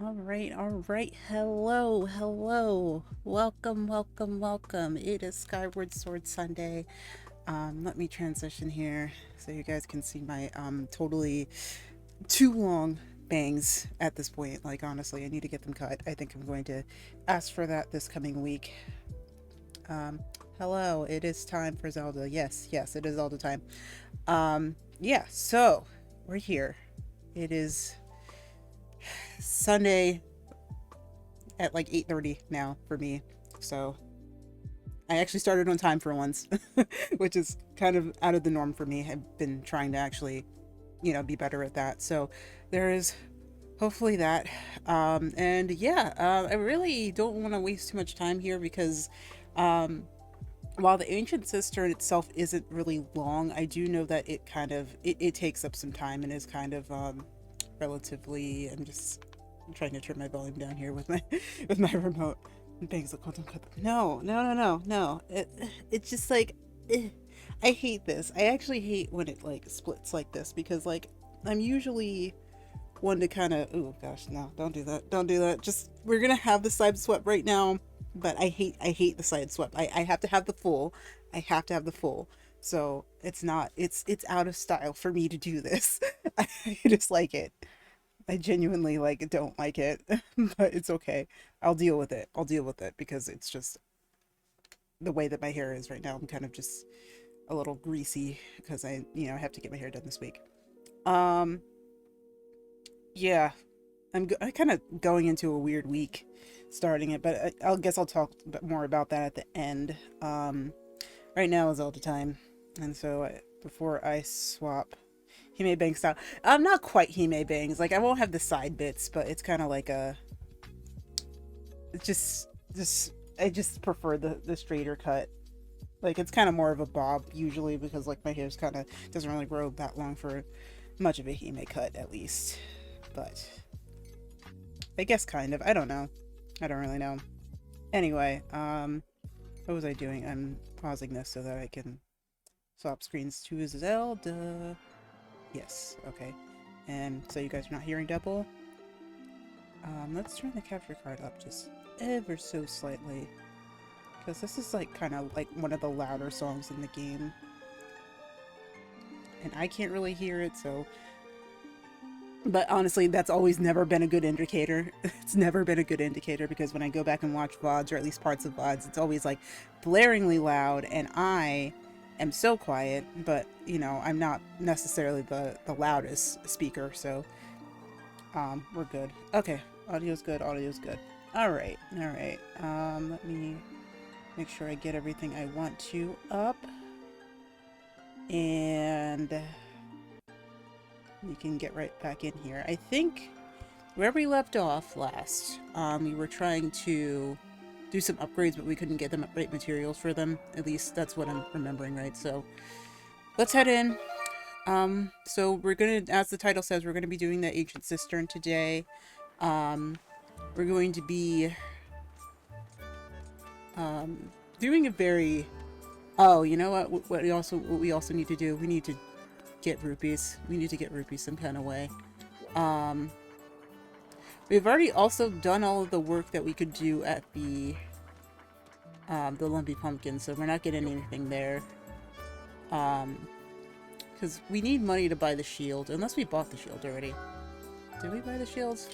All right. Hello. Welcome. It is Skyward Sword Sunday. Let me transition here so you guys can see my totally too long bangs at this point. Like honestly, I need to get them cut. I think I'm going to ask for that this coming week. Um, Hello. It is time for Zelda. Yes, it is Zelda time. Yeah. So we're here. It is Sunday at like 8:30 now for me. So I actually started on time for once, which is kind of out of the norm for me. I've been trying to actually, be better at that. So there is hopefully that. And yeah, I really don't want to waste too much time here because um, while the ancient cistern itself isn't really long, I do know that it takes up some time and is kind of relatively. I'm trying to turn my volume down here with my with my remote. And Bangs like, oh, don't cut. No. It's just like, I hate this. I actually hate when it like splits like this because like I'm usually one to kind of. Oh gosh, no, don't do that. Don't do that. Just we're gonna have the side swept right now, but I hate the side swept. I have to have the full. I have to have the full. So it's not. It's out of style for me to do this. I just like it. I genuinely like don't like it, but it's okay. I'll deal with it. I'll deal with it because it's just the way that my hair is right now. I'm kind of just a little greasy because I have to get my hair done this week. Um, yeah, I kind of going into a weird week starting it, but I'll guess I'll talk more about that at the end. Right now is all the time, and so before I swap Hime Bang style. Not quite Hime Bangs. Like I won't have the side bits, but it's kind of like a. It's just I just prefer the straighter cut. Like it's kind of more of a bob usually because like my hair's kind of doesn't really grow that long for much of a Hime cut at least. But I guess kind of. I don't know. I don't really know. Anyway, what was I doing? I'm pausing this so that I can swap screens to Zelda. Yes, okay. And so you guys are not hearing double. Let's turn the capture card up just ever so slightly. Because this is like kind of like one of the louder songs in the game. And I can't really hear it, so. But honestly, that's always never been a good indicator. It's never been a good indicator because when I go back and watch VODs, or at least parts of VODs, it's always like blaringly loud, and I am so quiet, but I'm not necessarily the loudest speaker, so we're good. Okay, audio's good. All right. Let me make sure I get everything I want to up, and we can get right back in here. I think where we left off last, we were trying to do some upgrades, but we couldn't get the right materials for them. At least that's what I'm remembering, right? So let's head in. So we're gonna, as the title says, we're gonna be doing the ancient cistern today. We're going to be doing a very. Oh, you know what? What we also need to do? We need to get rupees. We need to get rupees some kind of way. Um, we've already also done all of the work that we could do at the lumpy pumpkin, so we're not getting anything there. Because we need money to buy the shield, unless we bought the shield already. Did we buy the shields?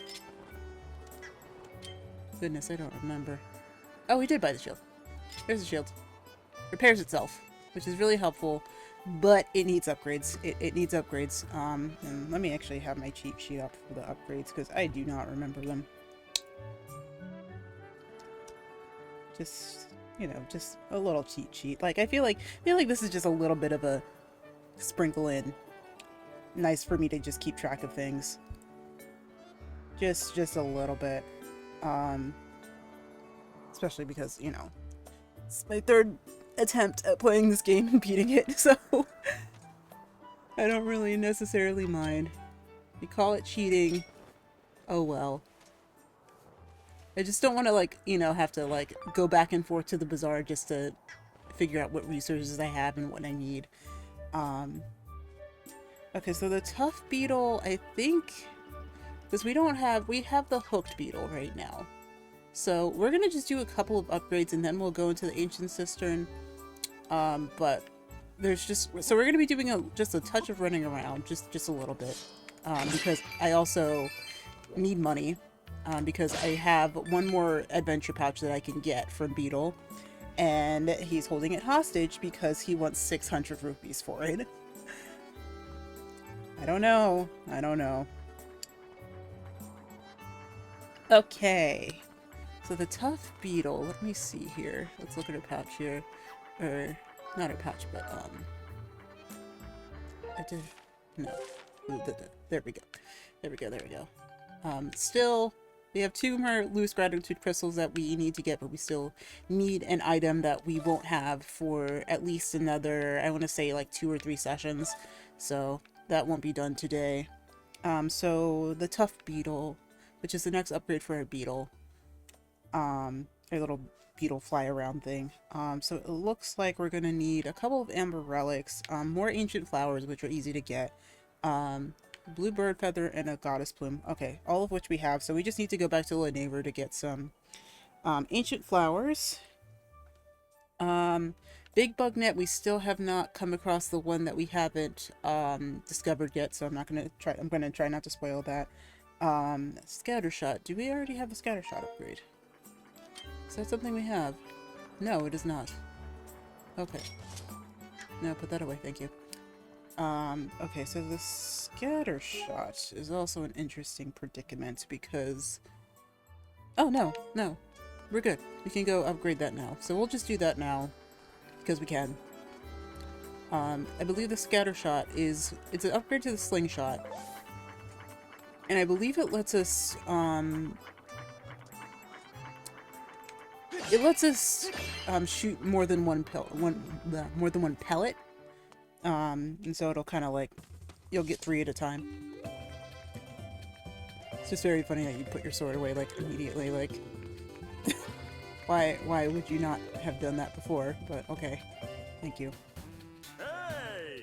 Goodness, I don't remember. Oh, we did buy the shield. Here's the shield. Repairs itself, which is really helpful, but it needs upgrades. It needs upgrades. And let me actually have my cheat sheet up for the upgrades, because I do not remember them. Just, just a little cheat sheet. Like, I feel like this is just a little bit of a sprinkle in. Nice for me to just keep track of things. Just a little bit. Especially because, it's my third attempt at playing this game and beating it, so I don't really necessarily mind. You call it cheating, oh well. I just don't want to, like, have to, like, go back and forth to the bazaar just to figure out what resources I have and what I need. Okay, so the tough beetle, I think Because we have the hooked beetle right now. So we're going to just do a couple of upgrades and then we'll go into the ancient cistern. But there's so we're going to be doing just a touch of running around, just a little bit. Because I also need money. Because I have one more adventure pouch that I can get from Beetle. And he's holding it hostage because he wants 600 rupees for it. I don't know. Okay. So the tough beetle, let me see here. Let's look at her pouch here. Or, not her pouch, but, no. There we go. Still, we have 2 more loose gratitude crystals that we need to get, but we still need an item that we won't have for at least another, I want to say like 2 or 3 sessions. So that won't be done today. So the tough beetle, which is the next upgrade for our beetle. Our little beetle fly around thing. So it looks like we're going to need a couple of amber relics, more ancient flowers, which are easy to get. Blue bird feather and a goddess plume. Okay, all of which we have. So we just need to go back to Lanever to get some ancient flowers. Big bug net, we still have not come across the one that we haven't discovered yet, so I'm gonna try not to spoil that. Scattershot. Do we already have a scattershot upgrade? Is that something we have? No, it is not. Okay. No, put that away, thank you. Okay, so the scattershot is also an interesting predicament because... Oh, no. We're good. We can go upgrade that now. So we'll just do that now, because we can. I believe the scattershot it's an upgrade to the slingshot. And I believe it lets us, shoot more than one pellet. And so it'll kind of like, you'll get 3 at a time. It's just very funny that you put your sword away like immediately, like why would you not have done that before? But okay, thank you. Hey!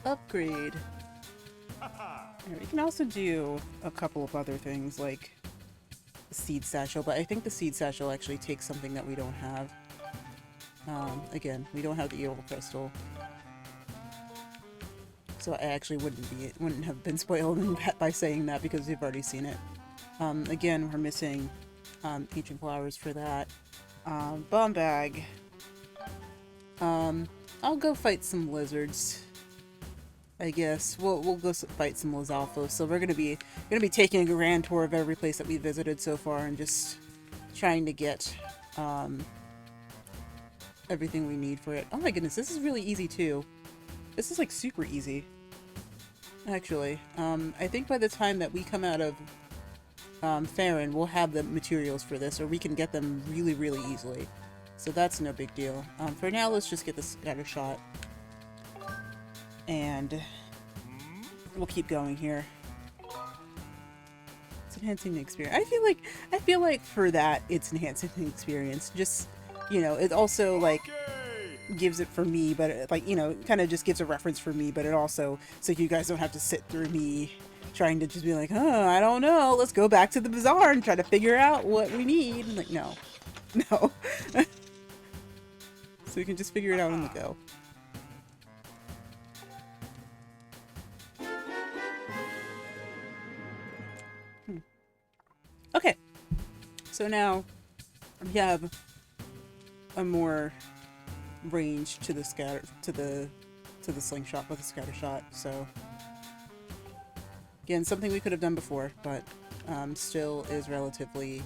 Upgrade. We can also do a couple of other things like the seed satchel, but I think the seed satchel actually takes something that we don't have. Again, we don't have the evil crystal, so I actually wouldn't have been spoiled by saying that because we've already seen it. Again, we're missing ancient flowers for that. Bomb bag. I'll go fight some lizards. I guess we'll go fight some Lizalfos. So we're gonna be taking a grand tour of every place that we visited so far and just trying to get everything we need for it. Oh my goodness, this is really easy too. This is like super easy, actually. I think by the time that we come out of Farron, we'll have the materials for this, or we can get them really, really easily. So that's no big deal. For now, let's just get the scattershot, and we'll keep going here. It's enhancing the experience. I feel like for that, it's enhancing the experience. Just, you know, it also like gives it for me, but it, like, you know, kind of just gives a reference for me, but it also, so you guys don't have to sit through me trying to just be like, oh, I don't know, let's go back to the bazaar and try to figure out what we need. I'm like, no. So we can just figure it out on the go. Okay, so now we have a more range to the slingshot with the scattershot. So again, something we could have done before, but still is relatively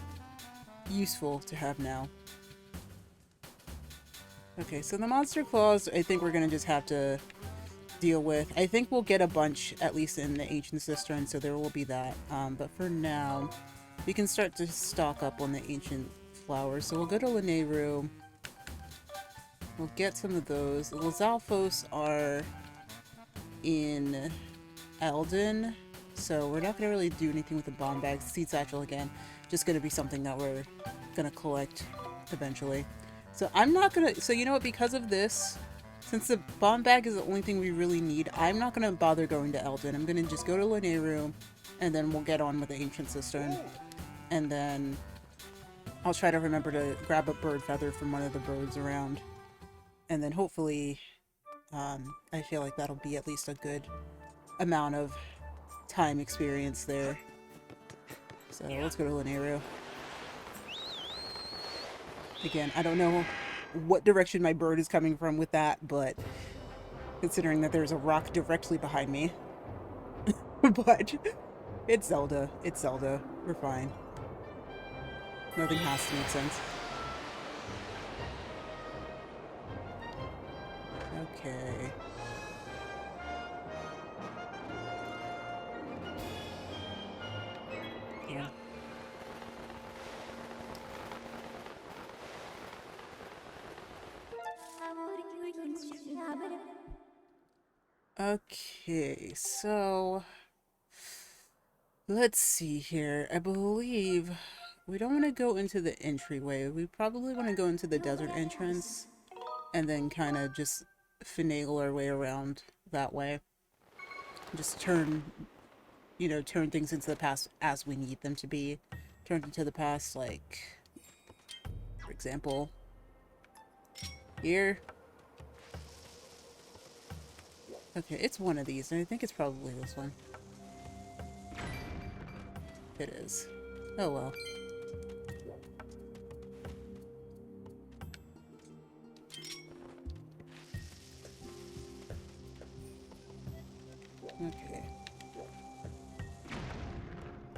useful to have now. Okay, so the monster claws, I think we're gonna just have to deal with. I think we'll get a bunch, at least in the ancient cistern, so there will be that. But for now, we can start to stock up on the ancient flowers. So we'll go to Laneru. We'll get some of those. The Lizalfos are in Eldon, so we're not going to really do anything with the bomb bag. Seed satchel again, just going to be something that we're going to collect eventually. So I'm not going to, so you know what, because of this, Since the bomb bag is the only thing we really need, I'm not going to bother going to Eldon. I'm going to just go to Lanayru, and then we'll get on with the Ancient Cistern. And then I'll try to remember to grab a bird feather from one of the birds around. And then hopefully, I feel like that'll be at least a good amount of time experience there. So let's go to Lanayru. Again, I don't know what direction my bird is coming from with that, but considering that there's a rock directly behind me. But it's Zelda. It's Zelda. We're fine. Nothing has to make sense. Okay. Yeah. Okay, so let's see here. I believe we don't want to go into the entryway. We probably want to go into the desert entrance and then kind of just finagle our way around that way. Just turn, you know, turn things into the past as we need them to be turned into the past, like, for example, here. Okay, it's one of these, and I think it's probably this one. It is. Oh well. Okay.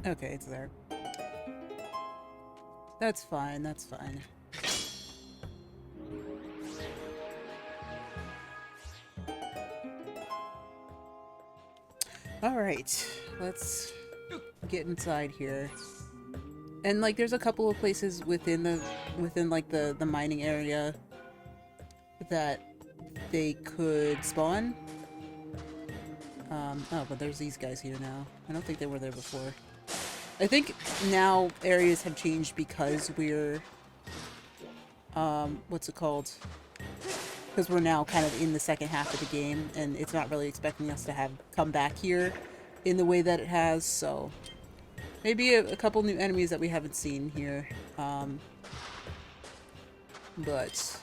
Okay, it's there. That's fine, that's fine. Alright, let's get inside here. And like there's a couple of places within like the mining area that they could spawn. Oh, but there's these guys here now. I don't think they were there before. I think now areas have changed because we're what's it called? Because we're now kind of in the second half of the game, and it's not really expecting us to have come back here in the way that it has, so maybe a couple new enemies that we haven't seen here. But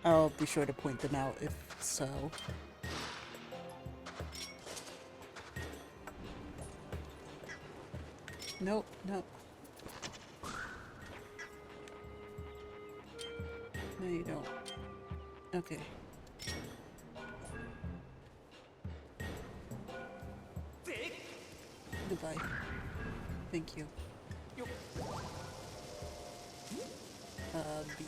I'll be sure to point them out if so. Nope, nope. No, you don't. Okay. Goodbye. Thank you. B.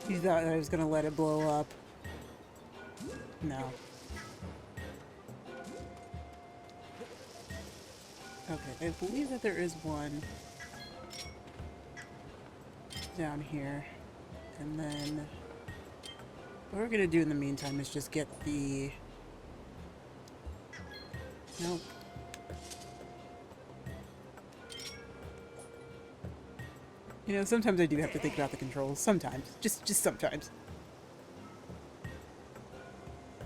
You thought I was gonna let it blow up. No. Okay, I believe that there is one down here. And then what we're gonna do in the meantime is just get the... Nope. You know, sometimes I do have to think about the controls. Sometimes. Just sometimes.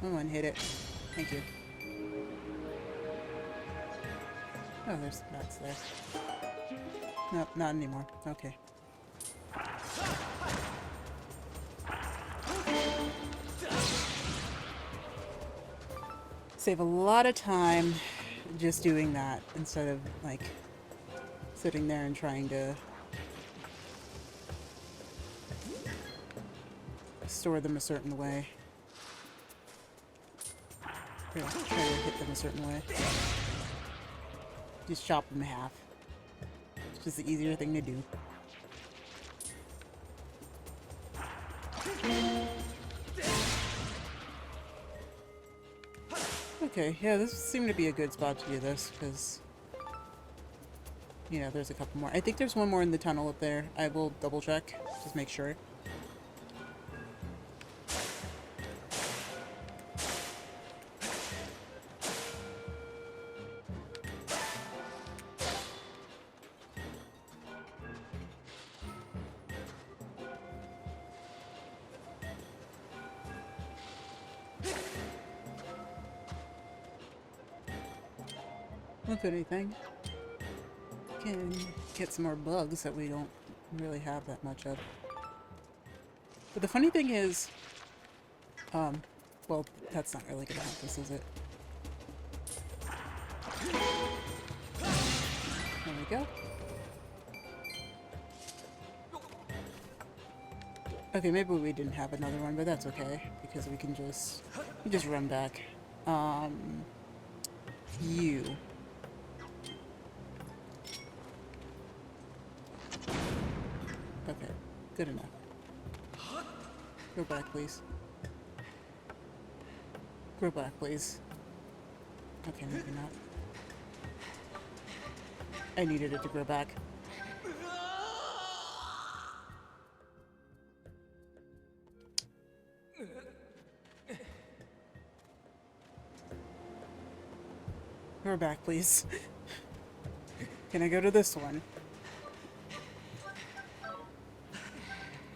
Come on, hit it. Thank you. Oh, there's bats there. Nope, not anymore. Okay. Save a lot of time just doing that instead of, like, sitting there and trying to store them a certain way. Or try to hit them a certain way. Just chop them in half. It's just the easier thing to do. Okay, yeah, this seemed to be a good spot to do this, because, you know, there's a couple more. I think there's one more in the tunnel up there. I will double check, just make sure. if anything, can get some more bugs that we don't really have that much of. But the funny thing is, well, that's not really gonna help us, is it? There we go. Okay, maybe we didn't have another one, but that's okay, because we can just run back. You. Okay, good enough. Go back, please. Go back, please. Okay, maybe not. I needed it to grow back. Grow back, please. Can I go to this one?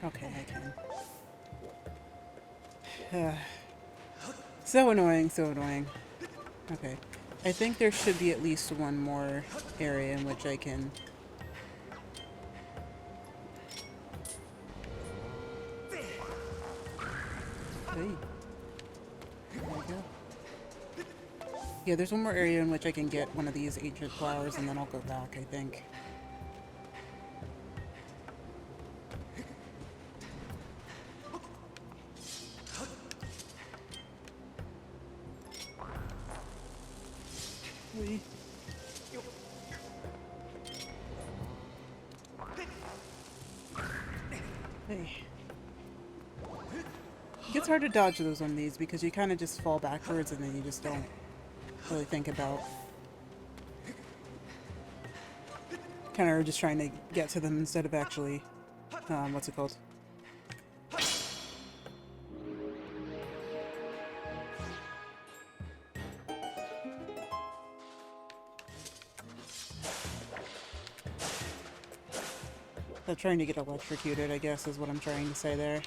Okay, I can. So annoying, so annoying. Okay. I think there should be at least one more area in which I can... Hey. There we go. Yeah, there's one more area in which I can get one of these ancient flowers, and then I'll go back, I think. Hey. It gets hard to dodge those on these because you kind of just fall backwards and then you just don't really think about kind of just trying to get to them instead of actually what's it called? Trying to get electrocuted, I guess, is what I'm trying to say there.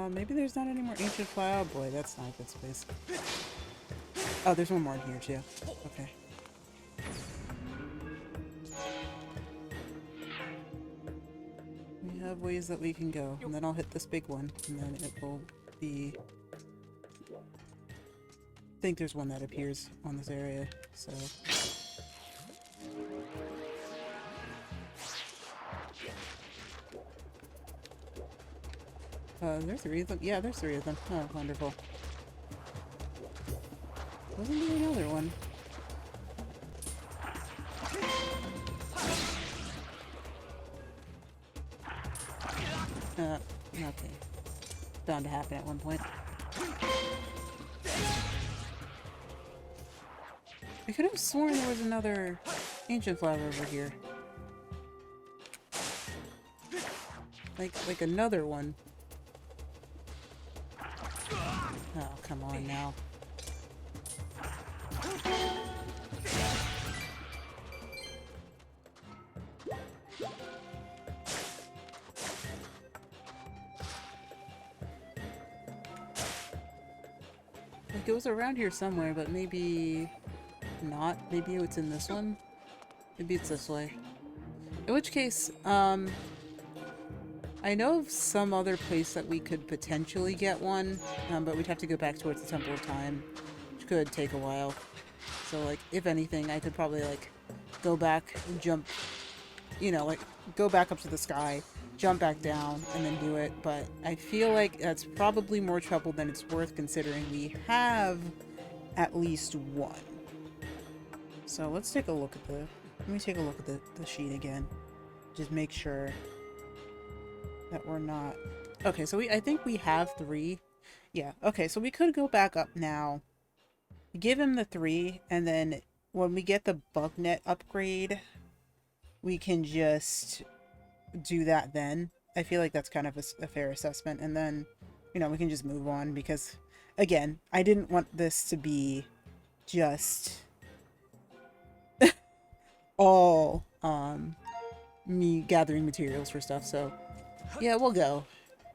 Maybe there's not any more ancient flower. Oh boy, that's not a good space. Oh, there's one more in here too. Okay. We have ways that we can go, and then I'll hit this big one, and then it will be... I think there's one that appears on this area, so... There's 3 of them. Yeah, there's 3 of them. Oh, wonderful. Wasn't there another one? Okay. Bound to happen at one point. I could have sworn there was another ancient flower over here. Like another one. Oh, come on now. Like, it was around here somewhere, but maybe not. Maybe it's in this one? Maybe it's this way. In which case, I know of some other place that we could potentially get one, but we'd have to go back towards the Temple of Time, which could take a while. So, like, if anything, I could probably, like, go back and jump, you know, like, go back up to the sky, jump back down, and then do it. But I feel like that's probably more trouble than it's worth, considering we have at least one. So let's take a look at let me take a look at the sheet again. Just make sure that we're not... Okay, so I think we have 3. Yeah, okay, so we could go back up now, give him the 3, and then when we get the bug net upgrade, we can just do that then. I feel like that's kind of a fair assessment, and then, you know, we can just move on, because, again, I didn't want this to be just all, me gathering materials for stuff, so... Yeah, we'll go.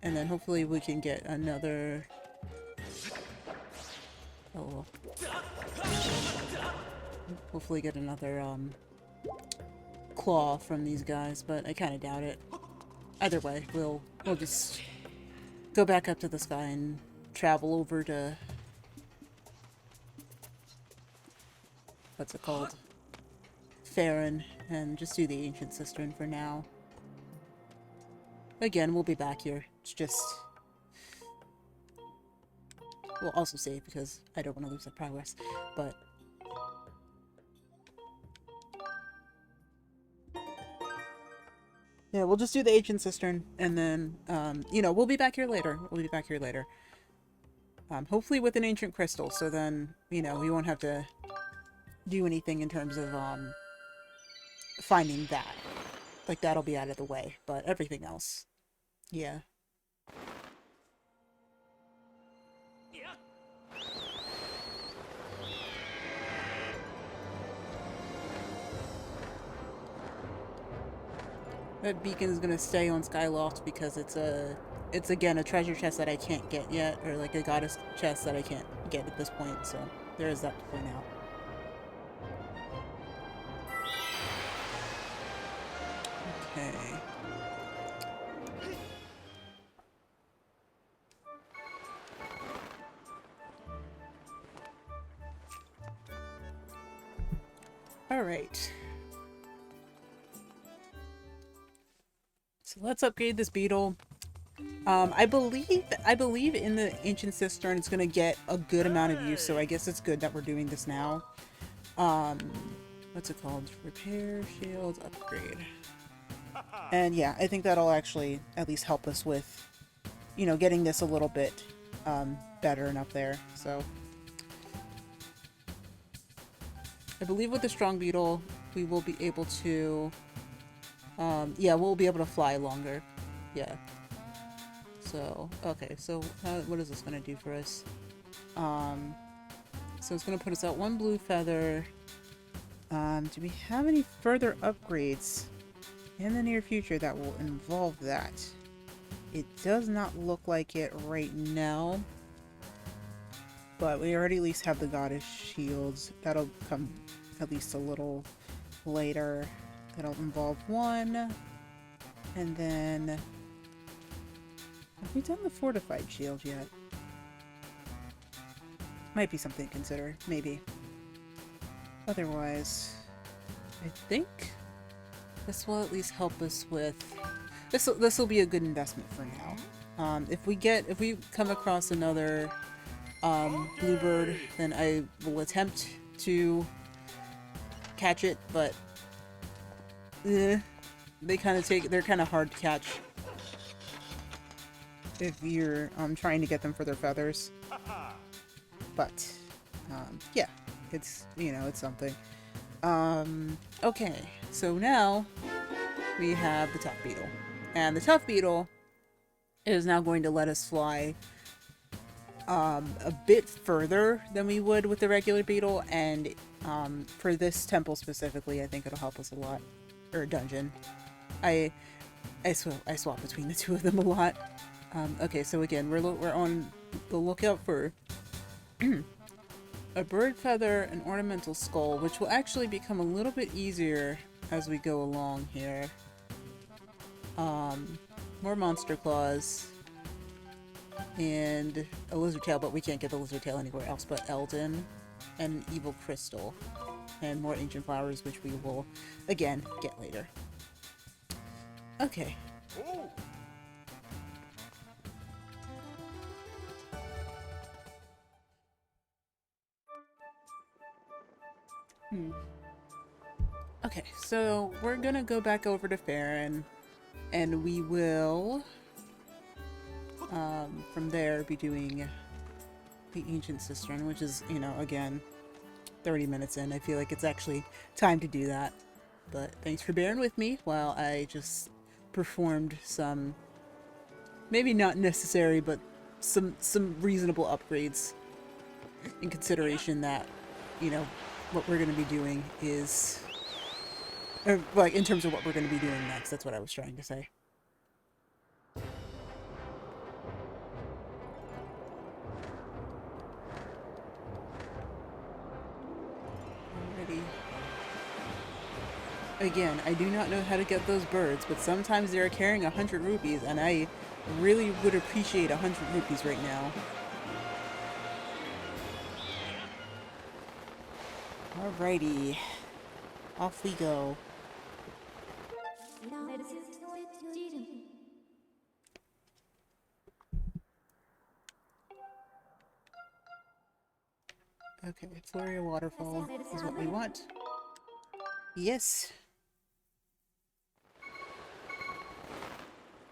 And then hopefully we can get another... Oh. hopefully get another, claw from these guys, but I kind of doubt it. Either way, we'll just go back up to the sky and travel over to... what's it called? Farron, and just do the ancient cistern for now. Again, we'll be back here. It's just... we'll also save because I don't want to lose that progress, but... yeah, we'll just do the ancient cistern, and then, you know, we'll be back here later. We'll be back here later. Hopefully with an ancient crystal, so then, you know, we won't have to do anything in terms of, finding that. Like, that'll be out of the way, but everything else, yeah. That beacon is gonna stay on Skyloft because it's again a treasure chest that I can't get yet, or like a goddess chest that I can't get at this point, so there is that to point out. Okay. Alright. So let's upgrade this beetle. I believe in the ancient cistern it's gonna get a good amount of use, so I guess it's good that we're doing this now. What's it called? Repair, shield, upgrade. And yeah, I think that'll actually at least help us with, you know, getting this a little bit better and up there. So I believe with the strong beetle we will be able to yeah, we'll be able to fly longer. Yeah. So, okay, so what is this going to do for us? So it's going to put us out one blue feather. Do we have any further upgrades in the near future that will involve that? It does not look like it right now. But we already at least have the goddess shields. That'll come at least a little later. That'll involve one. And then... have we done the fortified shield yet? Might be something to consider. Maybe. Otherwise, I think this will at least help us with... This will be a good investment for now. If we come across another bluebird, then I will attempt to catch it, but they're kind of hard to catch if you're trying to get them for their feathers. But yeah, it's, you know, it's something. Okay, so now we have the tough beetle, and the tough beetle is now going to let us fly a bit further than we would with the regular beetle, and for this temple specifically, I think it'll help us a lot. Or dungeon. I swap between the two of them a lot. Okay, so again, we're on the lookout for a bird feather, an ornamental skull, which will actually become a little bit easier as we go along here. More monster claws, and a lizard tail, but we can't get the lizard tail anywhere else but Eldin, and an evil crystal, and more ancient flowers, which we will again get later. Okay. Okay, so we're gonna go back over to Farron, and we will, from there, be doing the ancient cistern, which is, you know, again, 30 minutes in. I feel like it's actually time to do that. But thanks for bearing with me while I just performed some, maybe not necessary, but some reasonable upgrades in consideration that, you know, what we're going to be doing is, or like in terms of what we're going to be doing next. That's what I was trying to say. Alrighty. Again, I do not know how to get those birds, but sometimes they are carrying 100 rupees, and I really would appreciate 100 rupees right now. Alrighty. Off we go. Okay, Floria Waterfall is what we want. Yes.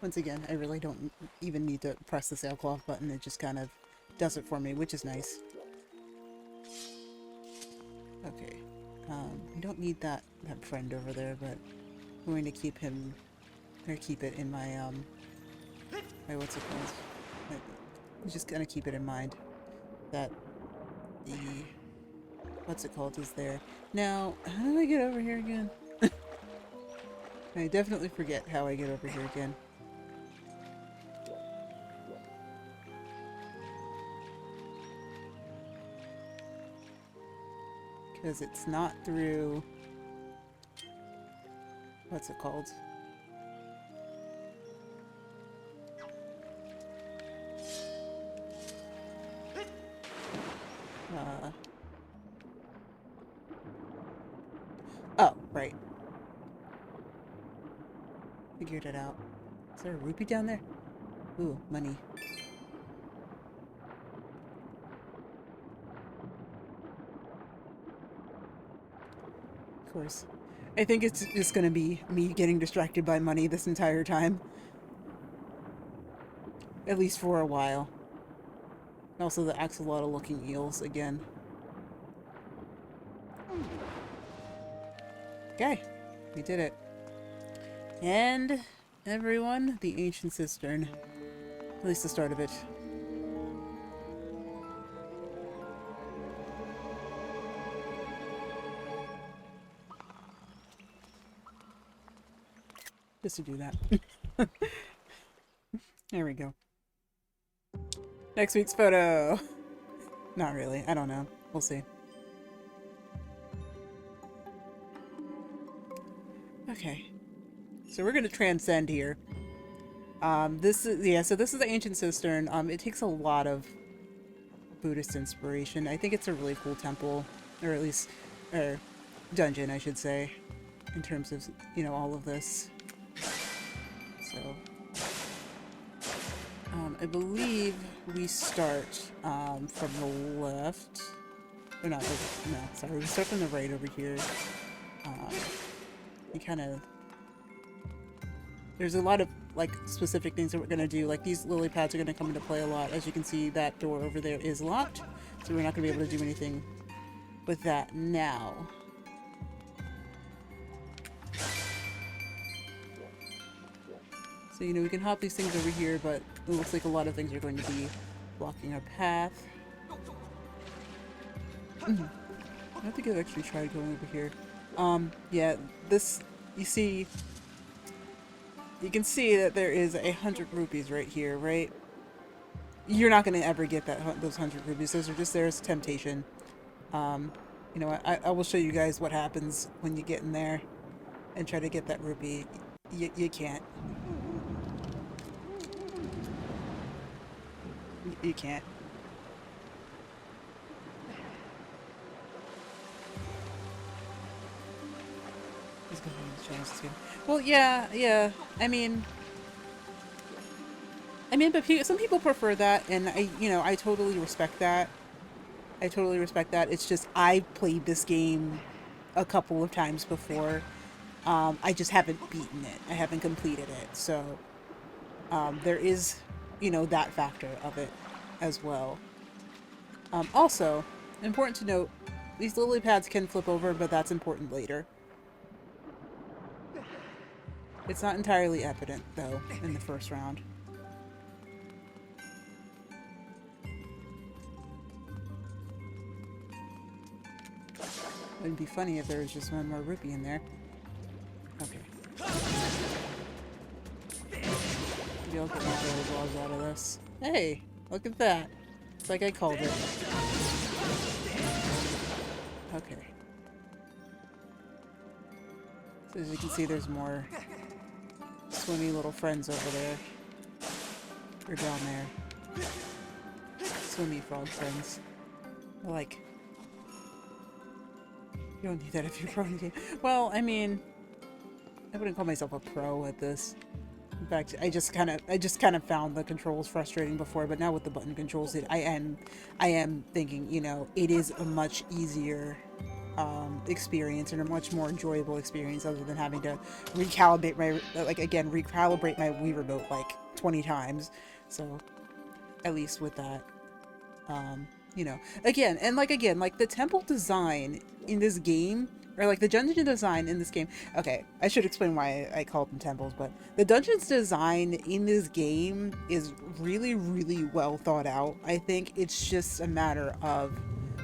Once again, I really don't even need to press the sailcloth button. It just kind of does it for me, which is nice. Okay. We don't need that friend over there, but I'm going to keep him, or keep it in my, my what's it called? I'm just gonna keep it in mind that the, what's it called, is there. Now, how do I get over here again? I definitely forget how I get over here again. Because it's not through... what's it called? Oh, right. Figured it out. Is there a rupee down there? Ooh, money. Of course. I think it's just gonna be me getting distracted by money this entire time. At least for a while. Also the axolotl looking eels again. Okay, we did it. And everyone, the ancient cistern. At least the start of it. Just to do that. There we go. Next week's photo! Not really, I don't know. We'll see. Okay. So we're gonna transcend here. This is, yeah, so this is the ancient cistern. It takes a lot of Buddhist inspiration. I think it's a really cool temple, or at least, or dungeon, I should say, in terms of, you know, all of this. So, I believe we start, from the left. Or not, no, sorry, we start from the right over here. We kind of... There's a lot of, like, specific things that we're going to do. Like, these lily pads are going to come into play a lot. As you can see, that door over there is locked. So we're not going to be able to do anything with that now. So, you know, we can hop these things over here, but it looks like a lot of things are going to be blocking our path. I don't think I've actually tried going over here. Yeah, this, you see... You can see that there is 100 rupees right here, right? You're not going to ever get those 100 rupees. Those are just there as temptation. You know, I will show you guys what happens when you get in there and try to get that rupee. You can't. You can't. Well, yeah. I mean, but some people prefer that, and I totally respect that. It's just I've played this game a couple of times before. I just haven't beaten it. I haven't completed it. So there is, that factor of it as well. Also, important to note, these lily pads can flip over, but that's important later. It's not entirely evident, though, in the first round. It'd be funny if there was just one more rupee in there. Okay. Maybe I'll get my daily blogs out of this. Hey! Look at that! It's like I called it. Okay. So as you can see, there's more swimmy little friends over there. Or down there. Swimmy frog friends. Like, you don't need that if you're pro in the game. Well, I mean, I wouldn't call myself a pro at this. In fact, I just kind of found the controls frustrating before, but now with the button controls, I am thinking, you know, it is a much easier experience and a much more enjoyable experience, other than having to recalibrate my Wii remote like 20 times. So, at least with that, you know, again, like the temple design in this game, or like the dungeon design in this game. Okay, I should explain why I call them temples, but the dungeon's design in this game is really, really well thought out. I think it's just a matter of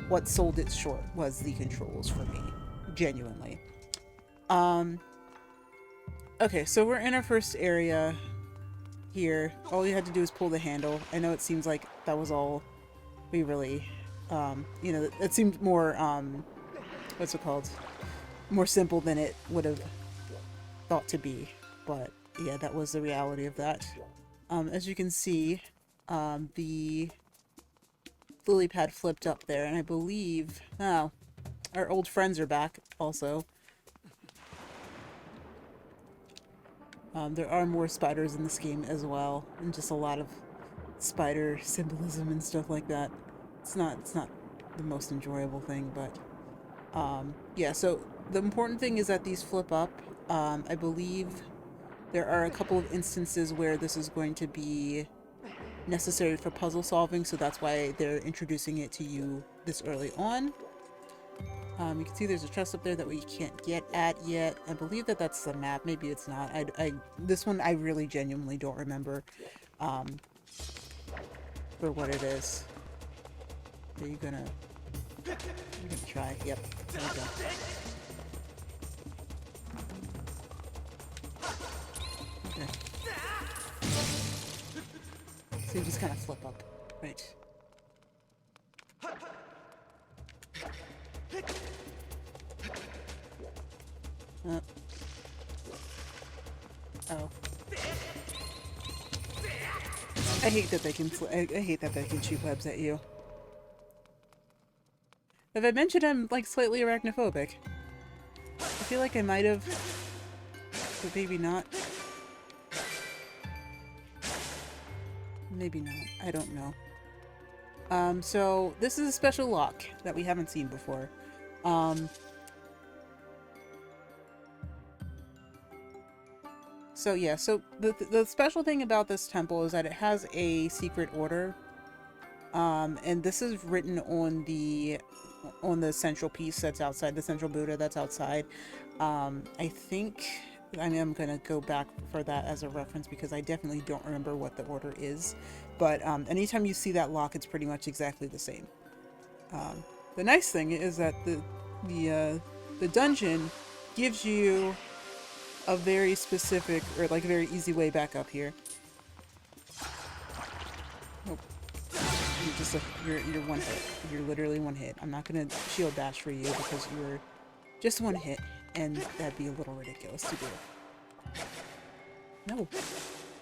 what sold it short was the controls for me, genuinely. Okay, so we're in our first area here. All you had to do is pull the handle. I know it seems like that was all we really, you know, it seemed more, what's it called? More simple than it would have thought to be. But yeah, that was the reality of that. As you can see, the lily pad flipped up there, and I believe, oh, our old friends are back also. There are more spiders in this game as well, and just a lot of spider symbolism and stuff like that. It's not the most enjoyable thing, but yeah, so the important thing is that these flip up. I believe there are a couple of instances where this is going to be necessary for puzzle solving, so that's why they're introducing it to you this early on. You can see there's a chest up there that we can't get at yet. I believe that that's the map. Maybe it's not. This one I really genuinely don't remember for what it is. Are you gonna try? Yep. There we go. Okay. So you just kind of flip up. Right. Oh. I hate that they can. I hate that they can shoot webs at you. Have I mentioned I'm like slightly arachnophobic? I feel like I might have, but maybe not. Maybe not. I don't know. So this is a special lock that we haven't seen before. So yeah, so the special thing about this temple is that it has a secret order. And this is written on the central piece that's outside, the central Buddha that's outside. I think, I mean, I'm gonna go back for that as a reference because I definitely don't remember what the order is. But anytime you see that lock, it's pretty much exactly the same. The nice thing is that the dungeon gives you a very specific, or like a very easy way back up here. Oh. You're one hit. You're literally one hit. I'm not gonna shield bash for you because you're just one hit, and that'd be a little ridiculous to do. No,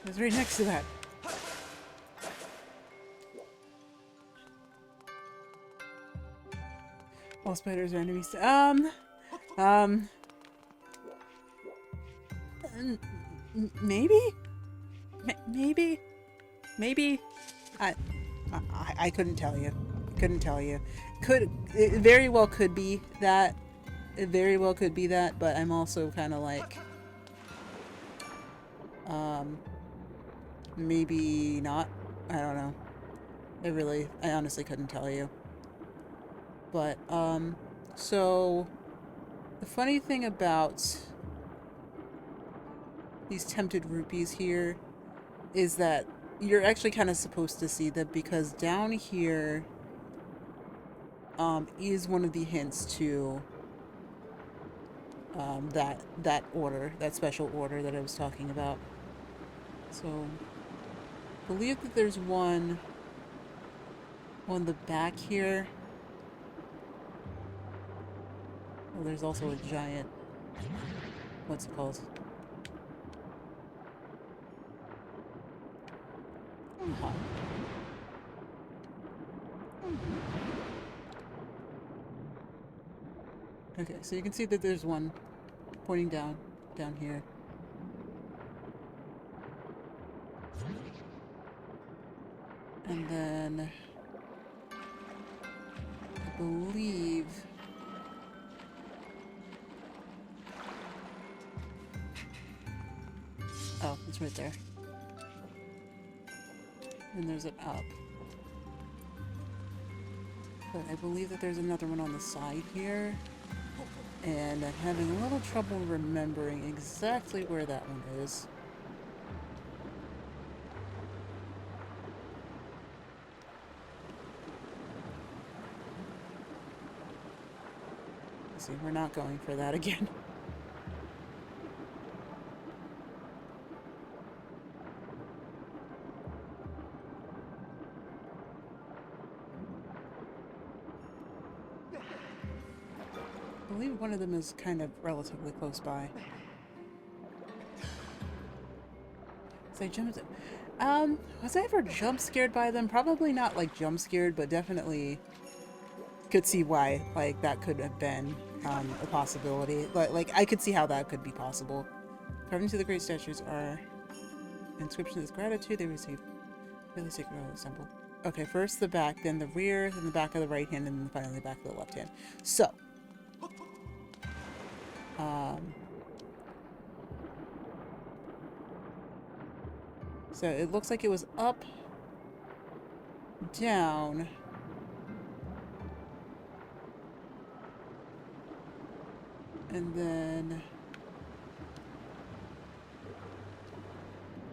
I was right next to that. All spiders are enemies. Maybe, maybe. I couldn't tell you. Couldn't tell you. It very well could be that. It very well could be that, but I'm also kind of like, maybe not. I don't know. I honestly couldn't tell you. But, so the funny thing about these tempted rupees here is that you're actually kind of supposed to see them, because down here is one of the hints to that order, that special order that I was talking about. So I believe that there's one on the back here. Well, there's also a giant what's it called? Huh. Okay, so you can see that there's one pointing down here. And then I believe oh, it's right there. And there's an up. But I believe that there's another one on the side here. And I'm having a little trouble remembering exactly where that one is. See, we're not going for that again. I believe one of them is kind of relatively close by. So I jumped. Was I ever jump scared by them? Probably not like jump scared, but definitely could see why like that could have been a possibility. Like I could see how that could be possible. Carving to the great statues are inscriptions of gratitude they receive. Really sacred symbol. Okay, first the back, then the rear, then the back of the right hand, and then finally the back of the left hand. So, so it looks like it was up, down, and then...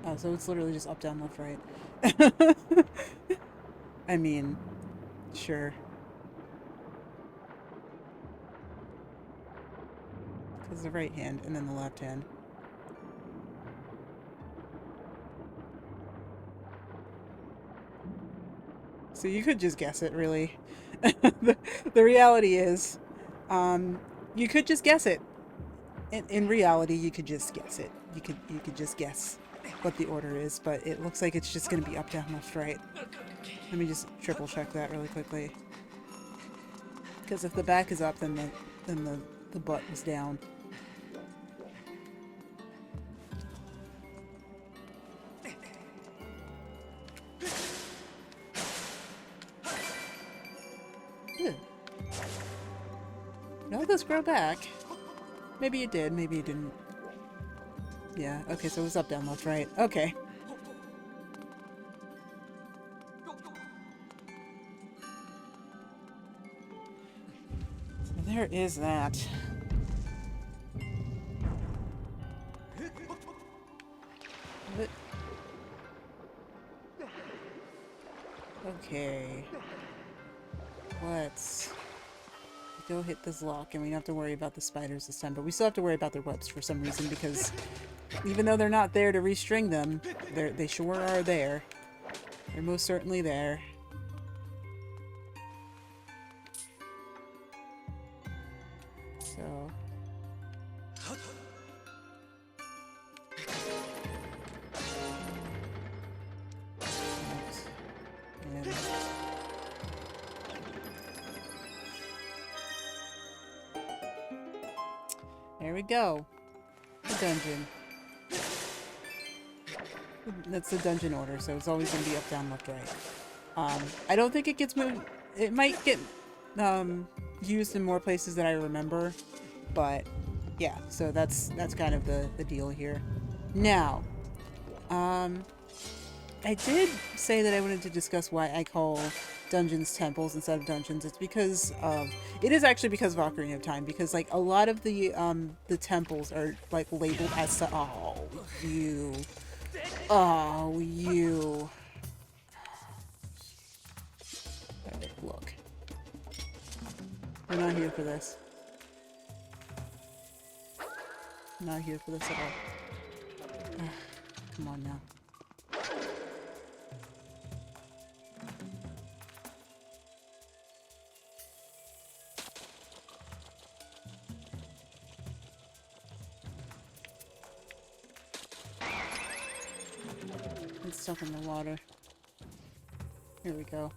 Oh, so it's literally just up, down, left, right. I mean, sure. Because the right hand, and then the left hand. So you could just guess it, really. The reality is, you could just guess it. In reality, you could just guess it. You could just guess what the order is, but it looks like it's just going to be up, down, left, right. Let me just triple check that really quickly. Because if the back is up, then the butt is down. Ew. No, this grow back. Maybe it did, maybe it didn't. Yeah, okay, so it was up, down, left, right. Okay. So there is that. But... okay. Let's go hit this lock, and we don't have to worry about the spiders this time, but we still have to worry about their webs for some reason, because even though they're not there to restring them, they sure are there. They're most certainly there. So... and... there we go. The dungeon. That's the dungeon order, so it's always going to be up, down, left, right. I don't think it gets moved. It might get used in more places than I remember, but yeah, so that's kind of the deal here. Now, I did say that I wanted to discuss why I call dungeons temples instead of dungeons. It's because of... it is actually because of Ocarina of Time, because like a lot of the temples are like labeled as... oh, you... oh, you... Alright, look. I'm not here for this. I'm not here for this at all. Come on now. stuck in the water. Here we go.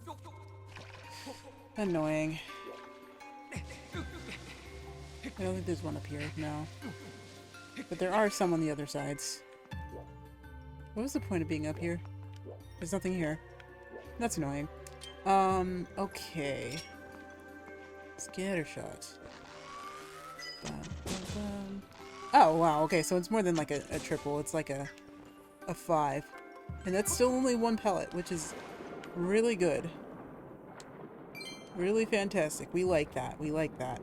Annoying. I don't think there's one up here, no. But there are some on the other sides. What was the point of being up here? There's nothing here. That's annoying. Okay. Scattershot. Oh, wow, okay, so it's more than like a triple. It's like a 5. And that's still only 1 pellet, which is really good. Really fantastic. We like that. We like that.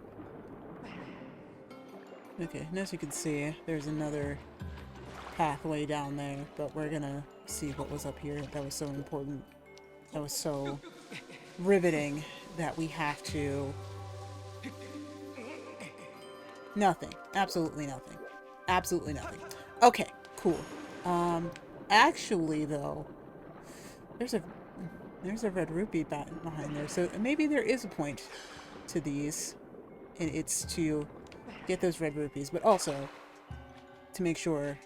Okay, and as you can see, there's another pathway down there, but we're gonna see what was up here. That was so important. That was so riveting that we have to... Nothing. Absolutely nothing. Absolutely nothing. Okay, cool. Actually, though, there's a red rupee behind there, so maybe there is a point to these, and it's to get those red rupees, but also to make sure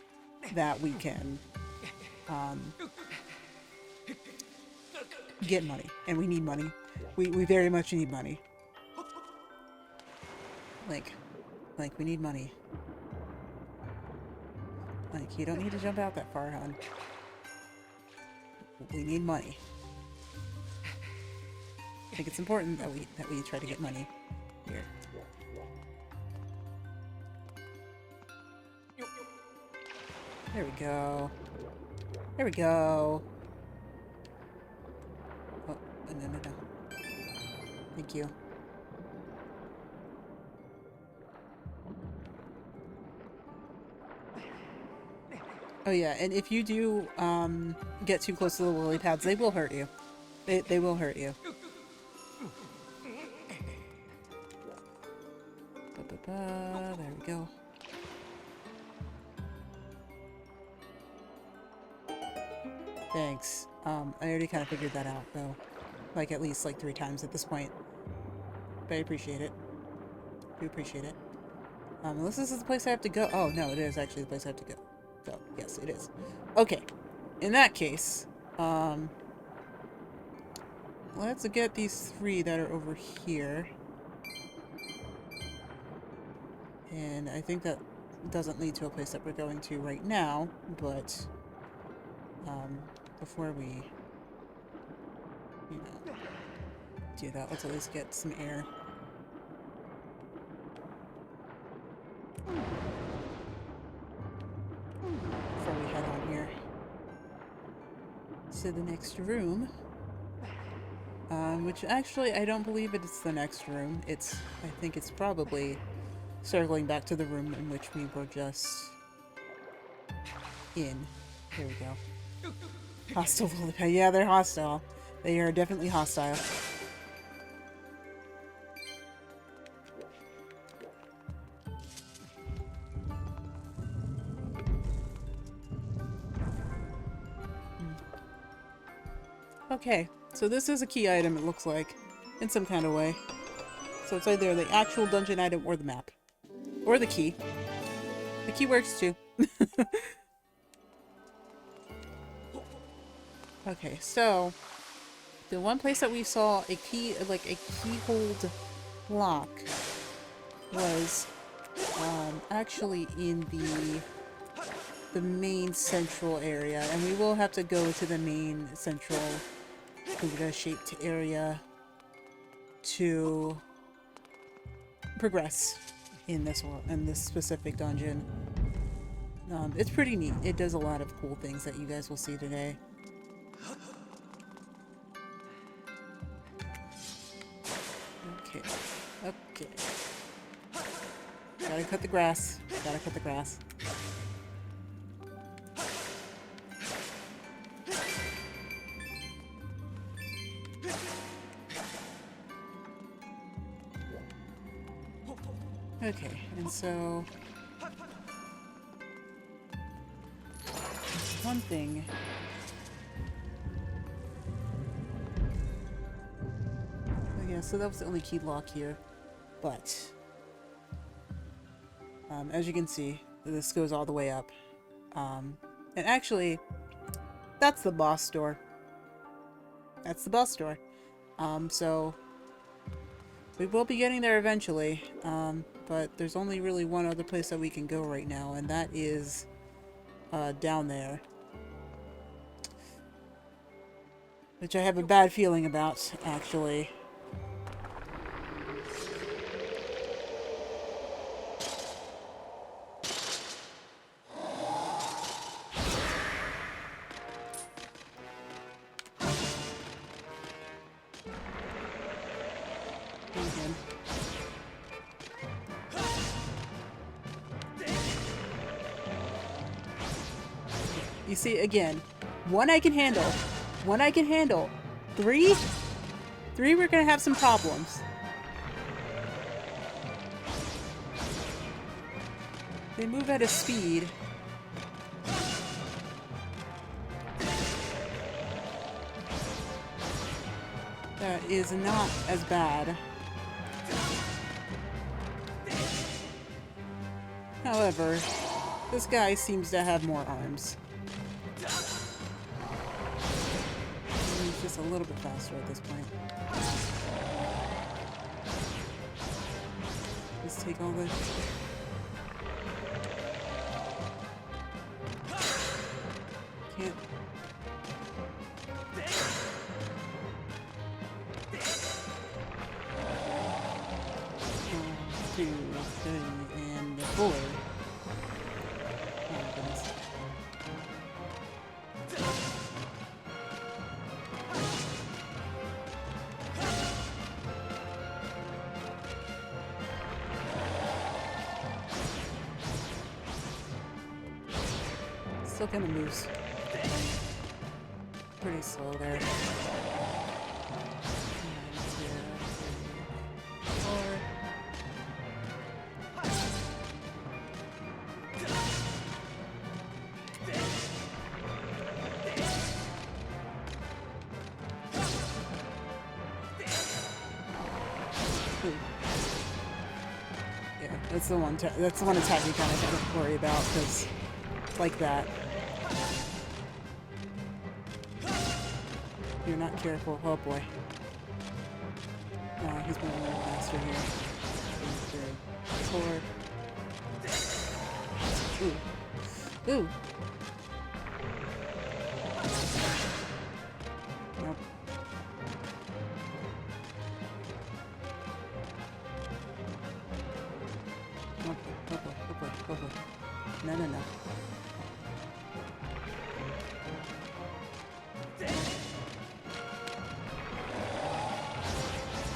that we can get money, and we need money. We very much need money. Like we need money. Like, you don't need to jump out that far, hon. We need money. I think it's important that we try to get money here. There we go. There we go. Oh, no. Thank you. Oh yeah, and if you do get too close to the lily pads, they will hurt you. They will hurt you. There we go. Thanks. I already kind of figured that out, though. Like, at least, like, 3 times at this point. But I appreciate it. I do appreciate it. Unless this is the place I have to go. Oh, no, it is actually the place I have to go. So, yes, it is. Okay. In that case, let's get these 3 that are over here. And I think that doesn't lead to a place that we're going to right now, but, before we, you know, do that, let's at least get some air. Before we head on here to the next room. Which actually, I don't believe it's the next room. I think it's probably circling back to the room in which we were just in. There we go. Hostile lily pad. Yeah, they're hostile. They are definitely hostile. Okay, so this is a key item, it looks like, in some kind of way. So it's either the actual dungeon item or the map. Or the key. The key works too. Okay, so the one place that we saw a key, like a keyhold lock, was actually in the main central area, and we will have to go to the main central Buddha-shaped area to progress in this specific dungeon. It's pretty neat. It does a lot of cool things that you guys will see today. Okay. Gotta cut the grass. Gotta cut the grass. Okay, and so one thing. Yeah, so that was the only key lock here, but as you can see, this goes all the way up. And actually, That's the boss door. That's the boss door. So we will be getting there eventually. But there's only really one other place that we can go right now, and that is down there. Which I have a bad feeling about, actually. You see, again, one I can handle. One I can handle. Three, we're gonna have some problems. They move at a speed. That is not as bad. However, this guy seems to have more arms. He's just a little bit faster at this point. Let's take all the... Can't... Two, three, and four. Oh my goodness. Still kind of moves pretty slow there. Yeah, that's the one. That's the one attack you kind of have to worry about, because like that. You're not careful. Oh boy. He's moving a little faster here. 2, 3, 4. Ooh. Ooh. Nope. Okay. No.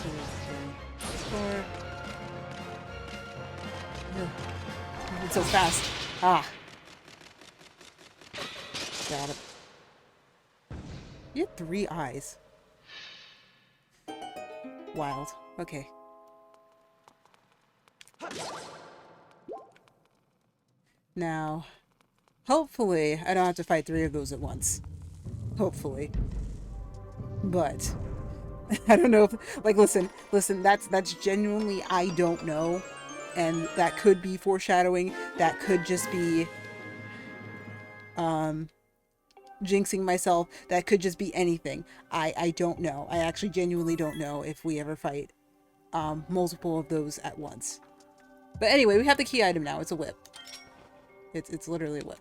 2, 3, 4. It's so fast. Ah. Got it. You had 3 eyes. Wild. Okay. Now, hopefully, I don't have to fight 3 of those at once. Hopefully. But, I don't know if, like, listen, that's genuinely, I don't know. And that could be foreshadowing. That could just be, jinxing myself. That could just be anything. I don't know. I actually genuinely don't know if we ever fight, multiple of those at once. But anyway, we have the key item now. It's a whip. It's literally a whip.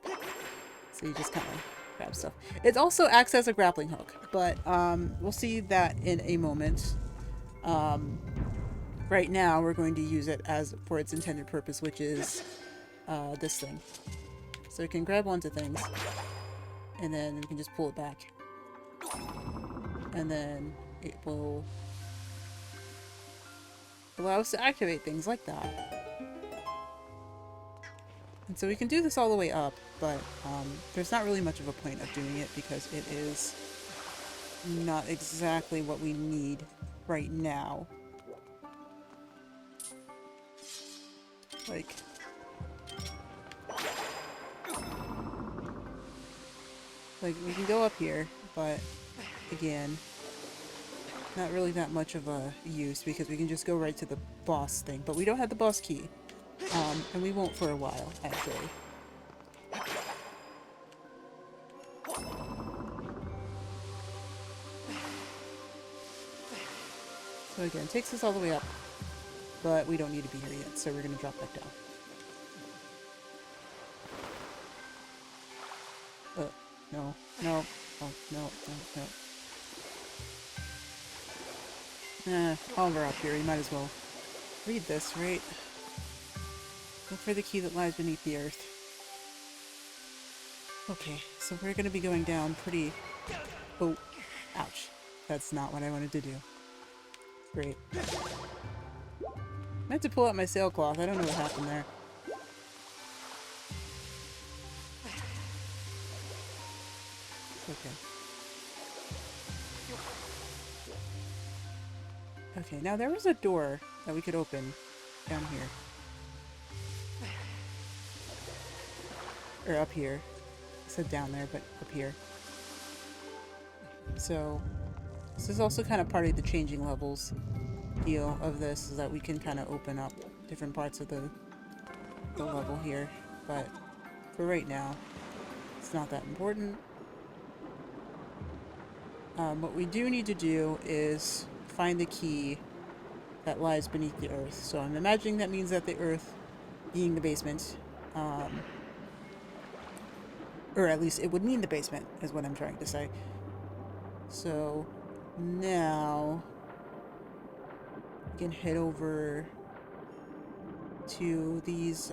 So you just kind of grab stuff. It also acts as a grappling hook, but we'll see that in a moment. Right now, we're going to use it for its intended purpose, which is this thing. So you can grab onto things, and then we can just pull it back. And then it will allow us to activate things like that. And so we can do this all the way up, but there's not really much of a point of doing it because it is not exactly what we need right now. Like, we can go up here, but again, not really that much of a use because we can just go right to the boss thing, but we don't have the boss key. And we won't for a while, actually. So again, it takes us all the way up, but we don't need to be here yet, so we're going to drop back down. No, no, oh, no, no, no. While we're up here, we might as well read this, right? Look for the key that lies beneath the earth. Okay, so we're going to be going down pretty... Oh, ouch. That's not what I wanted to do. Great. I meant to pull out my sailcloth. I don't know what happened there. Okay. Okay, now there was a door that we could open down here. Or up here. I said down there, but up here. So, this is also kind of part of the changing levels deal of this, is that we can kind of open up different parts of the level here. But for right now, it's not that important. What we do need to do is find the key that lies beneath the earth. So I'm imagining that means that the earth being the basement, or at least it would mean the basement, is what I'm trying to say. So now we can head over to these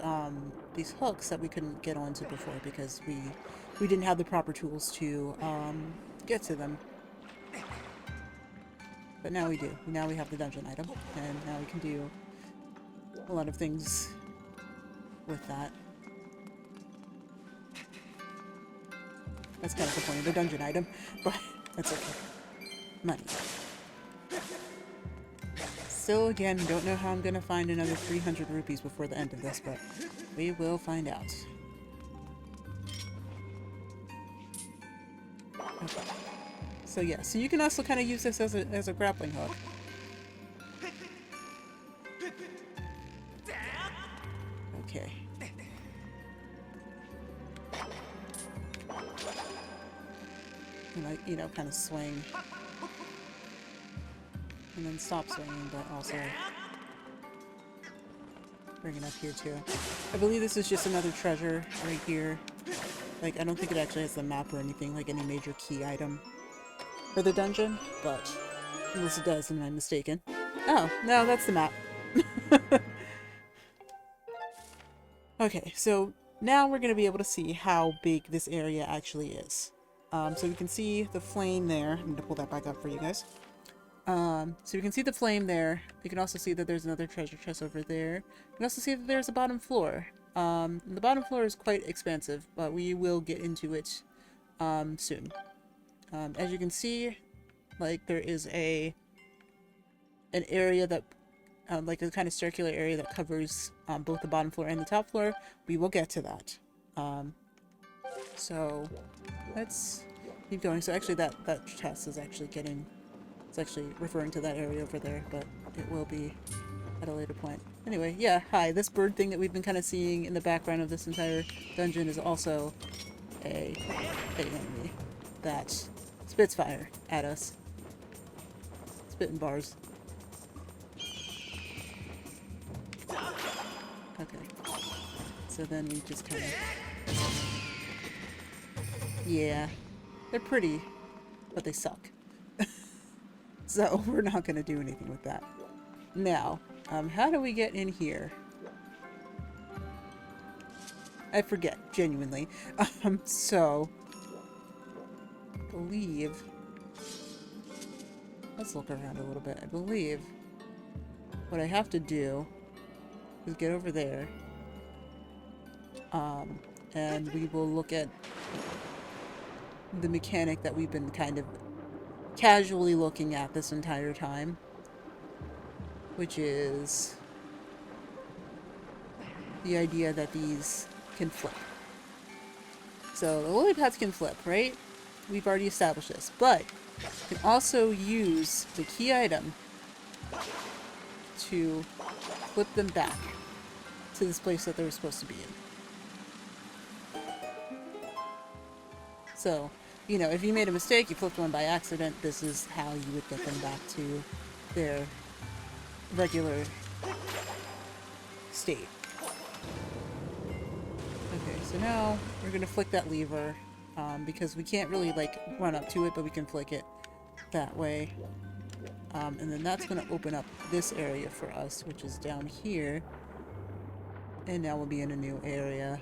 hooks that we couldn't get onto before because we didn't have the proper tools to get to them. But now we do. Now we have the dungeon item, and now we can do a lot of things with that. That's kind of the point of the dungeon item, but that's okay. Money. Still, again, don't know how I'm gonna find another 300 rupees before the end of this, but we will find out. Okay. So yeah, so you can also kind of use this as a grappling hook. Okay. And like, you know, kind of swing. And then stop swinging, but also bring it up here too. I believe this is just another treasure right here. Like, I don't think it actually has the map or anything, like any major key item for the dungeon, but unless it does, and I'm mistaken. Oh, no, that's the map. Okay, so now we're going to be able to see how big this area actually is. So we can see the flame there. I'm going to pull that back up for you guys. So you can see the flame there. You can also see that there's another treasure chest over there. You can also see that there's a bottom floor. The bottom floor is quite expansive, but we will get into it soon. As you can see, like, there is an area that, like a kind of circular area that covers both the bottom floor and the top floor. We will get to that. So let's keep going. So actually that chest is actually getting, it's actually referring to that area over there, but it will be at a later point. Anyway, yeah, hi. This bird thing that we've been kind of seeing in the background of this entire dungeon is also a enemy that spits fire at us. Spitting bars. Okay. So then we just kind of... Yeah. They're pretty, but they suck. So we're not going to do anything with that. Now, how do we get in here? I forget, genuinely. So... I believe... Let's look around a little bit. I believe what I have to do is get over there. And we will look at the mechanic that we've been kind of casually looking at this entire time, which is the idea that these can flip. So the lily pads can flip, right? We've already established this, but you can also use the key item to flip them back to this place that they were supposed to be in. So, you know, if you made a mistake, you flipped one by accident, this is how you would get them back to their regular state. Okay, so now we're gonna flick that lever, because we can't really like run up to it, but we can flick it that way. And then that's gonna open up this area for us, which is down here. And now we'll be in a new area.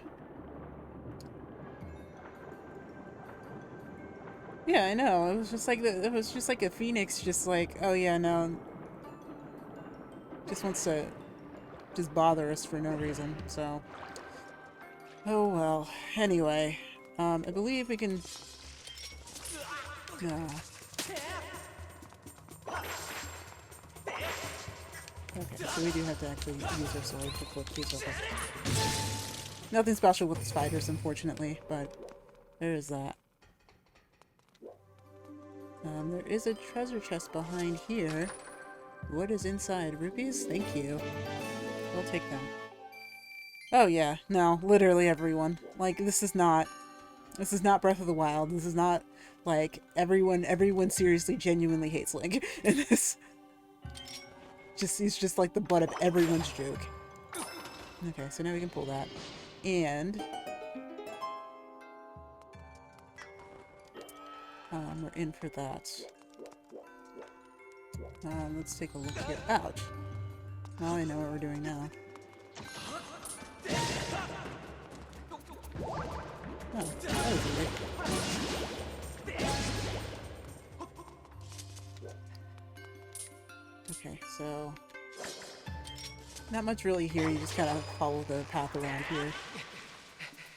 Yeah, I know. It was just like it was just like a phoenix, just like, oh yeah, no, just wants to just bother us for no reason. So, oh well. Anyway, I believe we can. Okay, so we do have to actually use our sword to flip these over. Nothing special with the spiders, unfortunately, but there is that. There is a treasure chest behind here. What is inside? Rupees? Thank you. We'll take them. Oh yeah, no, literally everyone. Like, this is not Breath of the Wild. This is not, like, everyone seriously, genuinely hates Link. And this... he's just like the butt of everyone's joke. Okay, so now we can pull that. And... we're in for that. Let's take a look here. Ouch! Now I know what we're doing now. Oh, that was weird. Okay, so... not much really here, you just kind of follow the path around here.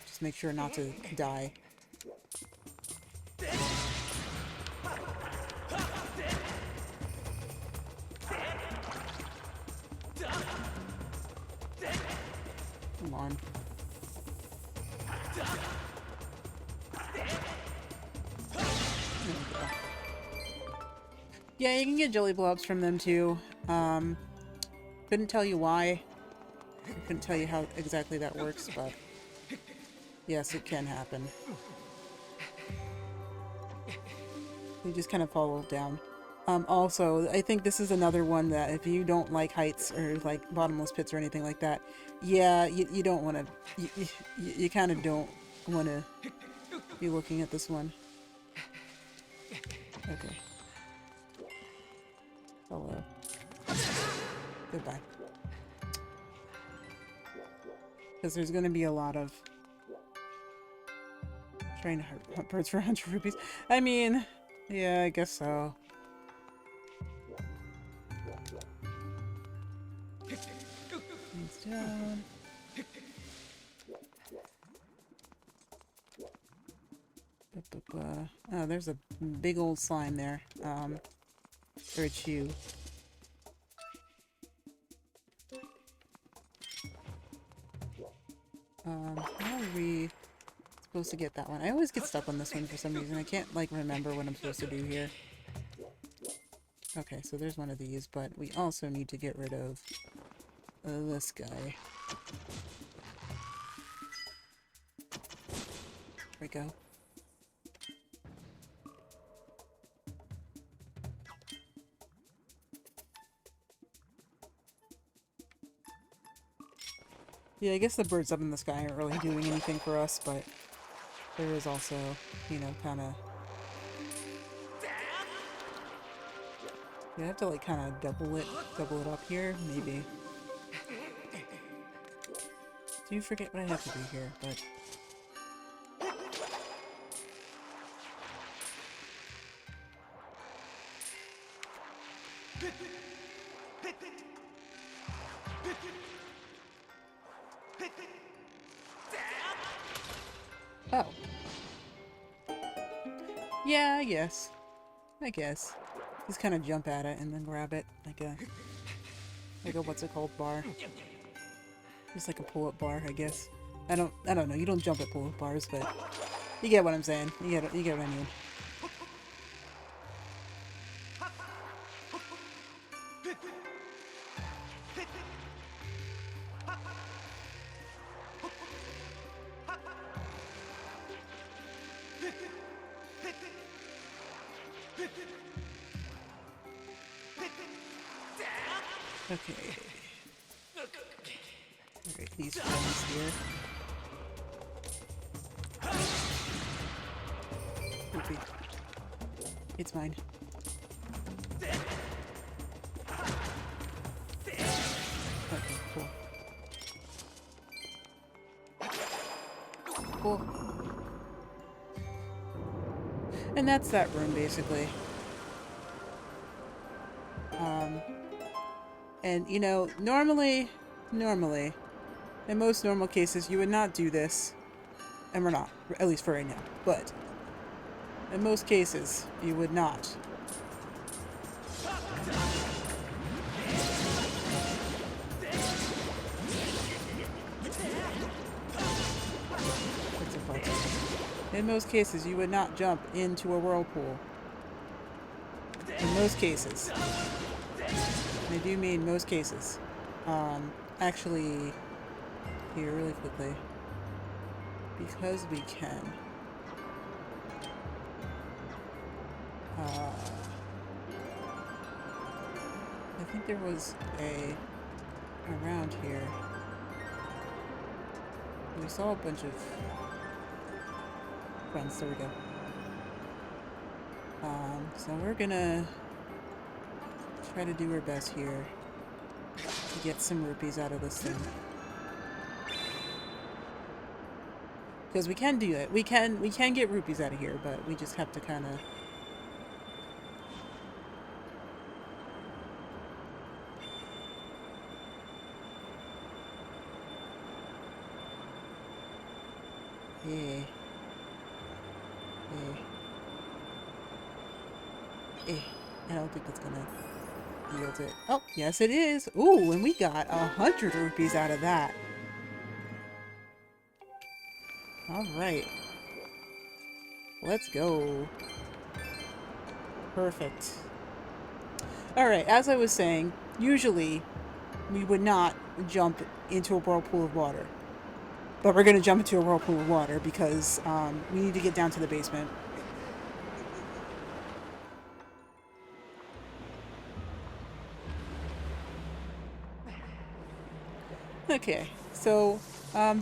Just make sure not to die. Come on. Yeah, you can get jelly blobs from them too. Couldn't tell you why. Couldn't tell you how exactly that works, but yes, it can happen. You just kind of follow down. Also, I think this is another one that if you don't like heights or like bottomless pits or anything like that, yeah, you don't want to, you kind of don't want to be looking at this one. Okay. Hello. Goodbye. Because there's going to be a lot of trying to hunt birds for 100 rupees. I mean, yeah, I guess so. He's down. Oh, there's a big old slime there. Or a chew. How are we supposed to get that one? I always get stuck on this one for some reason. I can't, like, remember what I'm supposed to do here. Okay, so there's one of these, but we also need to get rid of this guy. There we go. Yeah, I guess the birds up in the sky aren't really doing anything for us, but there is also, you know, kind of... You have to, like, kind of double it up here, maybe. Do forget what I have to do here, but... Oh. Yeah, I guess. Just kind of jump at it and then grab it like a what's it called bar. Just like a pull-up bar, I guess. I don't know. You don't jump at pull-up bars, but you get what I'm saying. You get what I mean. Okay. Alright, these friends here. Rupee. It's mine. Okay, cool. Cool. And that's that room, basically. And, you know, normally, in most normal cases, you would not do this. And we're not, at least for right now. But, in most cases, you would not. In most cases, you would not jump into a whirlpool. In most cases. I do mean most cases. Actually, here really quickly, because we can. I think there was around here. We saw a bunch of friends. There we go. So we're gonna try to do our best here to get some rupees out of this thing. Because we can do it. We can get rupees out of here, but we just have to kind of... Yeah. I don't think that's gonna yield it. Oh, yes it is! Ooh, and we got 100 rupees out of that. Alright. Let's go. Perfect. Alright, as I was saying, usually we would not jump into a whirlpool of water. But we're gonna jump into a whirlpool of water because we need to get down to the basement. Okay, so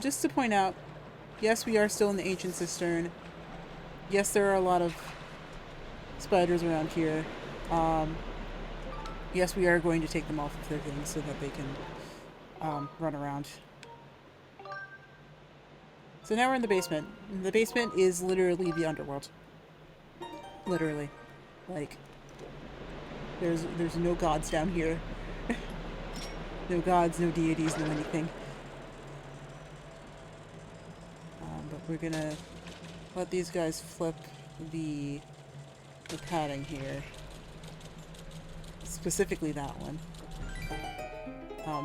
just to point out, yes, we are still in the ancient cistern. Yes, there are a lot of spiders around here. Yes, we are going to take them off of their things so that they can run around. So now we're in the basement. The basement is literally the underworld. Literally. Like, there's no gods down here. No gods, no deities, no anything. But we're gonna let these guys flip the padding here. Specifically that one.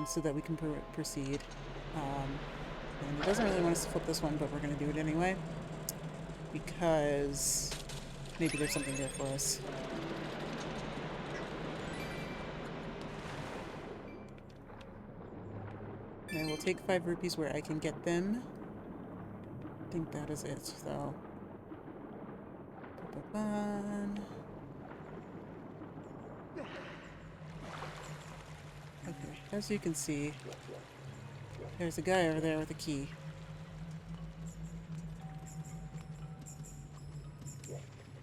So that we can proceed. And it doesn't really want us to flip this one, but we're gonna do it anyway. Because maybe there's something there for us. And we'll take 5 rupees where I can get them. I think that is it, so. Okay, as you can see, there's a guy over there with a key.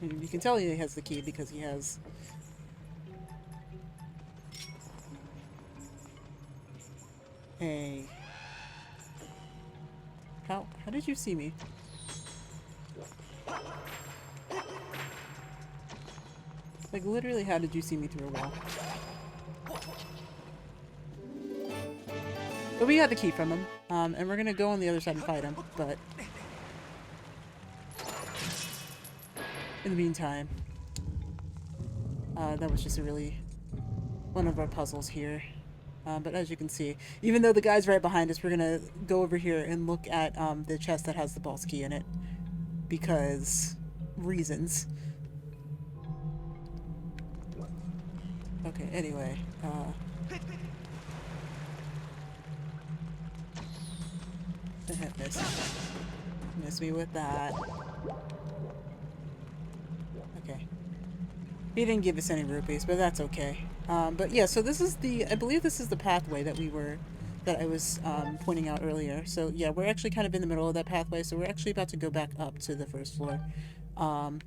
And you can tell he has the key because he has a... How did you see me? Like, literally, how did you see me through a wall? But we got the key from him, and we're gonna go on the other side and fight him, but... In the meantime, that was just one of our puzzles here. But as you can see, even though the guy's right behind us, we're gonna go over here and look at the chest that has the boss key in it. Because... reasons. Okay, anyway, miss me with that. Okay. He didn't give us any rupees, but that's okay. But yeah, so this is the, I believe this is the pathway that I was pointing out earlier. So yeah, we're actually kind of in the middle of that pathway, so we're actually about to go back up to the first floor, um,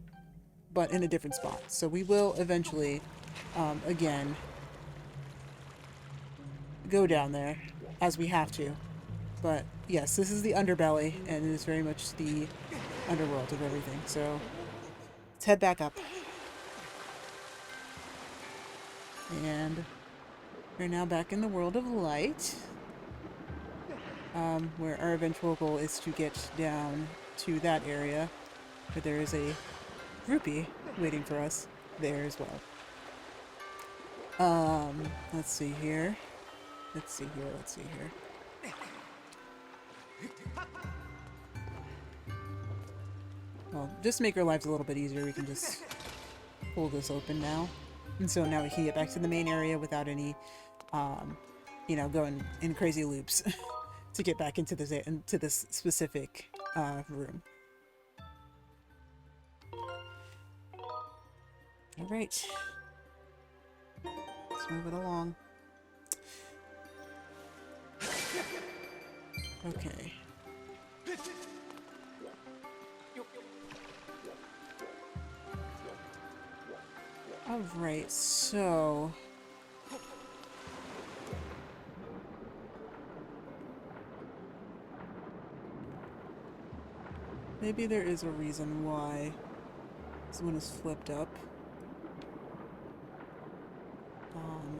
but in a different spot. So we will eventually, again, go down there as we have to. But yes, this is the underbelly, and it is very much the underworld of everything. So let's head back up. And we're now back in the world of light, where our eventual goal is to get down to that area where there is a rupee waiting for us there as well. Let's see here. Let's see here. Let's see here. Well, just to make our lives a little bit easier, we can just pull this open now. And so now we can get back to the main area without any, you know, going in crazy loops to get back into this specific room. All right, let's move it along. Okay. All right, so maybe there is a reason why this one is flipped up.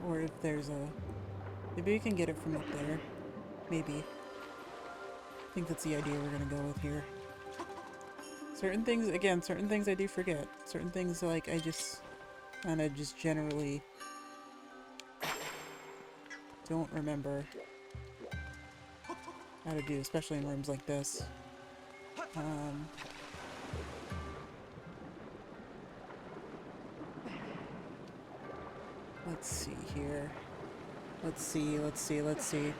Or if there's a... Maybe we can get it from up there. Maybe. I think that's the idea we're gonna go with here. Certain things, again, certain things I do forget. Certain things, like, I just kind of just generally don't remember how to do, especially in rooms like this. Let's see here. Let's see, let's see, let's see.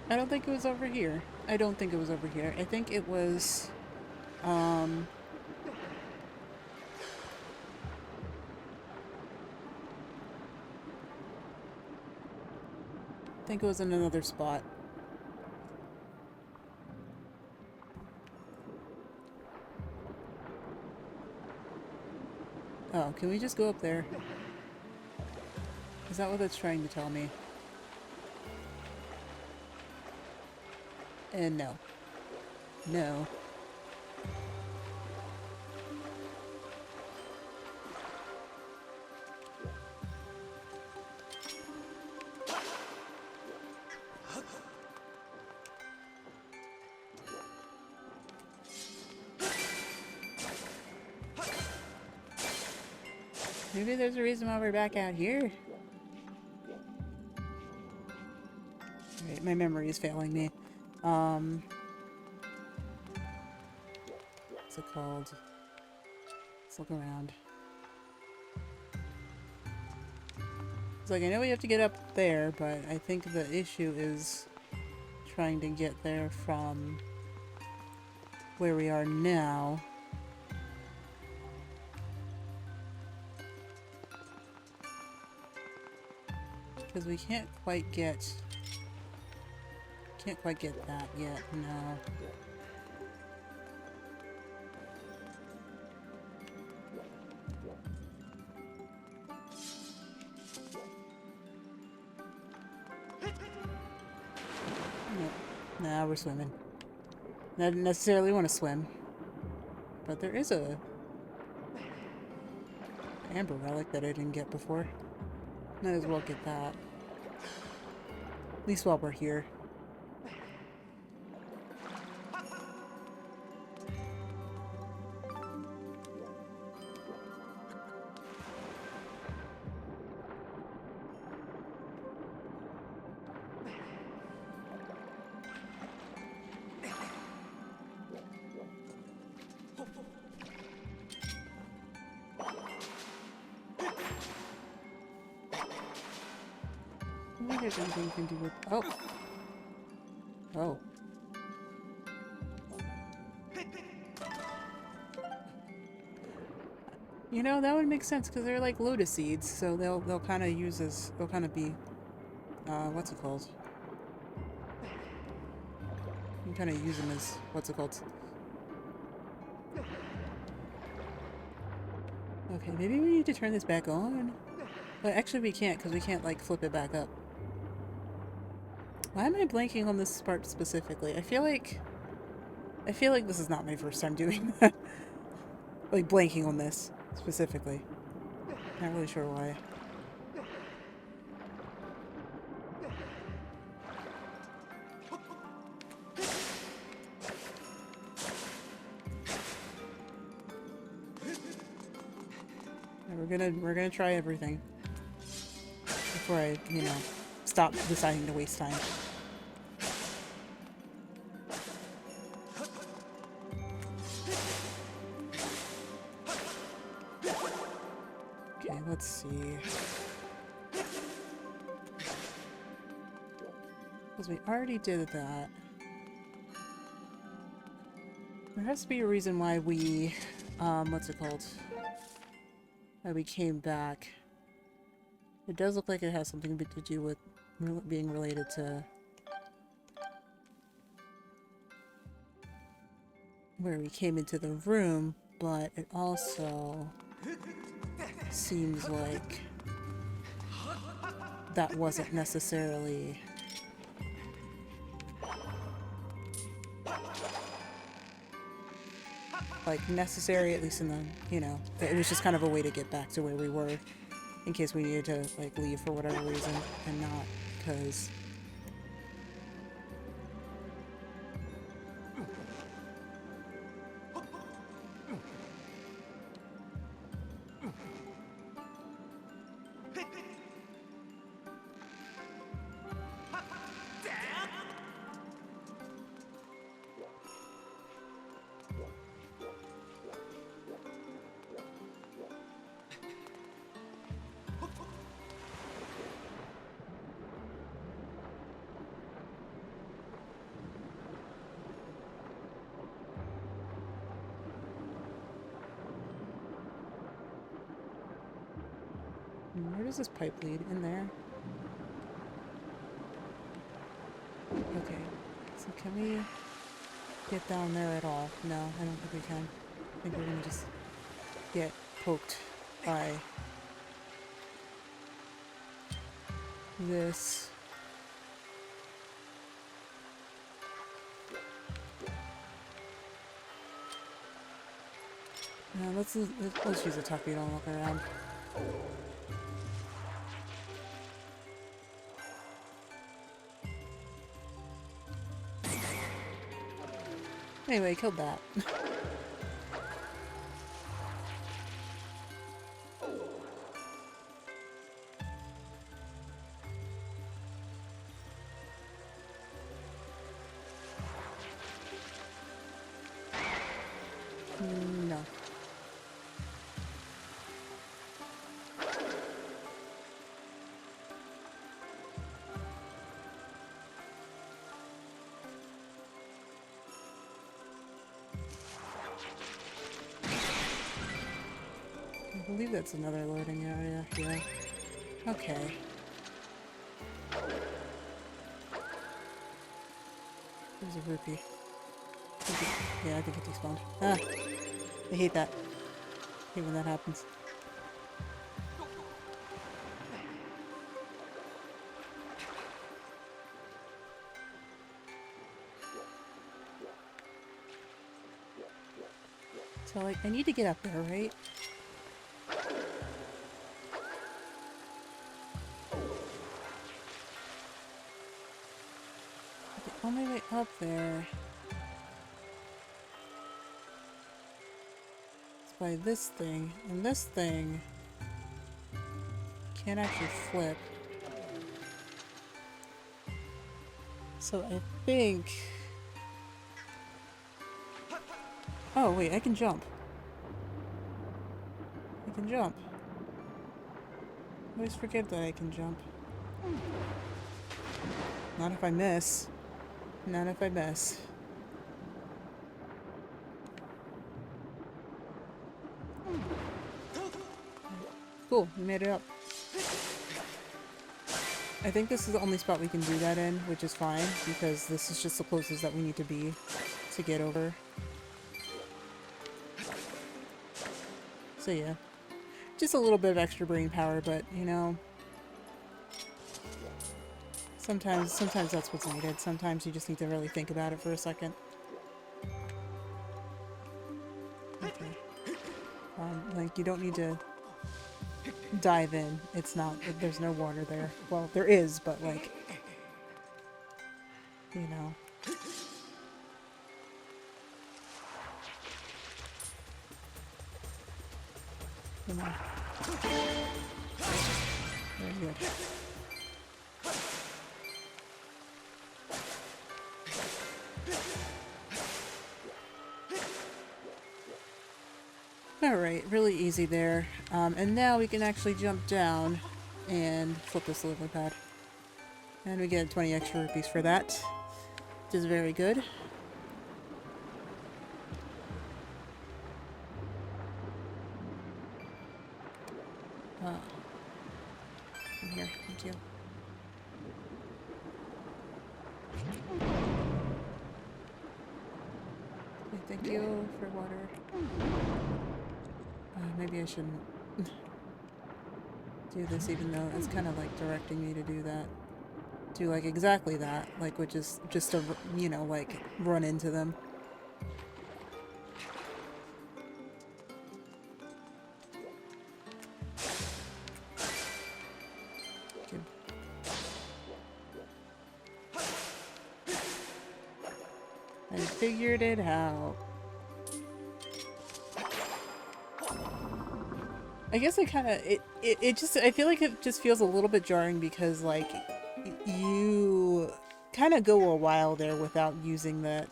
I don't think it was over here. I don't think it was over here. I think it was, I think it was in another spot. Oh, can we just go up there? Is that what it's trying to tell me? And no. No. Maybe there's a reason why we're back out here. Right, my memory is failing me. What's it called? Let's look around. It's like, I know we have to get up there, but I think the issue is trying to get there from where we are now. Because we can't quite get that yet, no. Nope. Nah, we're swimming. I didn't necessarily want to swim. But there is a amber relic that I didn't get before. Might as well get that. At least while we're here. Maybe there's anything you can do with... Oh! Oh. You know, that would make sense, because they're like lotus seeds, so they'll kind of use as... They'll kind of be... what's it called? You can kind of use them as... What's it called? Okay, maybe we need to turn this back on? But actually we can't, because we can't, like, flip it back up. Why am I blanking on this part specifically? I feel like this is not my first time doing that. Like, blanking on this, specifically. Not really sure why. We're gonna try everything before I, you know, stop deciding to waste time. Okay, let's see. Because we already did that. There has to be a reason why we, what's it called? Why we came back. It does look like it has something to do with being related to where we came into the room, but it also seems like that wasn't necessarily like necessary, at least in the, you know, it was just kind of a way to get back to where we were in case we needed to like leave for whatever reason, and not because where does this pipe lead? In there? Okay. So can we get down there at all? No, I don't think we can. I think we're gonna just get poked by this. No, let's use a torpedo and look around. Anyway, killed that. No. I believe that's another loading area here. Okay. There's a rupee. Yeah, I think it despawned. Ah! I hate that. I hate when that happens. So, like, I need to get up there, right? The only way up there is by this thing, and this thing can't actually flip. So I think... Oh, wait, I can jump. I can jump. I always forget that I can jump. Not if I miss. Not if I miss. Cool, we made it up. I think this is the only spot we can do that in, which is fine, because this is just the closest that we need to be to get over. So yeah. Just a little bit of extra brain power, but, you know, sometimes that's what's needed. Sometimes you just need to really think about it for a second. Okay. Like, you don't need to dive in. It's not, there's no water there. Well, there is, but like, you know. Come on. Very good. Alright, really easy there. And now we can actually jump down and flip this delivery pad. And we get 20 extra rupees for that, which is very good. Come here, thank you. Okay, thank you for water. Maybe I shouldn't do this, even though it's kind of like directing me to do that. Do like exactly that, like, which is just to, you know, like run into them. Good. I figured it out. I guess I kind of, it just, I feel like it just feels a little bit jarring because, like, you kind of go a while there without using that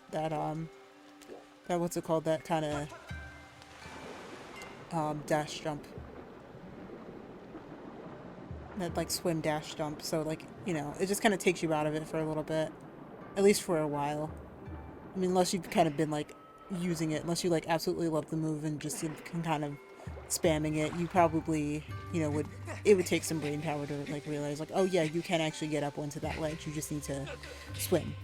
what's it called, that kind of, dash jump. That, like, swim dash jump. So, like, you know, it just kind of takes you out of it for a little bit. At least for a while. I mean, unless you've kind of been, like, using it, unless you, like, absolutely love the move and just can kind of spamming it, you probably, you know, it would take some brain power to, like, realize, like, oh yeah, you can actually get up onto that ledge, you just need to swim.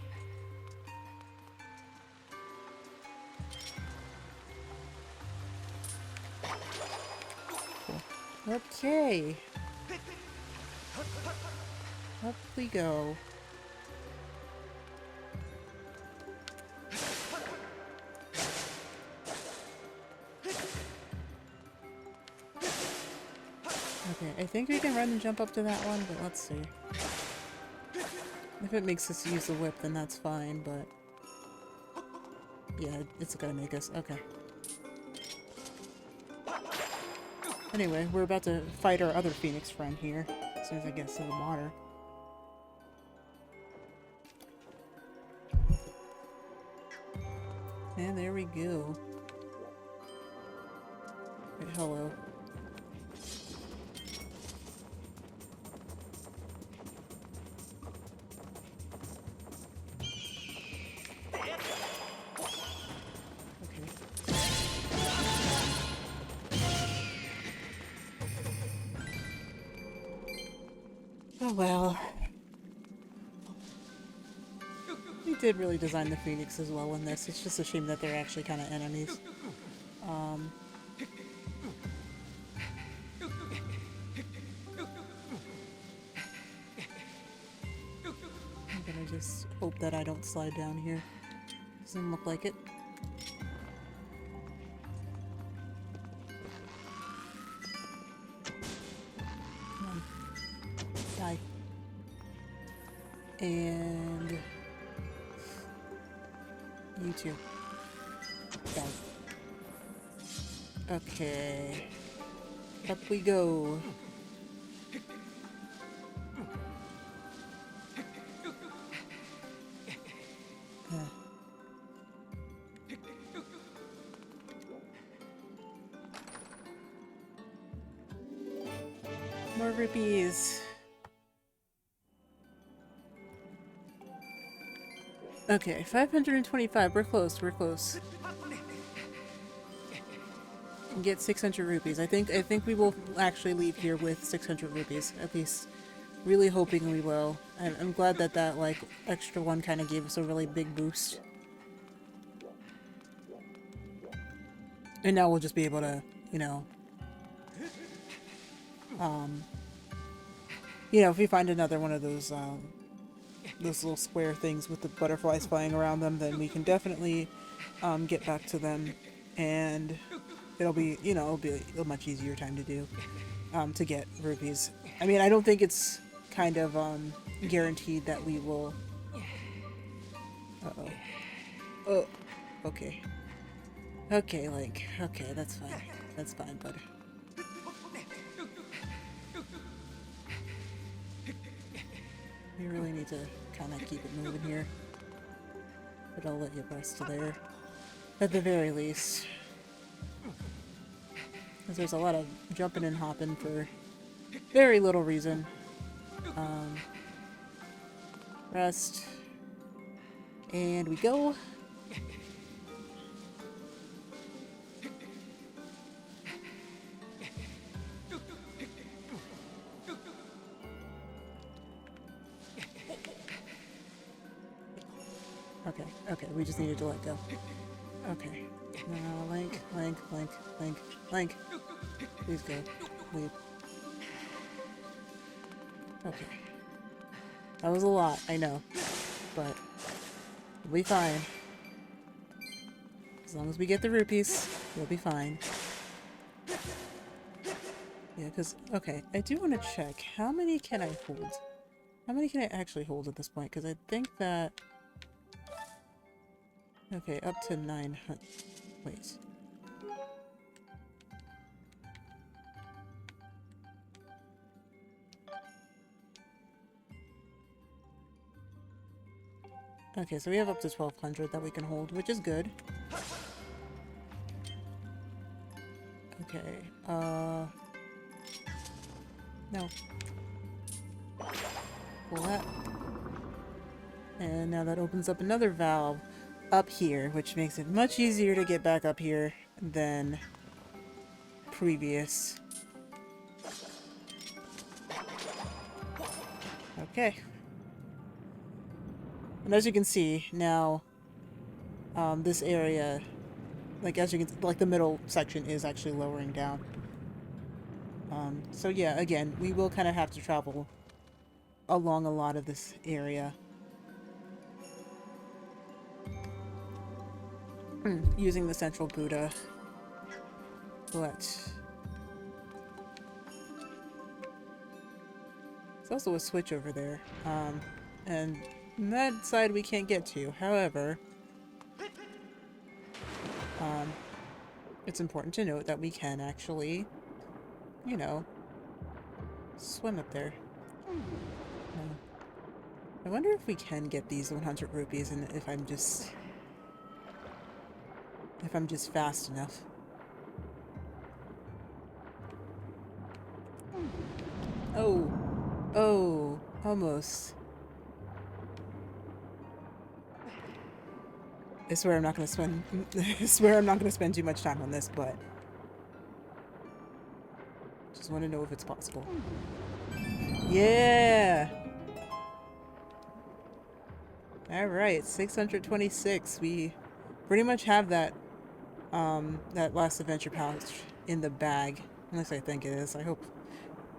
Cool. Okay. Up we go. Okay, I think we can run and jump up to that one, but let's see. If it makes us use the whip, then that's fine, but... yeah, it's gonna make us... okay. Anyway, we're about to fight our other phoenix friend here, as soon as I get to the water. And there we go. Wait, hello. Oh well. They did really design the phoenixes well in this. It's just a shame that they're actually kind of enemies. I'm gonna just hope that I don't slide down here. Doesn't look like it. Come on. Die. And... you too. Die. Okay. Up we go. More rupees. Okay, 525. We're close. We're close. And get 600 rupees. I think we will actually leave here with 600 rupees. At least, really hoping we will. I'm glad that that like extra one kind of gave us a really big boost. And now we'll just be able to, if we find another one of those little square things with the butterflies flying around them, then we can definitely get back to them, and it'll be, it'll be a much easier time to do, to get rupees. I mean, I don't think it's kind of guaranteed that we will. Uh-oh. Oh, okay. Okay, Link. Okay, that's fine. That's fine, bud. We really need to kind of keep it moving here. But I'll let you rest there. At the very least. Because there's a lot of jumping and hopping for very little reason. Rest. And we go. Okay, we just needed to let go. Okay. Now, Link. Please go. Leave. Okay. That was a lot, I know. But we'll be fine. As long as we get the rupees, we'll be fine. Yeah, because, okay, I do want to check. How many can I hold? How many can I actually hold at this point? Because I think that... Okay, up to 900. Wait. Okay, so we have up to 1200 that we can hold, which is good. Okay, no. Pull that. And now that opens up another valve up here, which makes it much easier to get back up here than previous. Okay. And as you can see, now, this area, like as you can, like the middle section is actually lowering down. So yeah, again, we will kind of have to travel along a lot of this area. Using the central Buddha. But there's also a switch over there. And that side we can't get to. However, it's important to note that we can actually, swim up there. I wonder if we can get these 100 rupees and if I'm just fast enough. Oh, almost. I swear I'm not gonna spend too much time on this, but just want to know if it's possible. Yeah. All right, 626. We pretty much have that that last adventure pouch in the bag. At least I think it is. I hope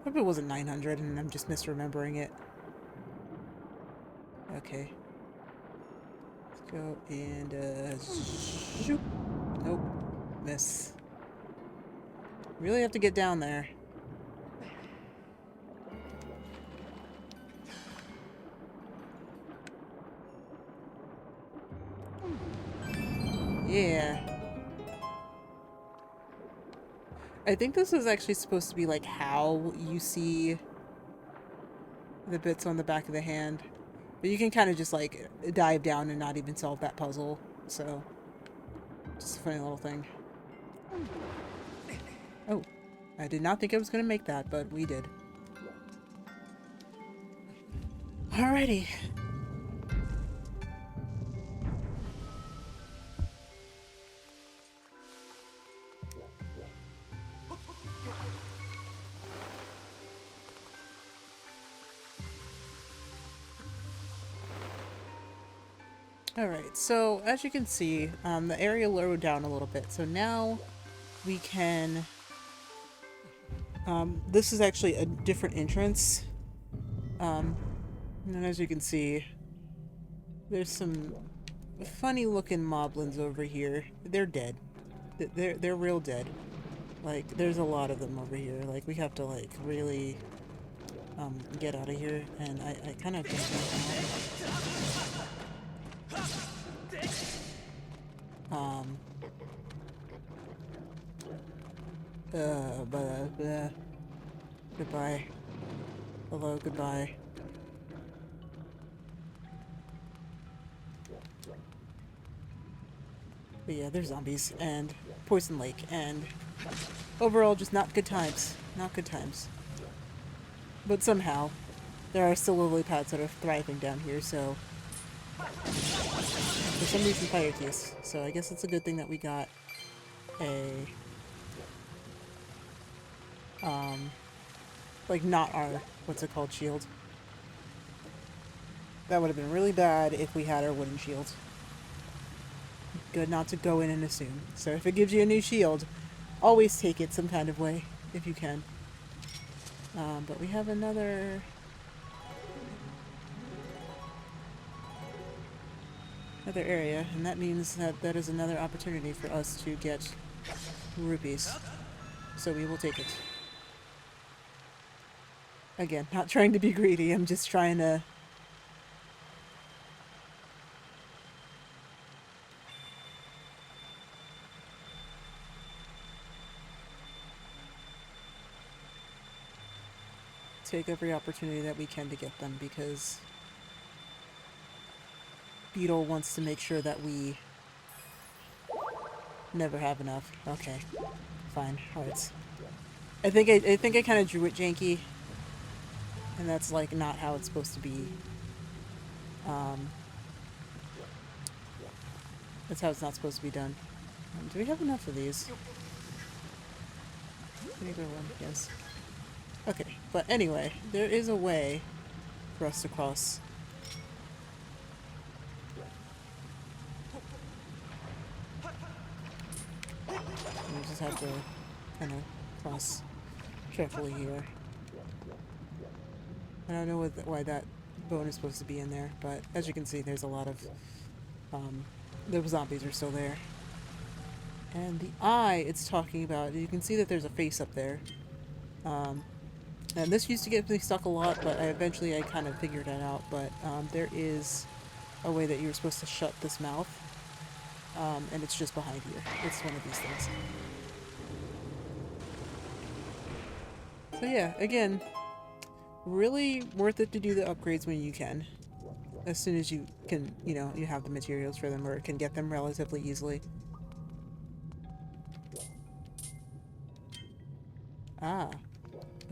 it wasn't 900 and I'm just misremembering it. Okay. Let's go and shoot. Nope. Miss. Really have to get down there. Yeah. I think this is actually supposed to be like how you see the bits on the back of the hand. But you can kind of just like dive down and not even solve that puzzle. So, just a funny little thing. Oh, I did not think I was going to make that, but we did. Alrighty. Alright, so as you can see, the area lowered down a little bit. So now we can... this is actually a different entrance. And as you can see, there's some funny looking moblins over here. They're dead. They're real dead. Like, there's a lot of them over here. Like, we have to, like, really, get out of here. And I kind of goodbye. Hello, goodbye. But yeah, there's zombies and Poison Lake and overall just not good times. Not good times. But somehow, there are still lily pads that are thriving down here, so for some reason fire keys. So I guess it's a good thing that we got a like not our what's it called, shield. That would have been really bad if we had our wooden shield. Good not to go in and assume. So if it gives you a new shield, always take it some kind of way, if you can. But we have another area, and that means that that is another opportunity for us to get rupees. So we will take it. Again, not trying to be greedy, I'm just trying to take every opportunity that we can to get them, because Beetle wants to make sure that we never have enough. Okay, fine, hearts. I think I kind of drew it janky, and that's like not how it's supposed to be. That's how it's not supposed to be done. Do we have enough of these? Maybe one, yes. Okay, but anyway, there is a way for us to cross. We just have to kind of cross carefully here. I don't know why that bone is supposed to be in there, but as you can see, there's a lot of the zombies are still there. And the eye it's talking about, you can see that there's a face up there. And this used to get me stuck a lot, but eventually I kind of figured it out. But there is a way that you're supposed to shut this mouth. And it's just behind here. It's one of these things. So yeah, again, really worth it to do the upgrades when you can. As soon as you can, you know, you have the materials for them or can get them relatively easily. Ah,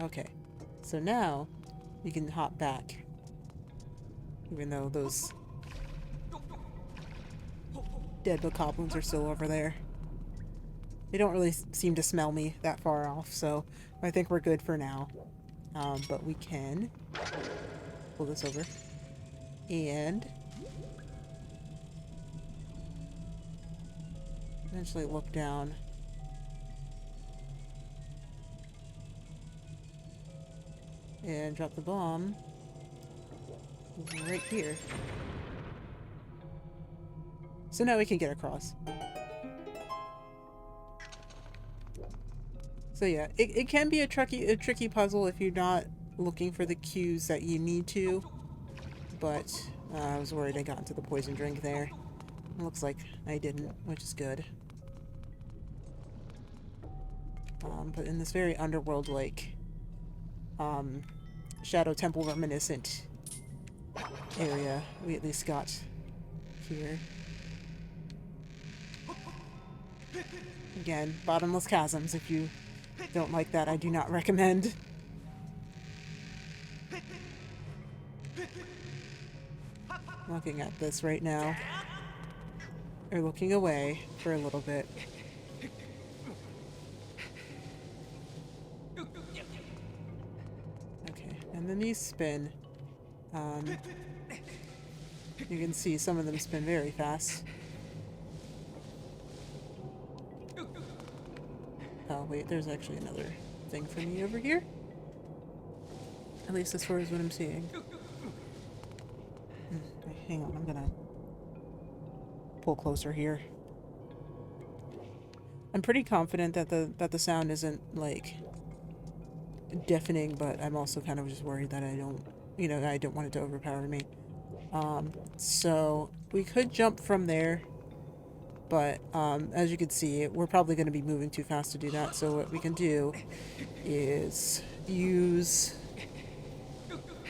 okay. So now, you can hop back. Even though those dead bokoblins are still over there. They don't really seem to smell me that far off, so I think we're good for now. But we can pull this over. And eventually look down. And drop the bomb right here. So now we can get across. So yeah, it can be a tricky puzzle if you're not looking for the cues that you need to. But I was worried I got into the poison drink there. It looks like I didn't, which is good. But in this very underworld-like Shadow Temple reminiscent area we at least got here. Again, bottomless chasms. If you don't like that, I do not recommend. Looking at this right now. Or looking away for a little bit. Okay, and then these spin. You can see some of them spin very fast. Oh wait, there's actually another thing for me over here. At least as far as what I'm seeing. Hang on, I'm gonna pull closer here. I'm pretty confident that the sound isn't like deafening, but I'm also kind of just worried that I don't want it to overpower me. So we could jump from there, but as you can see, we're probably going to be moving too fast to do that. So what we can do is use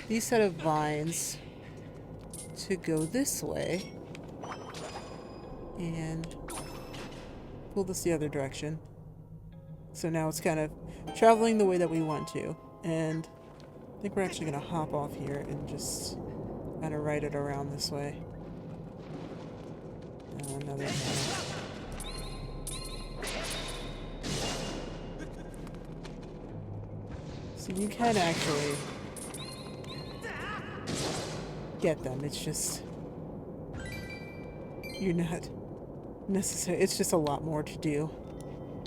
these set of vines to go this way and pull this the other direction. So now it's kind of traveling the way that we want to. And I think we're actually going to hop off here and just kind of ride it around this way. Another one. So you can actually get them. It's just you're not necessarily. It's just a lot more to do,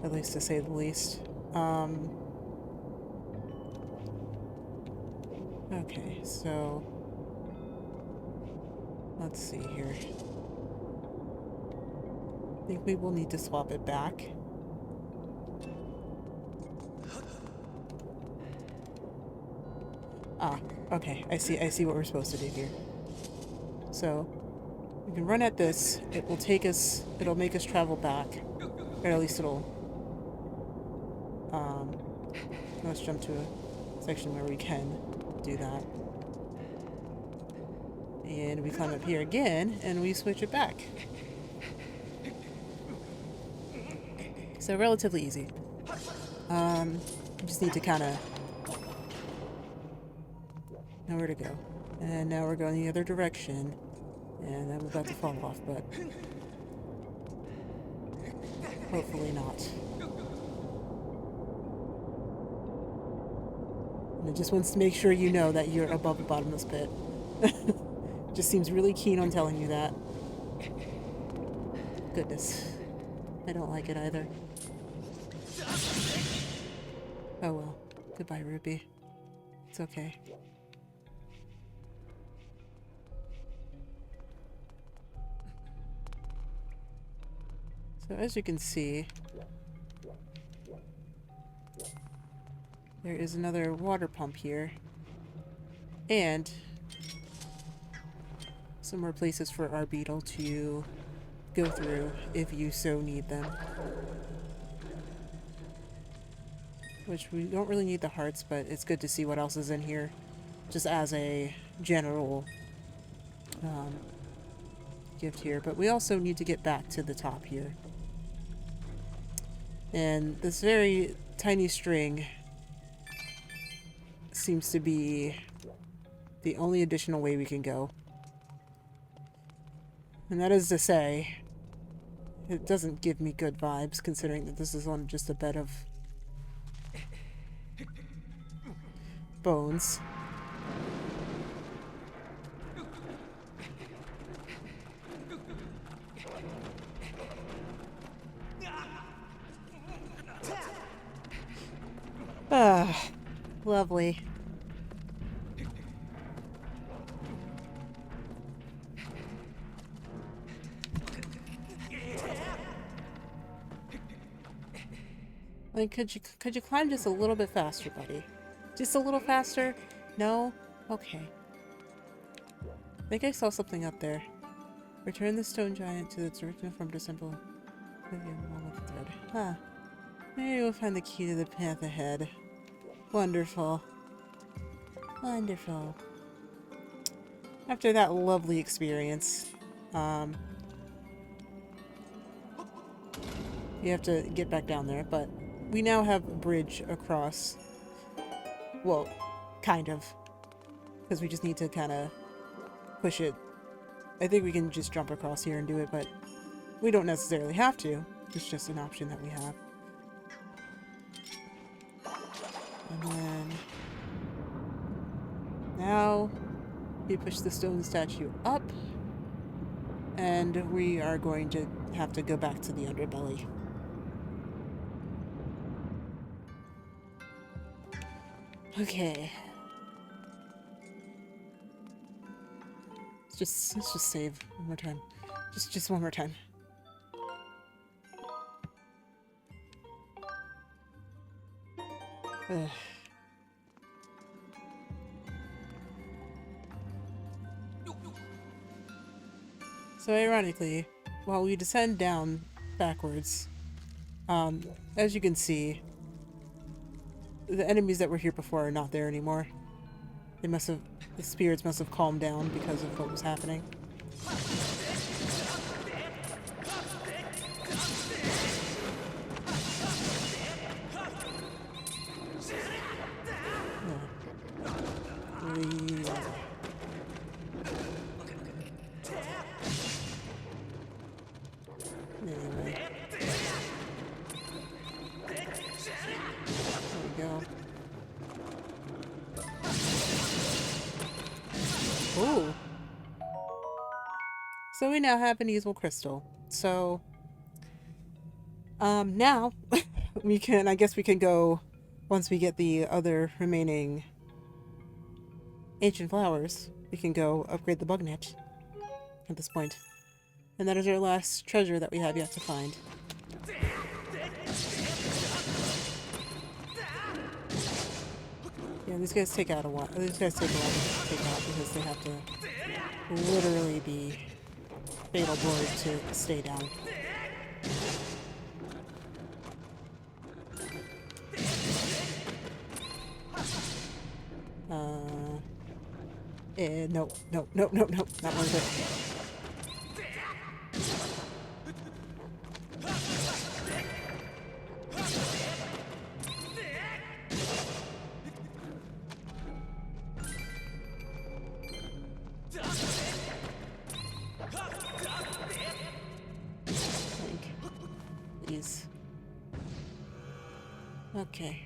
at least to say the least. Okay, so let's see here. I think we will need to swap it back. Ah, okay. I see what we're supposed to do here. So we can run at this. It'll make us travel back. Or at least let's jump to a section where we can do that. And we climb up here again and we switch it back. So relatively easy. Just need to kind of know where to go. And now we're going the other direction. And I'm about to fall off, but hopefully not. And it just wants to make sure you know that you're above the bottomless pit. Just seems really keen on telling you that. Goodness. I don't like it either. Oh well. Goodbye, Ruby. It's okay. So as you can see, there is another water pump here. And some more places for our beetle to go through if you so need them. Which we don't really need the hearts, but it's good to see what else is in here. Just as a general gift here. But we also need to get back to the top here. And this very tiny string seems to be the only additional way we can go. And that is to say, it doesn't give me good vibes, considering that this is on just a bed of bones. Ah, lovely. Like, could you climb just a little bit faster, buddy? Just a little faster? No? Okay. I think I saw something up there. Return the stone giant to its original form to assemble with the thread. Ah. Maybe we'll find the key to the path ahead. Wonderful. Wonderful. After that lovely experience, you have to get back down there, but we now have a bridge across. Well, kind of. Because we just need to kind of push it. I think we can just jump across here and do it, but we don't necessarily have to. It's just an option that we have. And then now we push the stone statue up And we are going to have to go back to the underbelly. Okay. Let's just save one more time. Just one more time. Ugh. So ironically, while we descend down backwards, as you can see, the enemies that were here before are not there anymore. They must have, the spirits must have calmed down because of what was happening. Anyway. There we go. Ooh. So we now have an evil crystal. So, now we can, I guess we can go, once we get the other remaining ancient flowers, we can go upgrade the bug net at this point. And that is our last treasure that we have yet to find. Yeah, these guys take out a while. These guys take a while to take out because they have to literally be fatal blows to stay down. No, not worth it. These. Okay.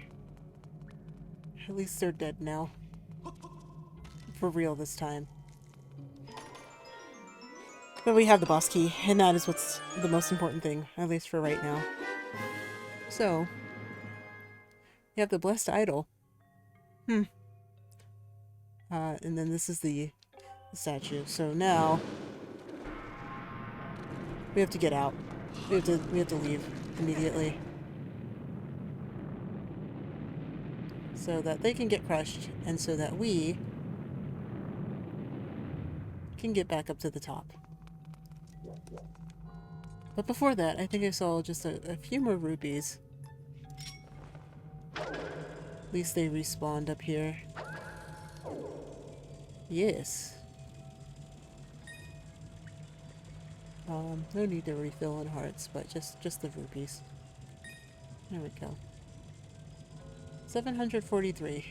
At least they're dead now. For real this time. But we have the boss key, and that is what's the most important thing, at least for right now. So, we have the blessed idol. And then this is the statue. So now we have to get out. We have to leave immediately. So that they can get crushed, and so that we can get back up to the top. But before that, I think I saw just a few more rupees. At least they respawned up here. Yes. No need to refill in hearts, but just the rupees. There we go. 743.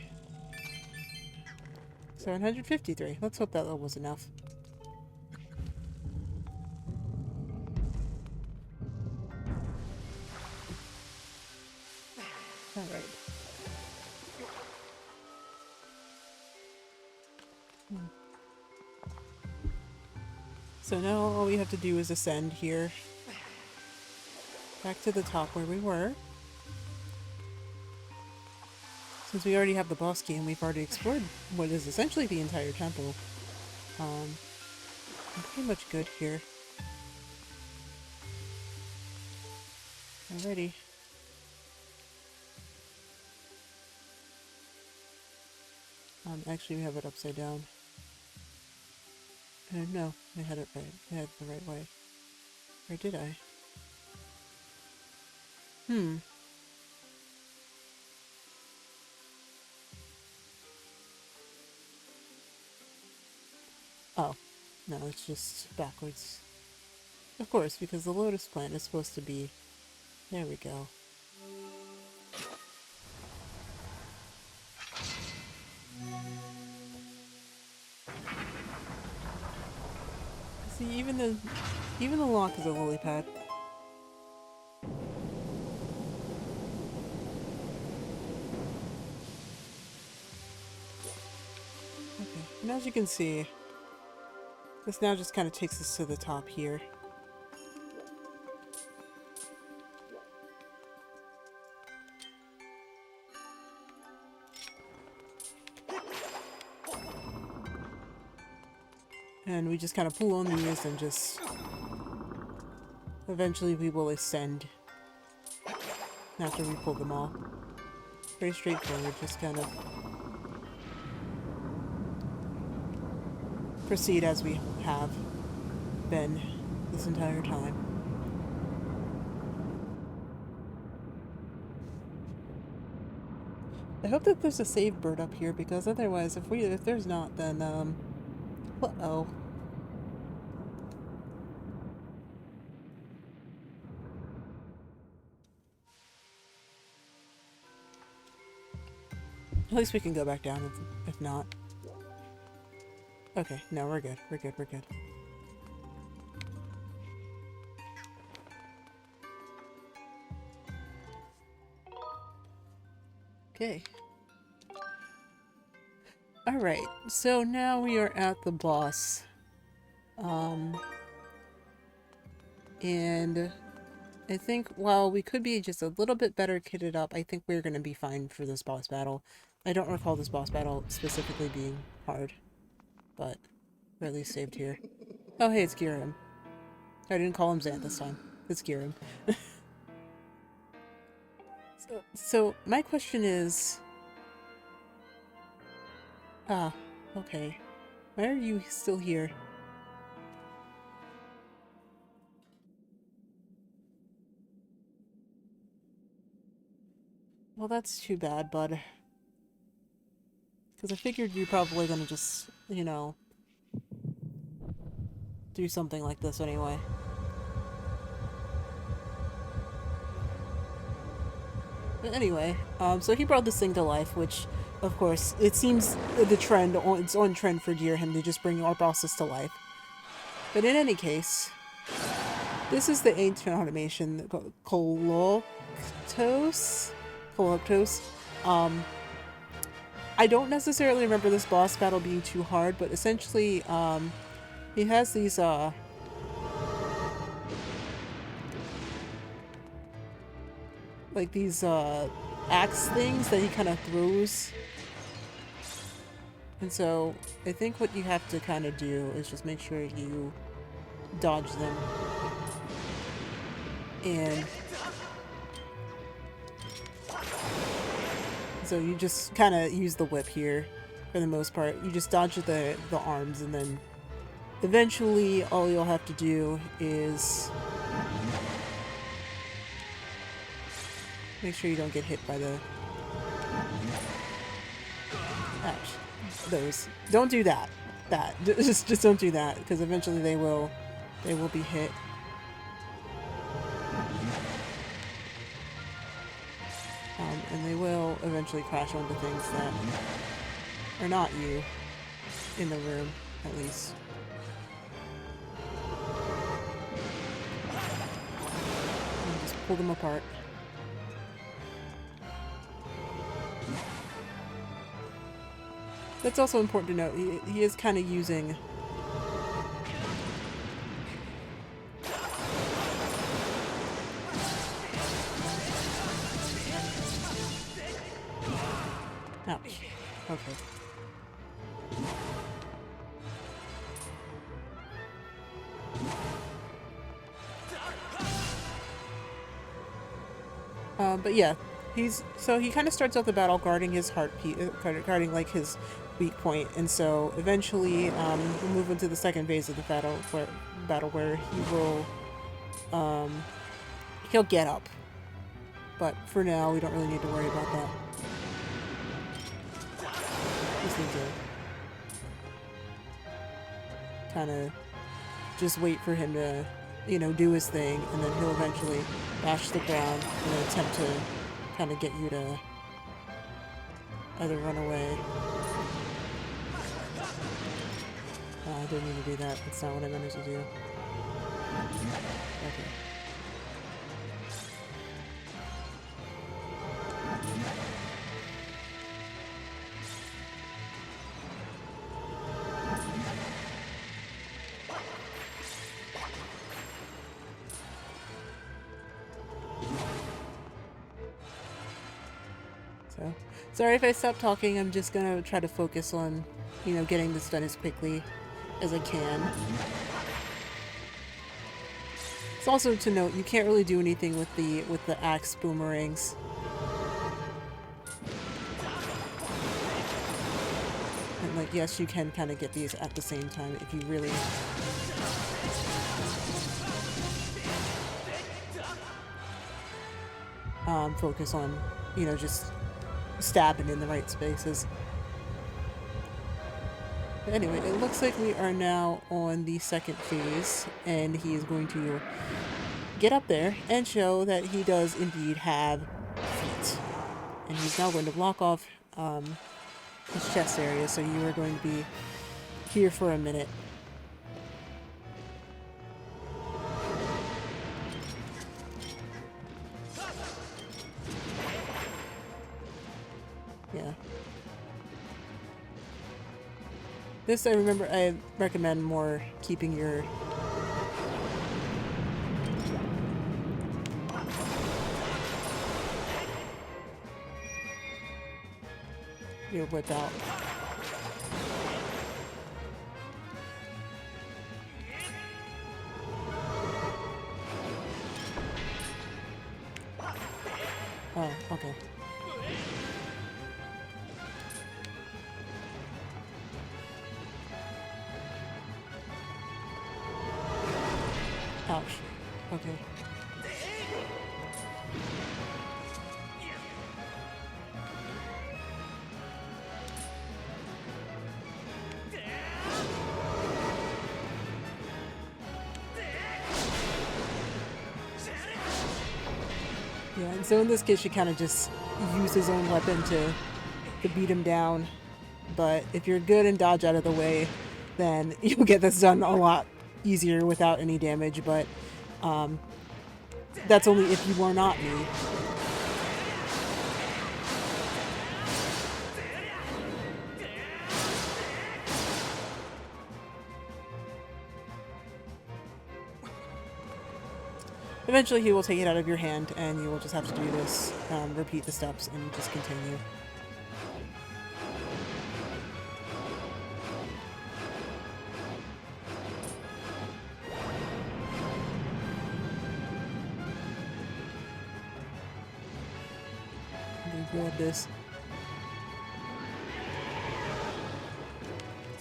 753. Let's hope that was enough. Alright. So now all we have to do is ascend here. Back to the top where we were. Since we already have the boss key and we've already explored what is essentially the entire temple. I'm pretty much good here. Alrighty. Actually we have it upside down. No, I had it right. I had it the right way. Or did I? Oh. No, it's just backwards. Of course, because the lotus plant is supposed to be... There we go. See, even the lock is a lily pad. Okay, and as you can see, This now just kind of takes us to the top here. And we just kind of pull on these and just... Eventually we will ascend after we pull them all. Very straightforward, just kind of proceed as we have been this entire time. I hope that there's a save bird up here, because otherwise if there's not, then uh-oh. At least we can go back down if not. Okay, no, we're good. We're good, we're good. Okay. Alright, so now we are at the boss. And I think while we could be just a little bit better kitted up, I think we're going to be fine for this boss battle. I don't recall this boss battle specifically being hard, but we're at least saved here. Oh hey, it's Girim. I didn't call him Zant this time. It's Girim. So my question is... Ah, okay. Why are you still here? Well, that's too bad, bud. Because I figured you're probably gonna just, you know, do something like this anyway. But anyway, so he brought this thing to life, which, of course, it seems the trend, it's on trend for him to just bring our bosses to life. But in any case, this is the ancient automation, Coloctos? I don't necessarily remember this boss battle being too hard, but essentially, he has these, like these, axe things that he kind of throws. And so, I think what you have to kind of do is just make sure you dodge them. And so you just kind of use the whip here for the most part. You just dodge the arms, and then eventually all you'll have to do is make sure you don't get hit by the... Ouch. Those. Don't do that. Just don't do that, because eventually they will be hit. And they will eventually crash onto things that are not you in the room, at least. And just pull them apart. That's also important to note. He is kind of using... Ouch. Okay. But yeah, he kind of starts out the battle guarding his heartbeat, guarding like his weak point, and so eventually we'll move into the second phase of the battle where he will he'll get up. But for now, we don't really need to worry about that. Just need to kind of just wait for him to, you know, do his thing, and then he'll eventually bash the ground and attempt to kind of get you to either run away. I didn't mean to do that. That's not what I meant to do. Okay. So, sorry if I stop talking. I'm just gonna try to focus on, getting this done as quickly as I can. It's also to note you can't really do anything with the axe boomerangs. And like, yes, you can kind of get these at the same time if you really focus on, just stabbing in the right spaces. But anyway, it looks like we are now on the second phase, and he is going to get up there and show that he does indeed have feet. And he's now going to block off his chest area, so you are going to be here for a minute. Yeah. This, I recommend more keeping your whip out. Oh, okay. Ouch. Okay. Yeah, and so in this case, you kind of just use his own weapon to beat him down. But if you're good and dodge out of the way, then you'll get this done a lot easier without any damage. But that's only if you are not me. Eventually he will take it out of your hand, and you will just have to do this, repeat the steps, and just continue. I'm gonna grab this.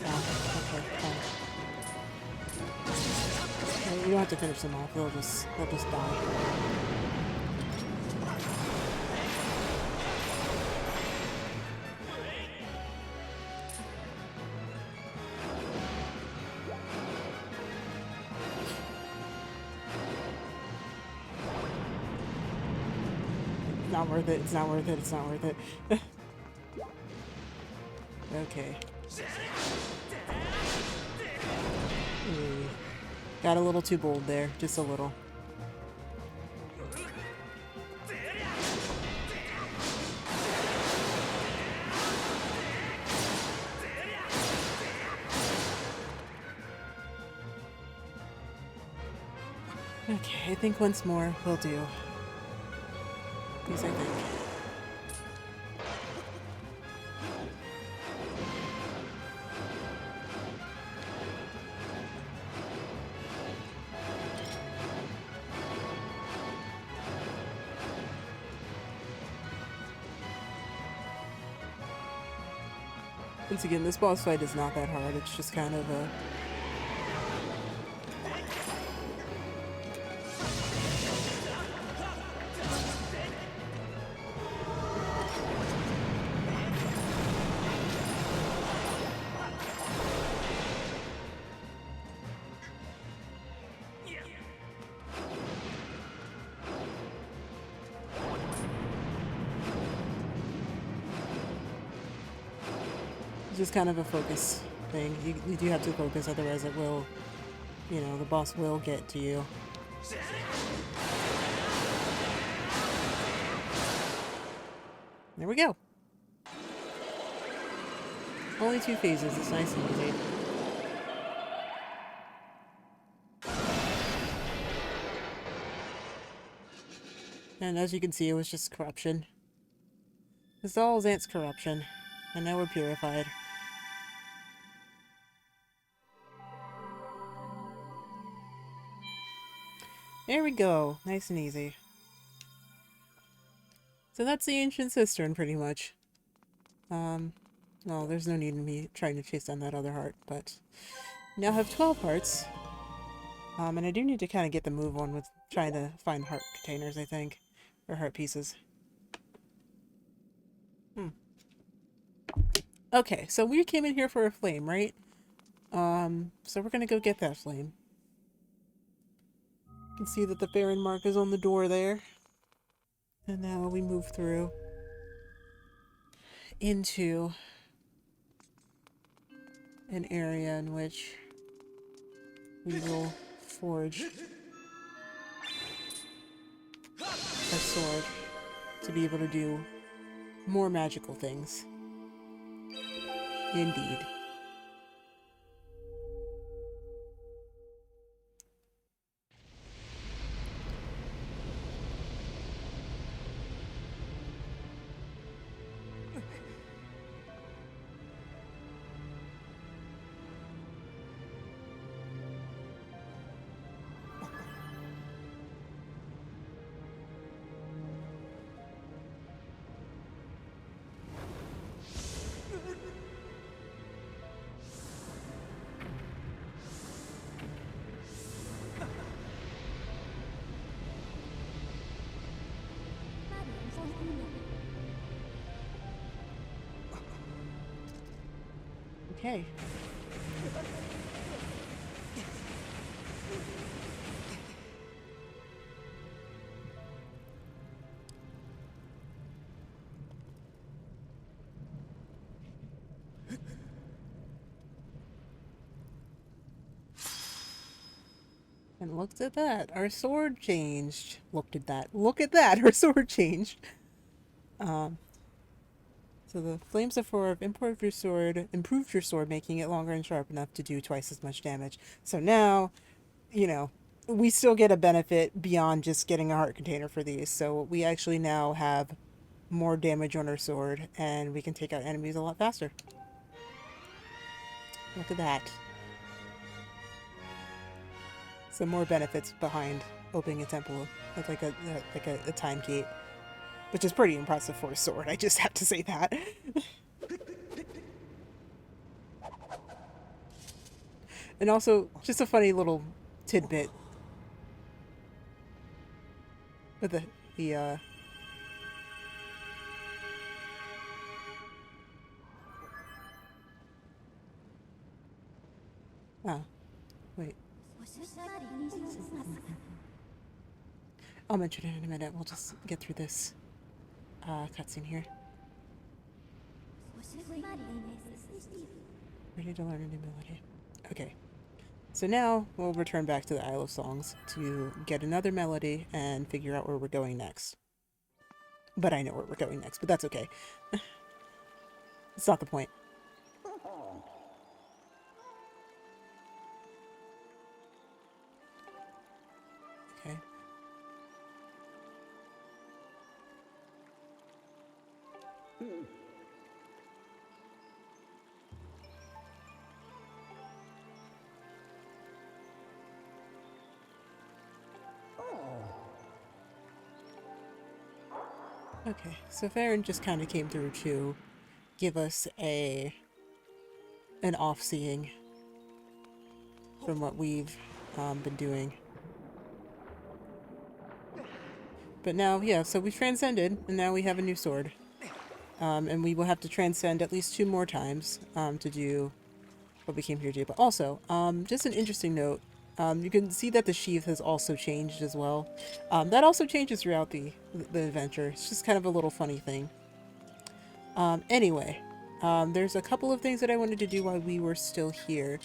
Oh, okay, fine. You don't have to finish them off, they'll just die. It's not worth it, it's not worth it, it's not worth it. Okay. Got a little too bold there, just a little. Okay, I think once more will do. At least I think. Once again, this boss fight is not that hard, it's just kind of a... just kind of a focus thing. You do have to focus, otherwise it will, the boss will get to you. There we go. Only 2 phases, it's nice and easy. And as you can see, it was just corruption. Dissolves Ant's corruption. And now we're purified. There we go. Nice and easy. So that's the ancient cistern, pretty much. Well, there's no need in me trying to chase down that other heart, but now have 12 hearts. And I do need to kind of get the move on with trying to find heart containers, I think. Or heart pieces. Okay, so we came in here for a flame, right? So we're gonna go get that flame. You can see that the Baron mark is on the door there. And now we move through into an area in which we will forge a sword to be able to do more magical things. Indeed. Okay. And looked at that. Our sword changed. Looked at that. Look at that. Our sword changed. So the flames of four have improved your sword, making it longer and sharp enough to do twice as much damage. So now, you know, we still get a benefit beyond just getting a heart container for these. So we actually now have more damage on our sword, and we can take out enemies a lot faster. Look at that. Some more benefits behind opening a temple with like a time gate, which is pretty impressive for a sword. I just have to say that. And also, just a funny little tidbit with the oh, wait. I'll mention it in a minute. We'll just get through this cutscene here. Ready to learn a new melody. Okay. So now we'll return back to the Isle of Songs to get another melody and figure out where we're going next. But I know where we're going next, but that's okay. It's not the point. Okay. Okay, so Farron just kind of came through to give us an off-seeing from what we've been doing. But now, yeah, so we've transcended, and now we have a new sword. And we will have to transcend at least 2 more times to do what we came here to do. But also, just an interesting note, you can see that the sheath has also changed as well. That also changes throughout the adventure. It's just kind of a little funny thing. Anyway, there's a couple of things that I wanted to do while we were still here.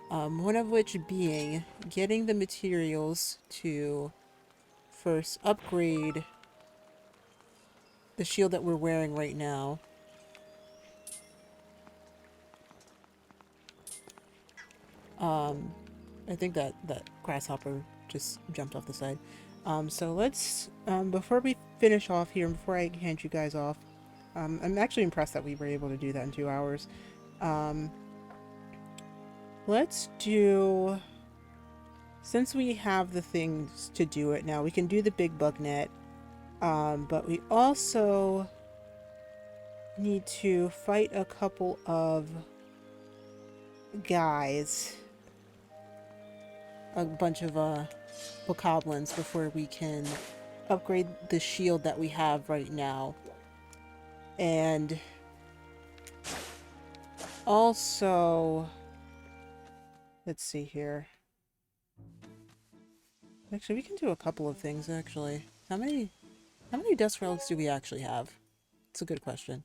One of which being getting the materials to first upgrade the shield that we're wearing right now. I think that grasshopper just jumped off the side. So let's, before we finish off here, and before I hand you guys off, I'm actually impressed that we were able to do that in 2 hours. Let's do... Since we have the things to do it now, we can do the big bug net. But we also need to fight a couple of guys. A bunch of bokoblins before we can upgrade the shield that we have right now. And also, let's see here. Actually, we can do a couple of things, actually. How many dust relics do we actually have? It's a good question.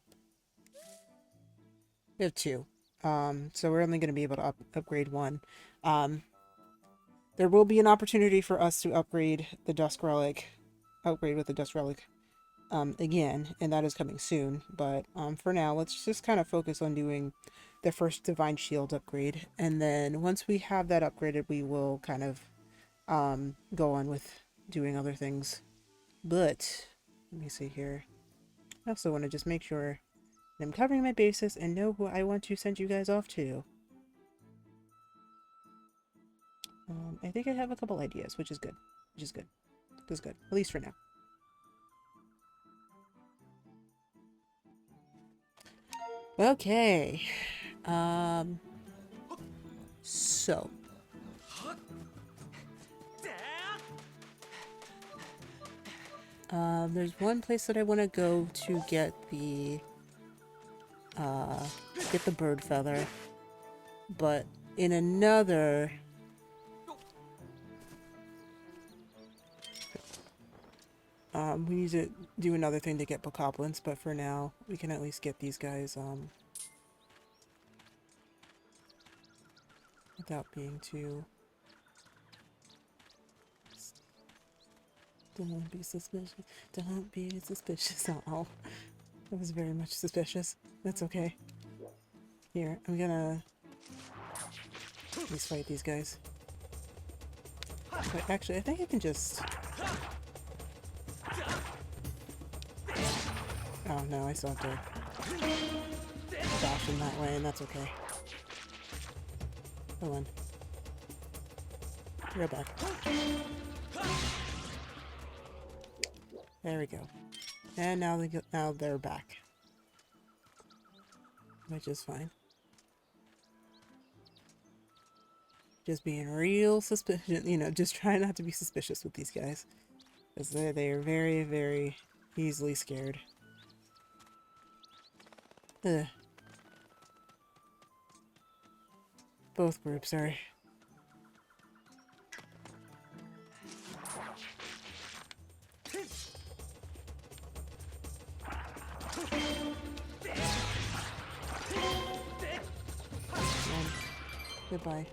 We have 2. So we're only going to be able to upgrade 1. There will be an opportunity for us to upgrade the Dusk Relic, with the Dusk Relic again, and that is coming soon. But for now, let's just kind of focus on doing the first Divine Shield upgrade, and then once we have that upgraded, we will kind of go on with doing other things. But let me see here. I also want to just make sure that I'm covering my bases and know who I want to send you guys off to. I think I have a couple ideas, which is good. At least for now. Okay. So. There's one place that I want to go to get the bird feather. But in another... we need to do another thing to get bokoblins, but for now, we can at least get these guys, without being too... Don't be suspicious. Don't be suspicious. Oh, that was very much suspicious. That's okay. Here, I'm gonna... at least fight these guys. But actually, I think I can just... Oh no, I still have to dash him that way, and that's okay. Hold on. Go back. There we go. And now they're back. Which is fine. Just being real suspicious, you know, just try not to be suspicious with these guys. Because they are very, very easily scared. Ugh. Both groups are... Goodbye.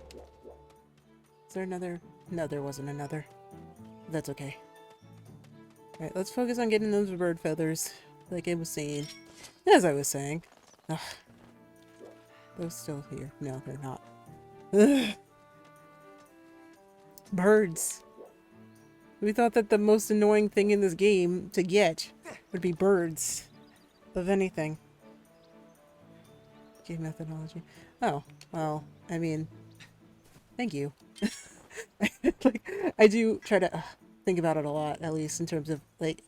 Is there another? No, there wasn't another. That's okay. Alright, let's focus on getting those bird feathers, like I was saying. As I was saying. Ugh. Those still here. No, they're not. Ugh. Birds. We thought that the most annoying thing in this game to get would be birds. Of anything. Game methodology. Oh, well, I mean, thank you. Like, I do try to think about it a lot, at least in terms of, like,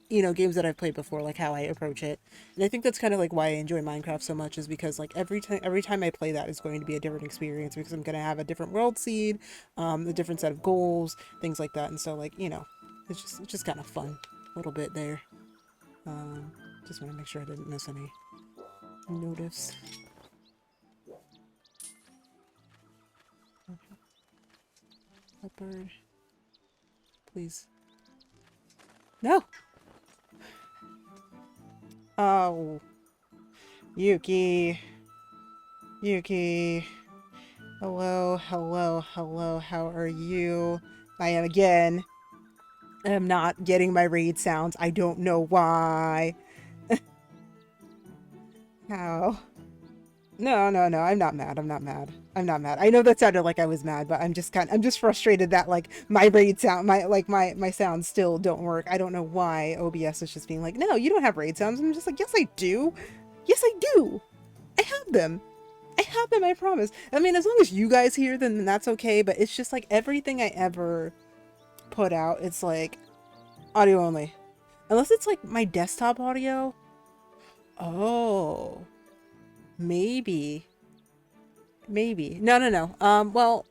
you know, games that I've played before, like how I approach it. And I think that's kind of like why I enjoy Minecraft so much, is because like every time I play that is going to be a different experience, because I'm going to have a different world seed, a different set of goals, things like that. And so, like, you know, it's just kind of fun a little bit there. Just want to make sure I didn't miss any notice. A bird. Please. No! Oh. Yuki. Yuki. Hello, hello, hello. How are you? I am again. I am not getting my raid sounds. I don't know why. How? No, no, no. I'm not mad. I'm not mad. I'm not mad. I know that sounded like I was mad, but I'm just frustrated that like my raid sound, my sounds still don't work. I don't know why OBS is just being like, no, you don't have raid sounds. I'm just like, yes, I do. Yes, I do. I have them. I have them. I promise. I mean, as long as you guys hear them, then that's okay. But it's just like everything I ever put out, it's like audio only, unless it's like my desktop audio. Oh, maybe. Maybe. No, no, no. Well,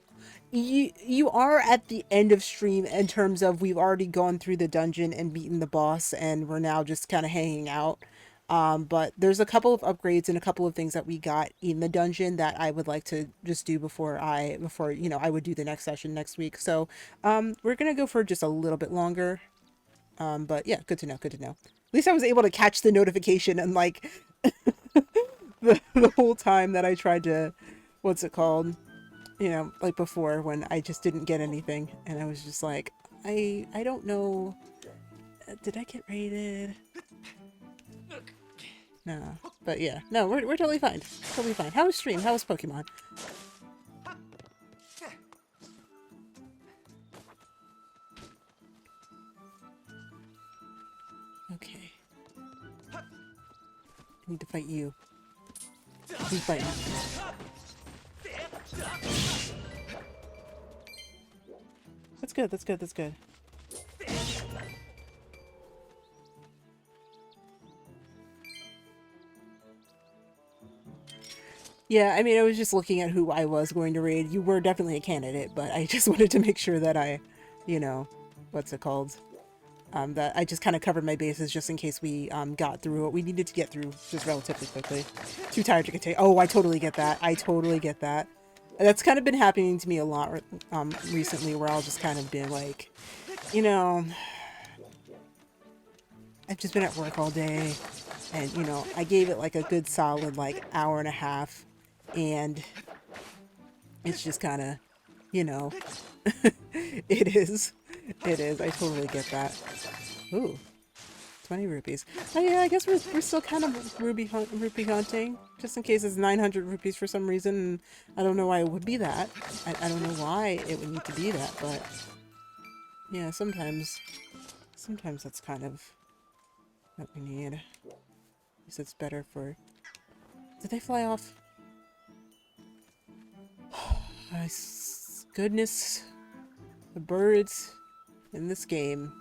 you are at the end of stream in terms of we've already gone through the dungeon and beaten the boss, and we're now just kind of hanging out. But there's a couple of upgrades and a couple of things that we got in the dungeon that I would like to just do before you know I would do the next session next week. So we're gonna go for just a little bit longer. But yeah, good to know. Good to know. At least I was able to catch the notification and like the whole time that I tried to, what's it called? You know, like before when I just didn't get anything and I was just like, I don't know. Did I get raided? No. But yeah, no, we're totally fine. Totally fine. How was stream? How was Pokemon? Okay. I need to fight you. Who's fighting? That's good, that's good, that's good. Yeah, I mean, I was just looking at who I was going to raid. You were definitely a candidate, but I just wanted to make sure that I, you know, what's it called? That I just kind of covered my bases just in case we got through what we needed to get through just relatively quickly. Too tired to continue. Oh, I totally get that. I totally get that. That's kind of been happening to me a lot recently, where I'll just kind of be like, you know, I've just been at work all day, and you know, I gave it like a good solid like hour and a half, and it's just kind of, you know, it is. It is. I totally get that. Ooh, 20 rupees. Oh yeah, I guess we're still kind of rupee hunting, just in case it's 900 rupees for some reason. And I don't know why it would be that. I don't know why it would need to be that, but yeah, sometimes that's kind of what we need. At least it's better for... Did they fly off? My goodness. The birds in this game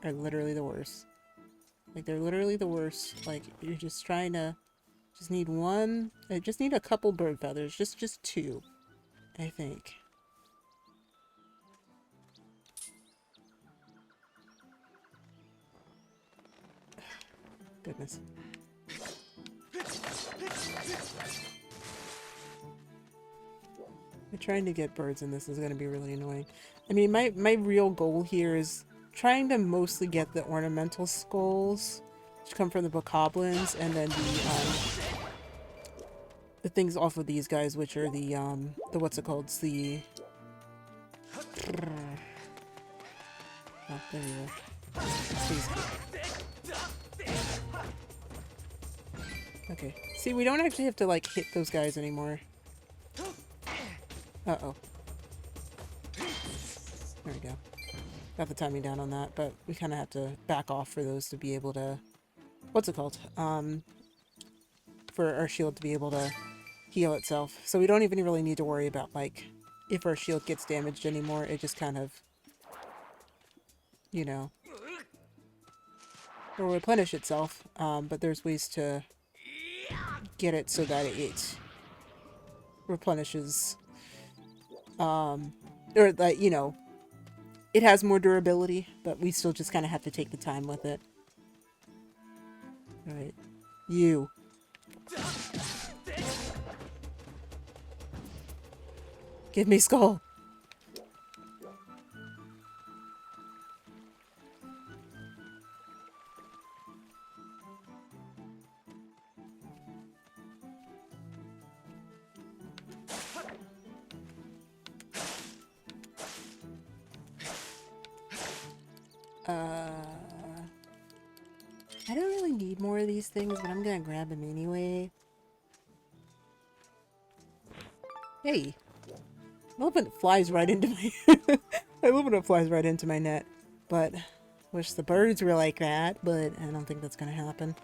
are literally the worst. Like, they're literally the worst. Like, you're just trying to... Just need one... I just need a couple bird feathers. Just two, I think. Goodness. Trying to get birds in this is going to be really annoying. I mean, my real goal here is trying to mostly get the ornamental skulls, which come from the bokoblins, and then the things off of these guys, which are the what's it called? It's the... Oh, there you go. Okay. See, we don't actually have to, like, hit those guys anymore. Uh-oh. There we go. Got the timing down on that, but we kind of have to back off for those to be able to... What's it called? For our shield to be able to heal itself. So we don't even really need to worry about, like, if our shield gets damaged anymore. It just kind of, you know, will replenish itself. But there's ways to get it so that it replenishes, or that, you know, it has more durability, but we still just kind of have to take the time with it. Alright. You. Give me skull. I don't really need more of these things, but I'm gonna grab them anyway. Hey, I love when it flies right into my... I love when it flies right into my net. But, wish the birds were like that, but I don't think that's gonna happen.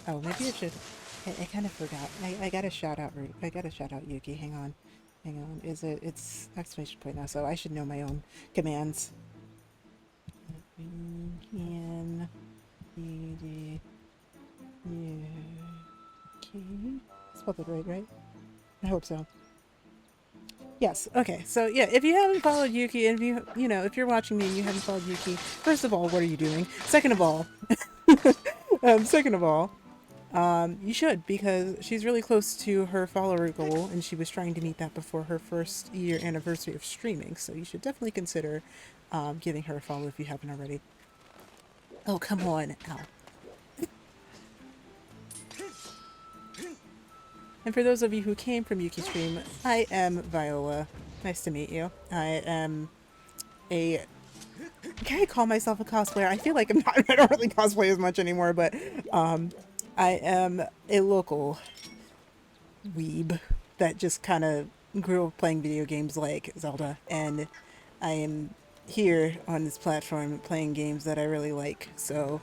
Oh, maybe I should... I kind of forgot. I gotta shout out... I gotta shout out Yuki. Hang on. Hang on. Is it... It's exclamation point now, so I should know my own commands. Can... Yuki... Spelled it right? I hope so. Yes, okay. So yeah, if you haven't followed Yuki, and if if you're watching me and you haven't followed Yuki, first of all, what are you doing? Second of all, you should, because she's really close to her follower goal, and she was trying to meet that before her first year anniversary of streaming. So you should definitely consider giving her a follow if you haven't already. Oh, come on. Ow. And for those of you who came from Yuki's stream, I am Viola. Nice to meet you. I am a... Can I call myself a cosplayer? I feel like I don't really cosplay as much anymore, but I am a local weeb that just kind of grew up playing video games like Zelda, and I am here on this platform playing games that I really like. So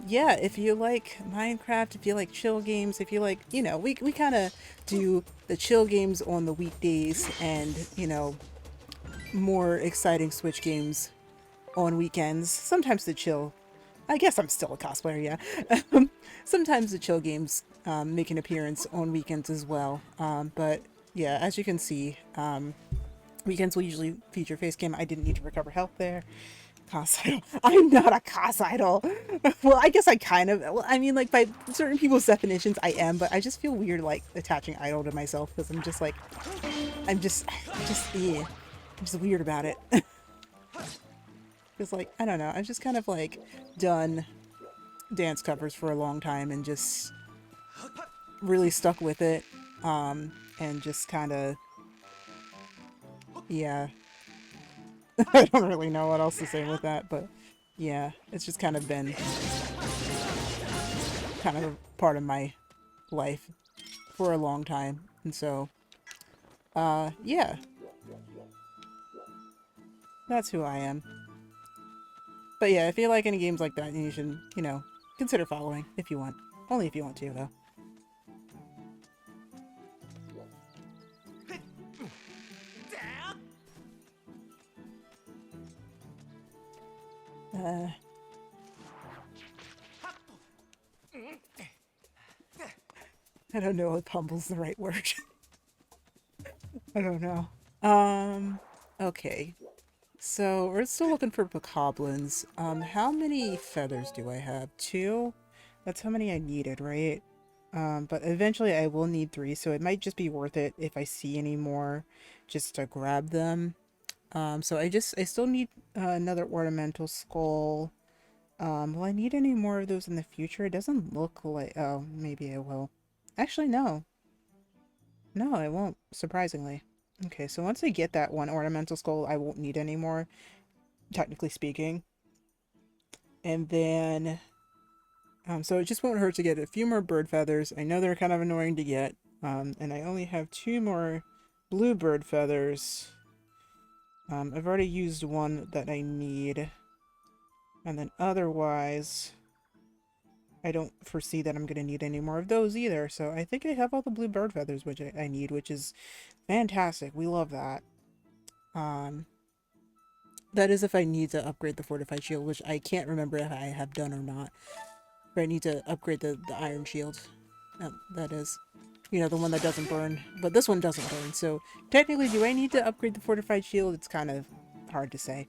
yeah, if you like Minecraft, if you like chill games, if you like, we kind of do the chill games on the weekdays, and more exciting Switch games on weekends. Sometimes the chill, I guess I'm still a cosplayer, yeah. Sometimes the chill games make an appearance on weekends as well. But yeah, as you can see, weekends will usually feature face cam. I didn't need to recover health there. Cos idol. I'm not a cos idol. Well, I guess I kind of, well, I mean, like, by certain people's definitions, I am, but I just feel weird, like, attaching idol to myself, because I'm just like, I'm just weird about it. Because, like, I don't know, I've just kind of, like, done dance covers for a long time and just really stuck with it, and just kind of, yeah. I don't really know what else to say with that, but yeah, it's just kind of been kind of a part of my life for a long time, and so, yeah. That's who I am. But yeah, if you like any games like that, you should, consider following if you want. Only if you want to, though. I don't know if humble's the right word. I don't know. Okay. So, we're still looking for bokoblins. How many feathers do I have? 2? That's how many I needed, right? But eventually I will need 3, so it might just be worth it if I see any more, just to grab them. So I still need another ornamental skull. Will I need any more of those in the future? It doesn't look like... Oh, maybe I will. Actually, no. No, I won't, surprisingly. Okay, so once I get that one ornamental skull, I won't need any more, technically speaking. And then... so it just won't hurt to get a few more bird feathers. I know they're kind of annoying to get. And I only have 2 more blue bird feathers. I've already used one that I need. And then otherwise, I don't foresee that I'm going to need any more of those either. So I think I have all the blue bird feathers which I need, which is fantastic. We love that. That is if I need to upgrade the fortified shield, which I can't remember if I have done or not. But I need to upgrade the iron shield. That is. The one that doesn't burn. But this one doesn't burn, so technically, do I need to upgrade the fortified shield? It's kind of hard to say.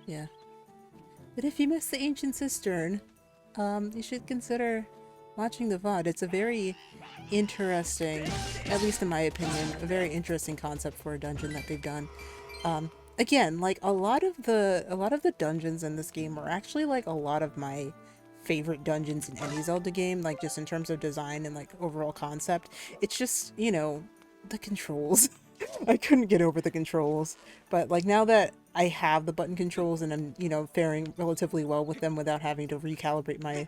Yeah. But if you miss the ancient cistern, you should consider watching the VOD. It's a very interesting, at least in my opinion, a very interesting concept for a dungeon that they've done. Again, like a lot of the dungeons in this game are actually like a lot of my favorite dungeons in any Zelda game, like just in terms of design and like overall concept. It's just, you know, the controls. I couldn't get over the controls. But like now that I have the button controls and I'm, you know, faring relatively well with them without having to recalibrate my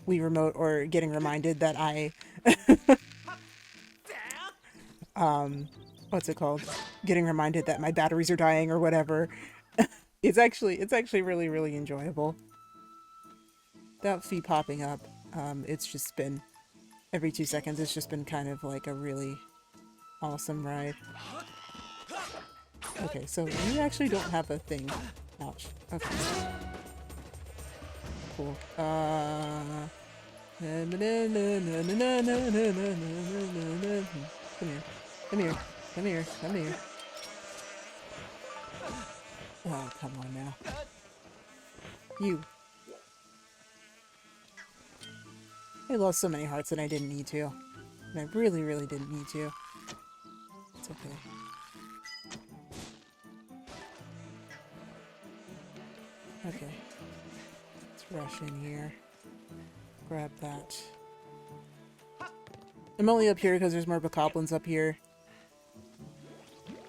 Wii remote or getting reminded that I what's it called? Getting reminded that my batteries are dying or whatever. It's actually really enjoyable. Without Fee popping up, it's just been every 2 seconds. It's just been kind of like a really awesome ride. Okay, so you actually don't have a thing. Ouch. Okay. Cool. Come here. Come here. Come here. Come here. Oh, come on now. You. I lost so many hearts that I didn't need to. And I really didn't need to. It's okay. Okay. Let's rush in here. Grab that. I'm only up here because there's more bokoblins up here.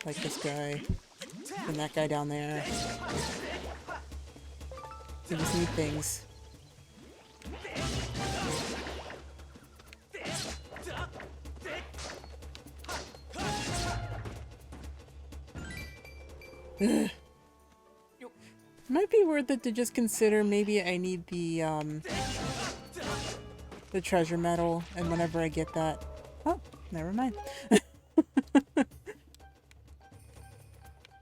Like this guy. And that guy down there. We just need things. Might be worth it to just consider maybe I need the treasure medal, and whenever I get that... Oh, never mind.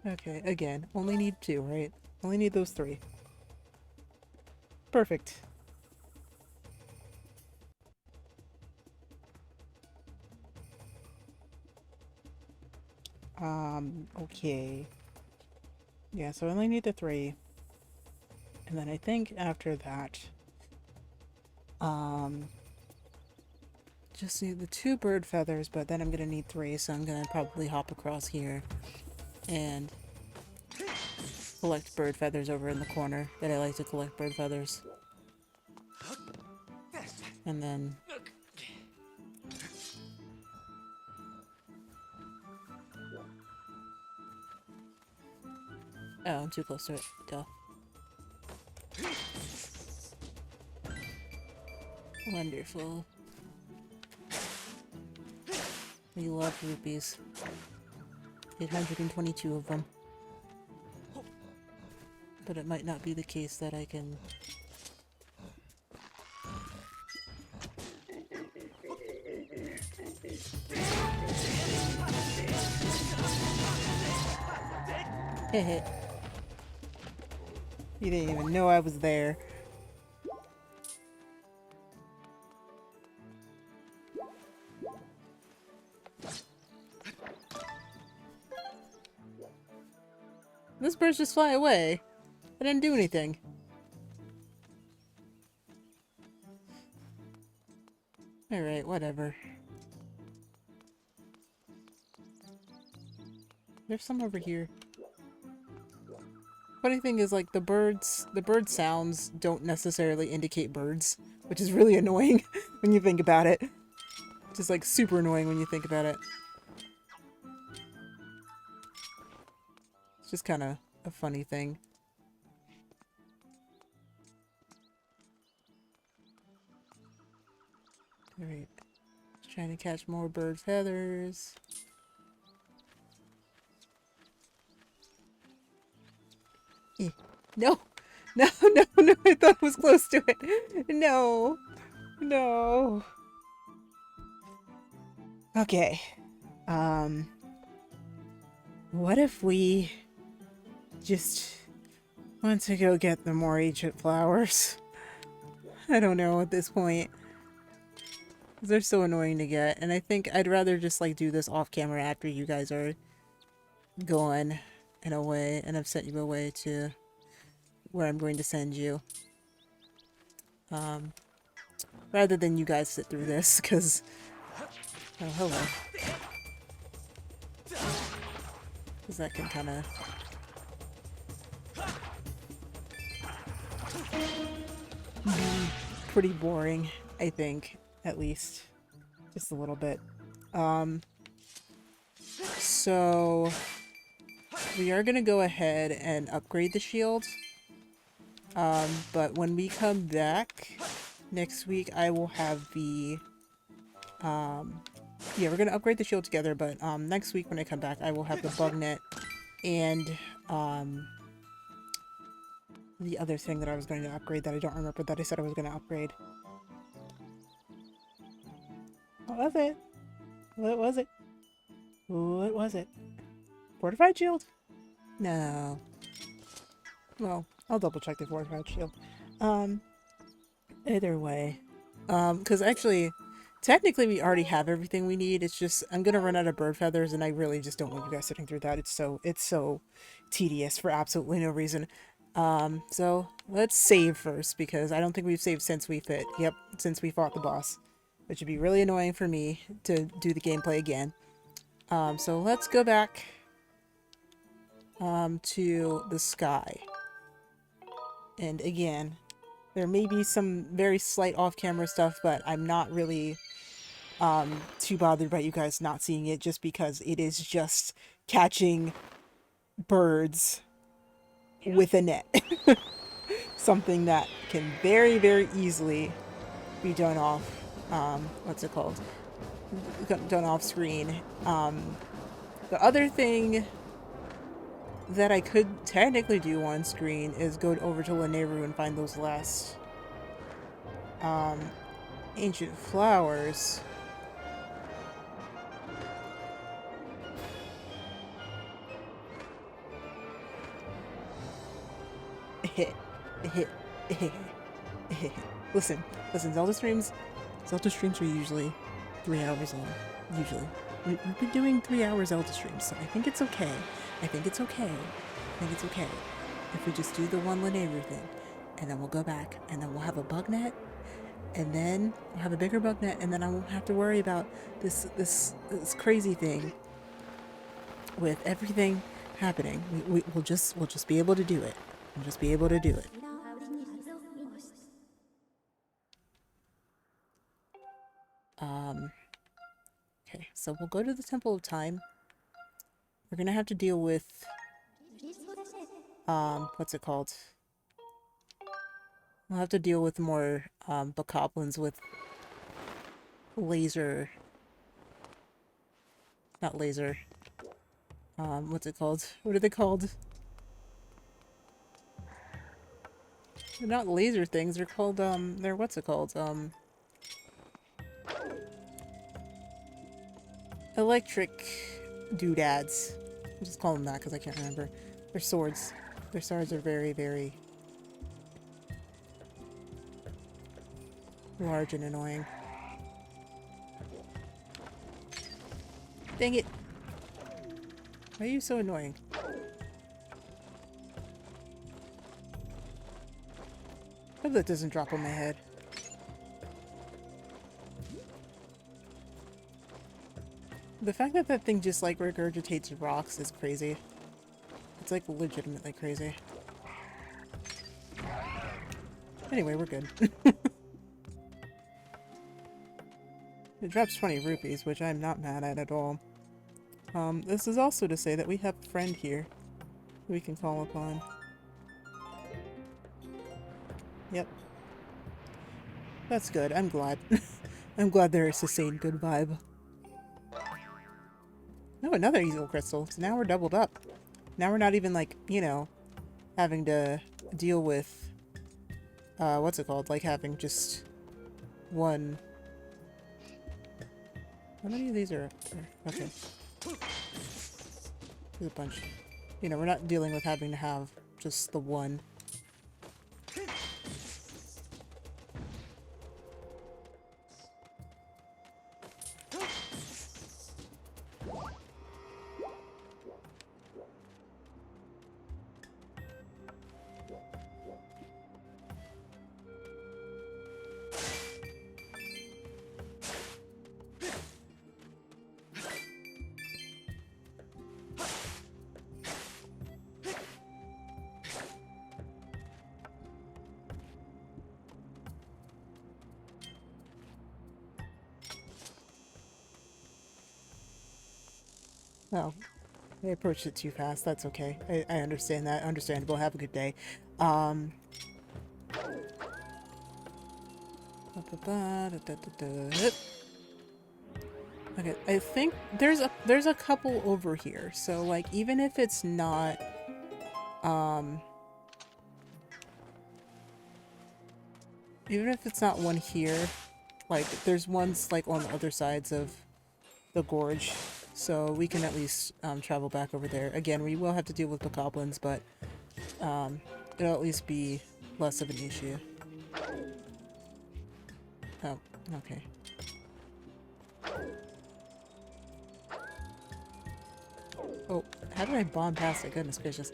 Okay, again, only need 2, right? Only need those 3. Perfect. Okay. Yeah, so I only need the 3. And then I think after that, just need the 2 bird feathers, but then I'm gonna need 3, so I'm gonna probably hop across here and collect bird feathers over in the corner that I like to collect bird feathers. And then oh, I'm too close to it. Duh. Wonderful. We love rupees. 822 of them. But it might not be the case that I can... Heh. You didn't even know I was there. Those birds just fly away. I didn't do anything. Alright, whatever. There's some over here. Funny thing is, like, the bird sounds don't necessarily indicate birds, which is really annoying when you think about it. Just like super annoying when you think about it. It's just kind of a funny thing. Alright. Just trying to catch more bird feathers. No! No, no, no! I thought I was close to it! No! No! Okay. What if we just want to go get the more ancient flowers? I don't know at this point. They're so annoying to get, and I think I'd rather just like do this off camera after you guys are gone and away, and I've sent you away to where I'm going to send you. Rather than you guys sit through this, because... Oh, hello. Because that can kind of... pretty boring, I think, at least. Just a little bit. So we are gonna go ahead and upgrade the shield. But when we come back next week, I will have the, yeah, we're gonna upgrade the shield together, but, next week when I come back, I will have the bug net and, the other thing that I was going to upgrade that I don't remember that I said I was going to upgrade. What was it? What was it? What was it? Fortified shield? No. Well, I'll double check the fortified shield. Either way. Because actually, technically we already have everything we need. It's just, I'm gonna run out of bird feathers and I really just don't want you guys sitting through that. It's so tedious for absolutely no reason. So let's save first because I don't think we've saved since we since we fought the boss, which would be really annoying for me to do the gameplay again. So let's go back to the sky. And again, there may be some very slight off-camera stuff, but I'm not really too bothered by you guys not seeing it just because it is just catching birds with a net. Something that can very, very easily be done off, what's it called? Done off screen. The other thing that I could technically do on screen is go over to Lanayru and find those last, ancient flowers. Listen, Zelda streams are usually 3 hours long. Usually. We've been doing 3 hour Zelda streams, so I think it's okay. I think it's okay if we just do the one Lanayru thing. And then we'll go back, and then we'll have a bug net, and then we'll have a bigger bug net, and then I won't have to worry about this crazy thing with everything happening. We'll just be able to do it. We'll just be able to do it. Okay, so we'll go to the Temple of Time. We're gonna have to deal with, what's it called? We'll have to deal with more, bokoblins with laser... Not laser. What's it called? What are they called? They're not laser things, they're called, they're, what's it called? Electric doodads. I'll just call them that because I can't remember. They're swords. Their swords are very, very large and annoying. Dang it! Why are you so annoying? I hope that doesn't drop on my head. The fact that that thing just, like, regurgitates rocks is crazy. It's, like, legitimately crazy. Anyway, we're good. It drops 20 rupees, which I'm not mad at all. This is also to say that we have a friend here we can call upon. Yep. That's good. I'm glad. I'm glad there is a sustained good vibe. No, another easel crystal. So now we're doubled up. Now we're not even, like, you know, having to deal with, what's it called? Like having just one. How many of these are there? Okay. There's a bunch. You know, we're not dealing with having to have just the one. Oh, I approached it too fast. That's okay. I understand that. Understandable. Have a good day. Um... Okay, I think there's a couple over here. So like even if it's not even if it's not one here, like there's ones like on the other sides of the gorge. So we can at least travel back over there. Again, we will have to deal with the goblins, but it'll at least be less of an issue. Oh, okay. Oh, how did I bomb past it? Goodness gracious.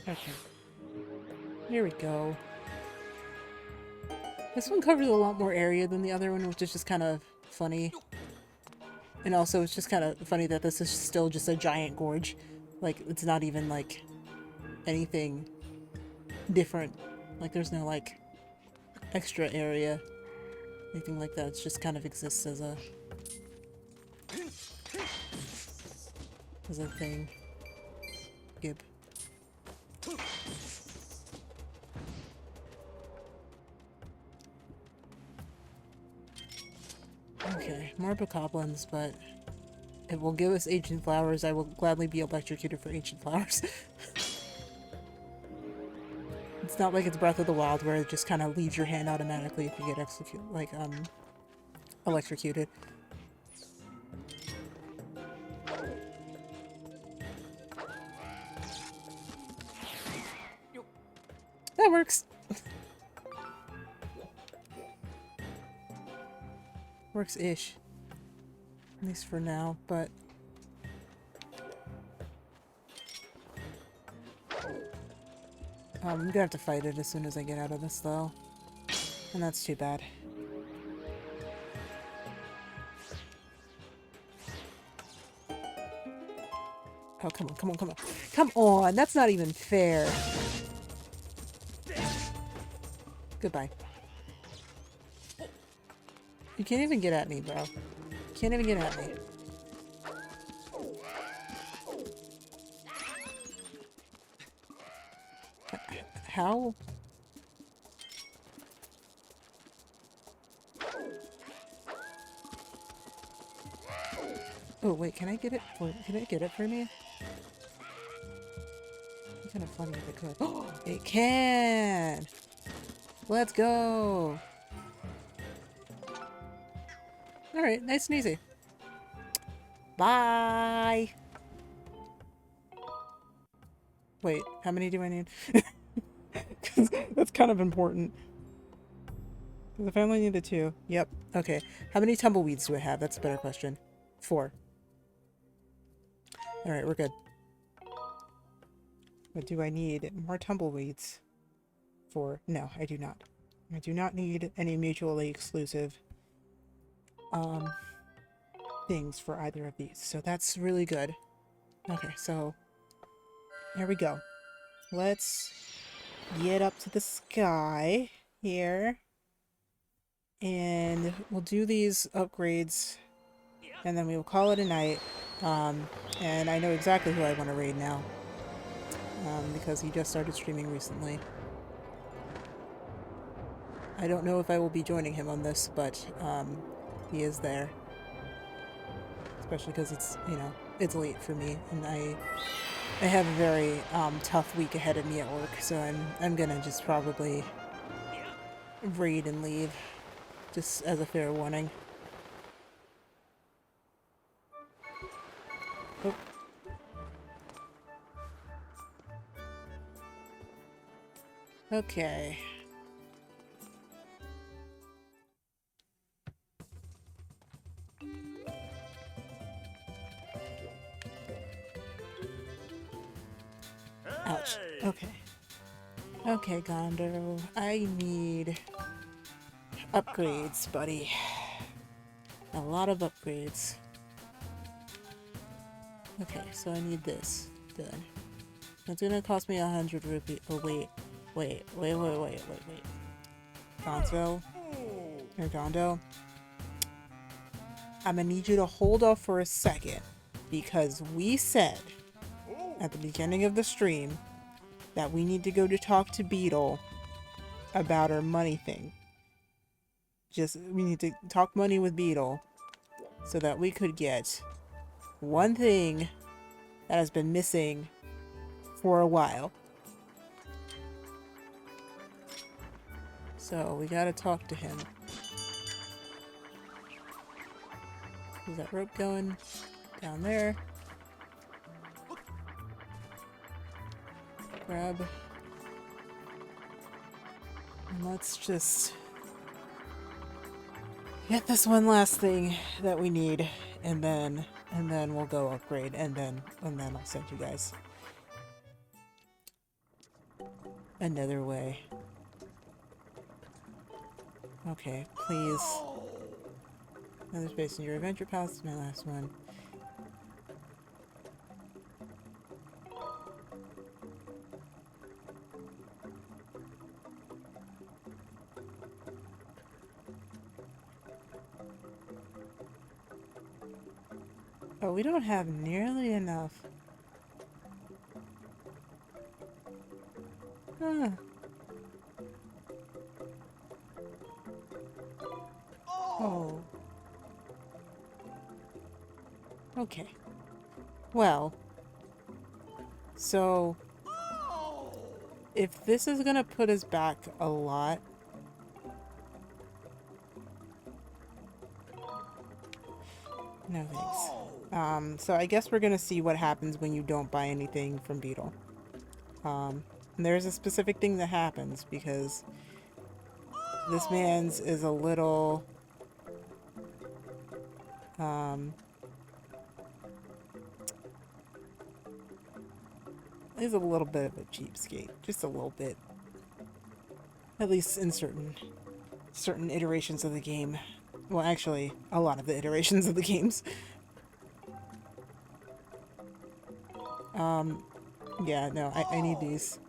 Okay. Here we go. This one covers a lot more area than the other one, which is just kind of funny. And also, it's just kind of funny that this is still just a giant gorge. Like, it's not even, like, anything different. Like, there's no, like, extra area. Anything like that. It just kind of exists as a... thing. Gib. Okay, more bokoblins, but it will give us ancient flowers. I will gladly be electrocuted for ancient flowers. It's not like it's Breath of the Wild where it just kind of leaves your hand automatically if you get electrocuted. That works. Works-ish. At least for now, but... I'm gonna have to fight it as soon as I get out of this, though. And that's too bad. Oh, come on, come on, come on. Come on! That's not even fair! Goodbye. You can't even get at me, bro. You can't even get at me. How? Oh, wait, can I get it for, can it get it for me? It'd be kind of funny if it could. Oh, it can! Let's go! Alright, nice and easy. Bye! Wait, how many do I need? That's kind of important. The family needed 2. Yep. Okay. How many tumbleweeds do I have? That's a better question. 4. Alright, we're good. But do I need more tumbleweeds? 4. No, I do not. I do not need any mutually exclusive things for either of these. So that's really good. Okay, so here we go. Let's get up to the sky here. And we'll do these upgrades and then we will call it a night. And I know exactly who I want to raid now. Because he just started streaming recently. I don't know if I will be joining him on this, but he is there. Especially because it's, you know, it's late for me, and I have a very tough week ahead of me at work, so I'm gonna just probably raid and leave, just as a fair warning. Oh. Okay. Ouch. Okay. Okay, Gondo. I need upgrades, buddy. A lot of upgrades. Okay, so I need this done. It's gonna cost me 100 rupees. Oh, wait. Gonzo, or Gondo, I'm gonna need you to hold off for a second because we said at the beginning of the stream that we need to go to talk to Beetle about our money thing. We need to talk money with Beetle so that we could get one thing that has been missing for a while. So we gotta talk to him. Is that rope going down there? Grab. And let's just get this one last thing that we need, and then we'll go upgrade, and then I'll send you guys another way. Okay, please. Another space in your adventure pass is my last one. Oh, we don't have nearly enough. Huh. Oh. Okay. Well. So. If this is gonna put us back a lot. No thanks. So I guess we're gonna see what happens when you don't buy anything from Beetle. And there's a specific thing that happens because this man's is a little is a little bit of a cheapskate. Just a little bit. At least in certain iterations of the game. Well, actually, a lot of the iterations of the games. Yeah, no, I need these.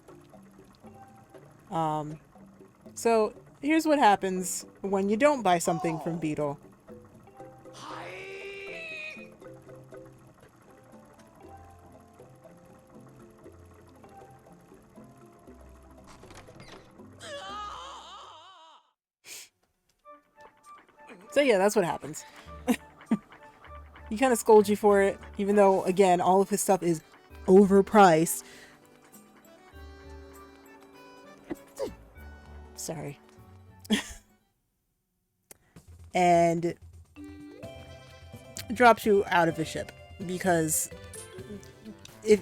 So, here's what happens when you don't buy something from Beetle. So yeah, that's what happens. He kind of scolds you for it, even though, again, all of his stuff is overpriced. Sorry. And drops you out of the ship because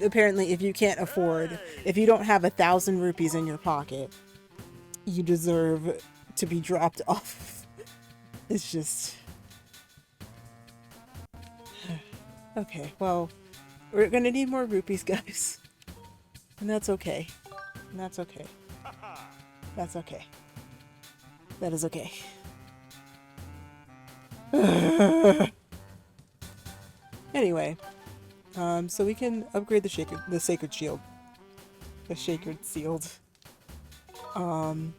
apparently if you can't afford, if you don't have 1,000 rupees in your pocket, you deserve to be dropped off. It's just... Okay, well, we're gonna need more rupees, guys. And that's okay. And that's okay. That's okay. That is okay. Anyway, so we can upgrade the sacred shield. The sacred sealed. And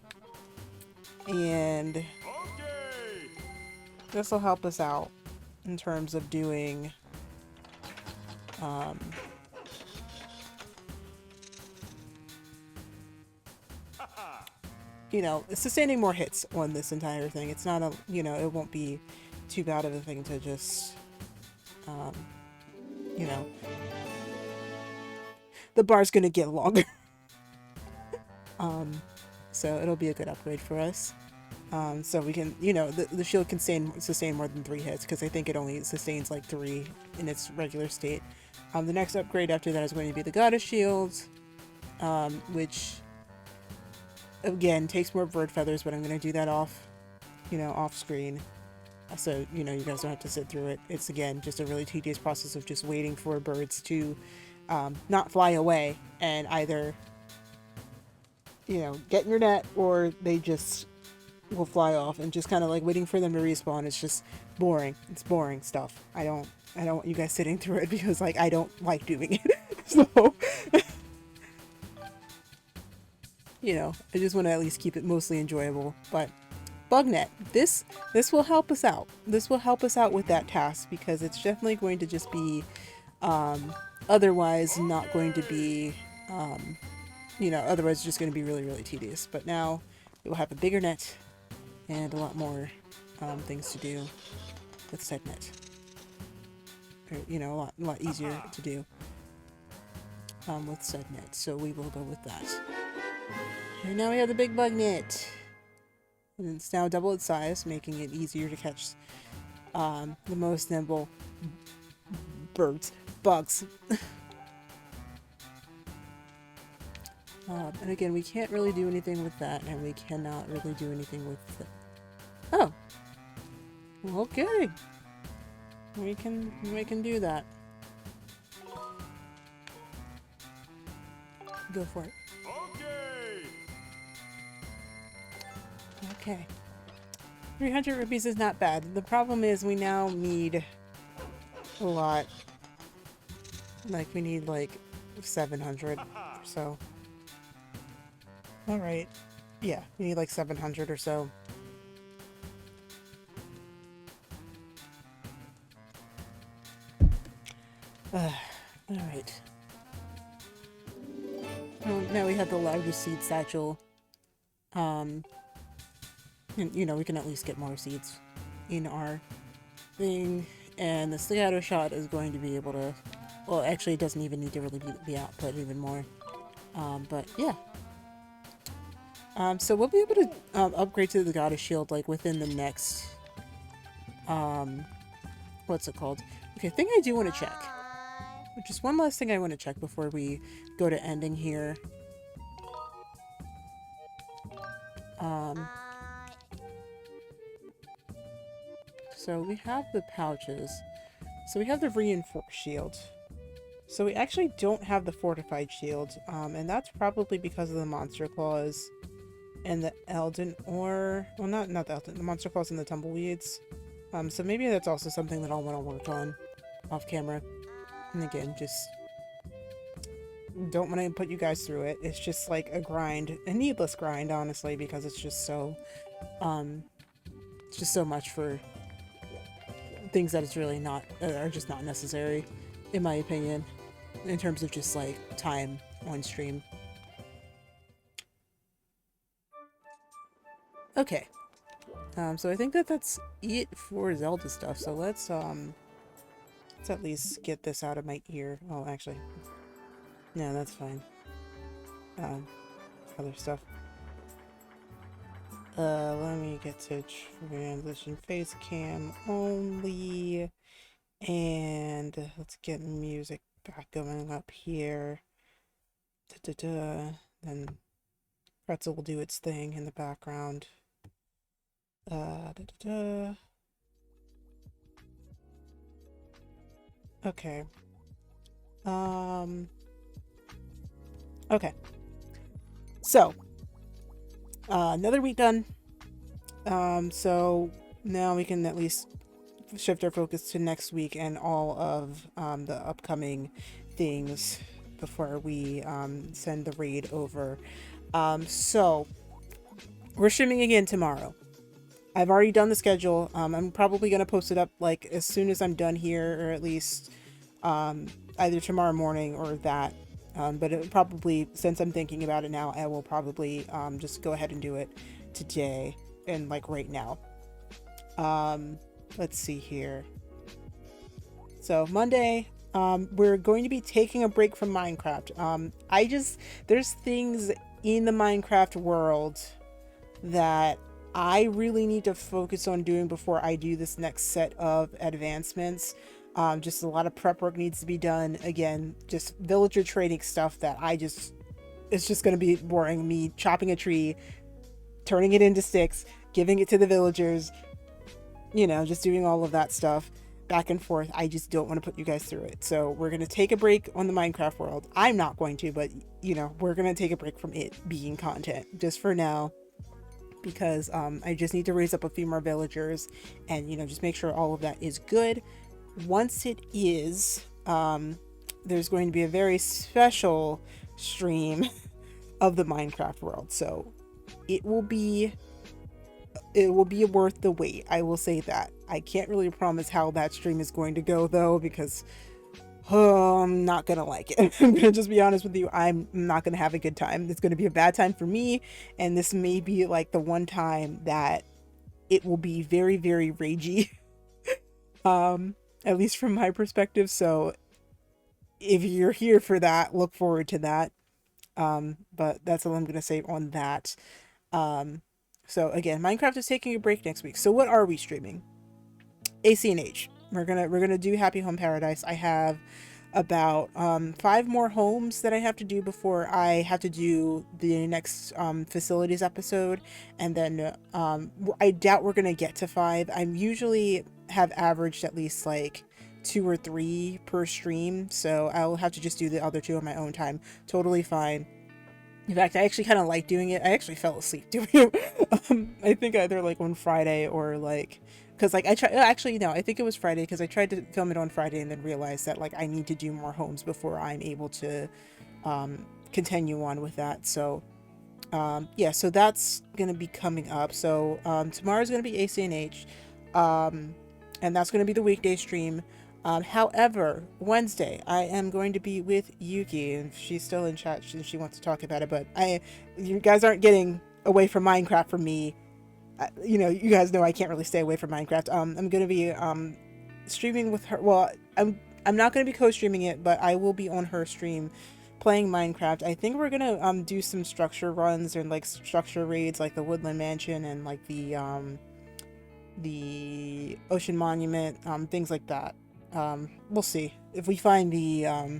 this will help us out in terms of doing you know, sustaining more hits on this entire thing. It's not a, you know, it won't be too bad of a thing to just you know, the bar's gonna get longer. So it'll be a good upgrade for us. So we can, you know, the shield can sustain more than 3 hits, because I think it only sustains like 3 in its regular state. The next upgrade after that is going to be the Goddess Shield, which again takes more bird feathers, but I'm going to do that off screen. So, you know, you guys don't have to sit through it. It's, again, just a really tedious process of just waiting for birds to not fly away and either, you know, get in your net, or they just will fly off, and just kind of like waiting for them to respawn. It's just boring. It's boring stuff. I don't want you guys sitting through it, because like I don't like doing it. So you know, I just want to at least keep it mostly enjoyable. But BugNet, this will help us out. This will help us out with that task, because it's definitely going to just be otherwise not going to be you know, otherwise it's just going to be really, really tedious. But now it will have a bigger net and a lot more things to do with said net. Or, you know, a lot easier to do with said net. So we will go with that. And now we have the big bug net. And it's now double its size, making it easier to catch the most nimble bugs. And again, we can't really do anything with that, and we cannot really do anything with it. Oh, okay. We can do that. Go for it. Okay. 300 rupees is not bad. The problem is we now need a lot. Like, we need like 700 or so. Alright. Yeah, we need like 700 or so. Alright. Well, now we have the largest seed satchel. And, you know, we can at least get more seeds in our thing. And the scatter shot is going to be able to... Well, actually, it doesn't even need to really be output even more. But, yeah. So we'll be able to upgrade to the Goddess Shield, like, within the next... what's it called? Okay, thing I do want to check. Just one last thing I want to check before we go to ending here. So we have the pouches. So we have the reinforced shield. So we actually don't have the fortified shield. And that's probably because of the monster claws and the Elden ore. Well, not the Elden, the monster claws and the tumbleweeds. So maybe that's also something that I'll want to work on off camera. And again, just don't want to put you guys through it. It's just like a grind, a needless grind, honestly, because it's just so much for things that it's really not, are just not necessary, in my opinion, in terms of just like time on stream. Okay. So I think that's it for Zelda stuff. So let's at least get this out of my ear. Oh, actually, no, that's fine. Other stuff. Let me get to transition face cam only, and let's get music back going up here. Then Pretzel will do its thing in the background. Okay. Okay. So, another week done. So now we can at least shift our focus to next week and all of the upcoming things before we send the raid over. So we're streaming again tomorrow. I've already done the schedule. I'm probably going to post it up like as soon as I'm done here, or at least either tomorrow morning or that. But it probably, since I'm thinking about it now, I will probably just go ahead and do it today and like right now. Let's see here. So Monday, we're going to be taking a break from Minecraft. There's things in the Minecraft world that I really need to focus on doing before I do this next set of advancements. Just a lot of prep work needs to be done. Again, just villager trading stuff that it's just going to be boring. Me chopping a tree, turning it into sticks, giving it to the villagers, you know, just doing all of that stuff back and forth. I just don't want to put you guys through it. So we're going to take a break on the Minecraft world. I'm not going to, but you know, we're going to take a break from it being content just for now. Because I just need to raise up a few more villagers and, you know, just make sure all of that is good. Once it is, there's going to be a very special stream of the Minecraft world. So it will be worth the wait. I will say that. I can't really promise how that stream is going to go though, because I'm not gonna like it. I'm gonna just be honest with you. I'm not gonna have a good time. It's gonna be a bad time for me, and this may be like the one time that it will be very, very ragey. At least from my perspective. So if you're here for that, look forward to that. But that's all I'm gonna say on that. So again, Minecraft is taking a break next week. So what are we streaming? ACNH. We're gonna do Happy Home Paradise. I have about 5 more homes that I have to do before I have to do the next facilities episode, and then I doubt we're gonna get to 5. I'm usually have averaged at least like 2 or 3 per stream, so I'll have to just do the other 2 on my own time. Totally fine. In fact, I actually kind of like doing it. I actually fell asleep doing it. I think either like on Friday or like, because like I tried, actually no, I think it was Friday, because I tried to film it on Friday and then realized that like I need to do more homes before I'm able to continue on with that. So yeah, so that's gonna be coming up. So tomorrow's gonna be ACNH, and that's gonna be the weekday stream. However, Wednesday I am going to be with Yuki, and she's still in chat. She wants to talk about it, but you guys aren't getting away from Minecraft from me. You know, you guys know I can't really stay away from Minecraft. I'm going to be streaming with her. Well, I'm not going to be co-streaming it, but I will be on her stream playing Minecraft. I think we're going to do some structure runs and like structure raids, like the Woodland Mansion and like the Ocean Monument, things like that. We'll see if we find the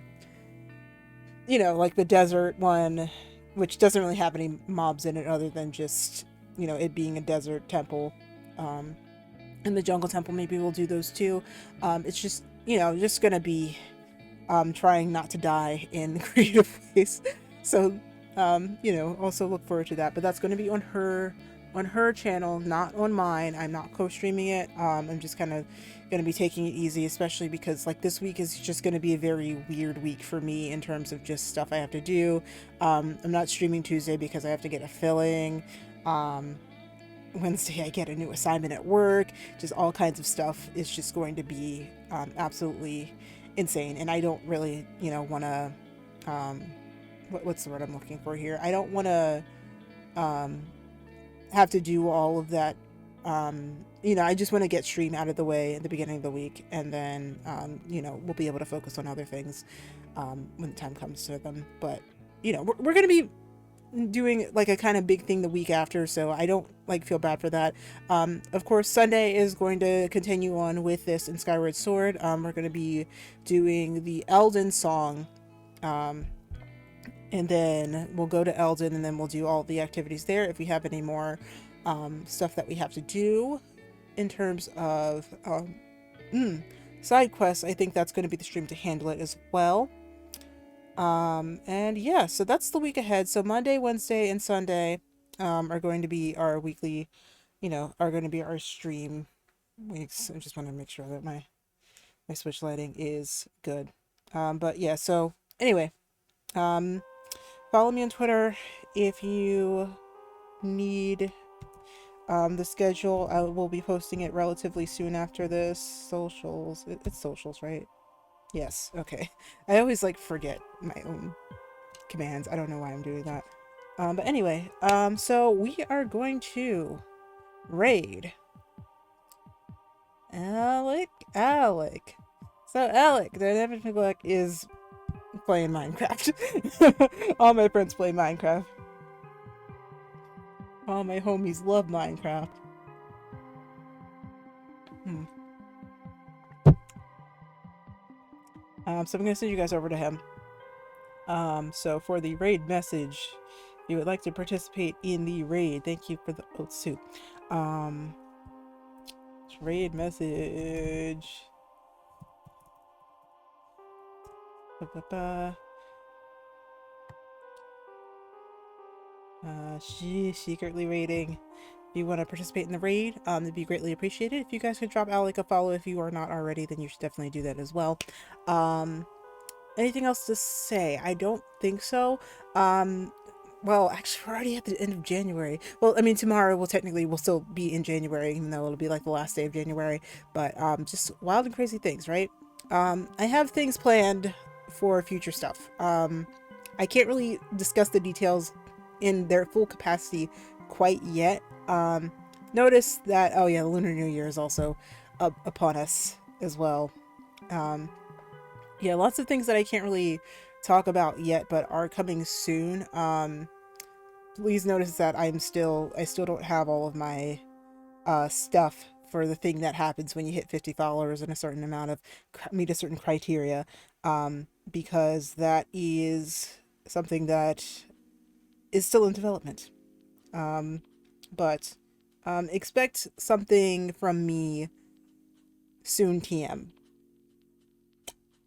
you know, like the desert one, which doesn't really have any mobs in it other than just, you know, it being a desert temple, and the jungle temple. Maybe we'll do those too. It's just, you know, just gonna be trying not to die in creative ways. So you know, also look forward to that, but that's going to be on her channel, not on mine. I'm not co-streaming it. I'm just kind of going to be taking it easy, especially because like this week is just going to be a very weird week for me in terms of just stuff I have to do. I'm not streaming Tuesday because I have to get a filling. Wednesday I get a new assignment at work. Just all kinds of stuff is just going to be absolutely insane, and I don't really, you know, want to what's the word I'm looking for here? I don't want to have to do all of that. You know, I just want to get stream out of the way at the beginning of the week, and then you know, we'll be able to focus on other things when the time comes to them. But you know, we're going to be doing like a kind of big thing the week after, so I don't like feel bad for that. Of course, Sunday is going to continue on with this in Skyward Sword. We're going to be doing the Elden song, and then we'll go to Elden, and then we'll do all the activities there. If we have any more stuff that we have to do in terms of side quests, I think that's going to be the stream to handle it as well. And yeah, so that's the week ahead. So Monday, Wednesday, and Sunday are going to be our weekly, you know, are going to be our stream weeks. I just want to make sure that my switch lighting is good. But yeah, so anyway, follow me on Twitter if you need the schedule. I will be posting it relatively soon after this. Socials, it's socials, right? Yes, okay. I always like forget my own commands. I don't know why I'm doing that. But anyway, so we are going to raid Alec. So Alec, the Nebuchadnezzar is playing Minecraft. All my friends play Minecraft. All my homies love Minecraft. So I'm gonna send you guys over to him. So for the raid message, if you would like to participate in the raid, thank you for the oat soup. Raid message. She's secretly raiding. If you want to participate in the raid, it'd be greatly appreciated. If you guys could drop Alec a follow if you are not already, then you should definitely do that as well. Anything else to say? I don't think so. Well, actually, we're already at the end of January. Well, I mean, tomorrow will still be in January, even though it'll be like the last day of January. But just wild and crazy things, right? I have things planned for future stuff. I can't really discuss the details in their full capacity quite yet. Notice that, oh yeah, the Lunar New Year is also up upon us as well. Um, yeah, lots of things that I can't really talk about yet, but are coming soon. Please notice that I still don't have all of my stuff for the thing that happens when you hit 50 followers and a certain amount of meet a certain criteria, because that is something that is still in development. Um, but expect something from me soon, TM.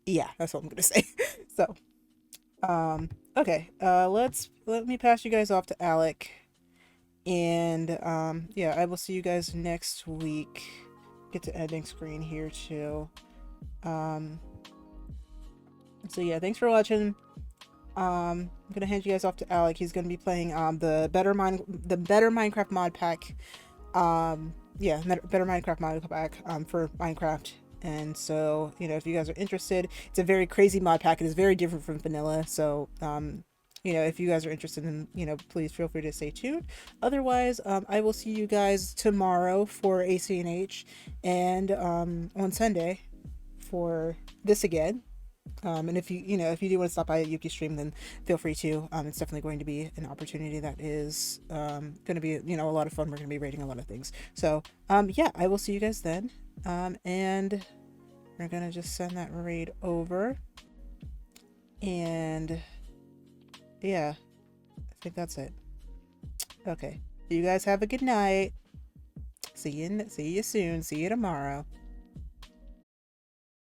Yeah, that's what I'm gonna say. So, okay, let me pass you guys off to Alec. And yeah, I will see you guys next week. Get to ending screen here too. Um, so yeah, thanks for watching. I'm gonna hand you guys off to Alec. He's gonna be playing the Better Minecraft mod pack. Yeah, Better Minecraft mod pack for Minecraft. And so, you know, if you guys are interested, it's a very crazy mod pack. It is very different from vanilla. So, you know, if you guys are interested in, you know, please feel free to stay tuned. Otherwise, I will see you guys tomorrow for ACNH and on Sunday for this again. And if you know, if you do want to stop by a Yuki stream, then feel free to. It's definitely going to be an opportunity that is going to be, you know, a lot of fun. We're going to be rating a lot of things. So, yeah, I will see you guys then. And we're going to just send that raid over. And yeah, I think that's it. Okay. You guys have a good night. See you soon. See you tomorrow.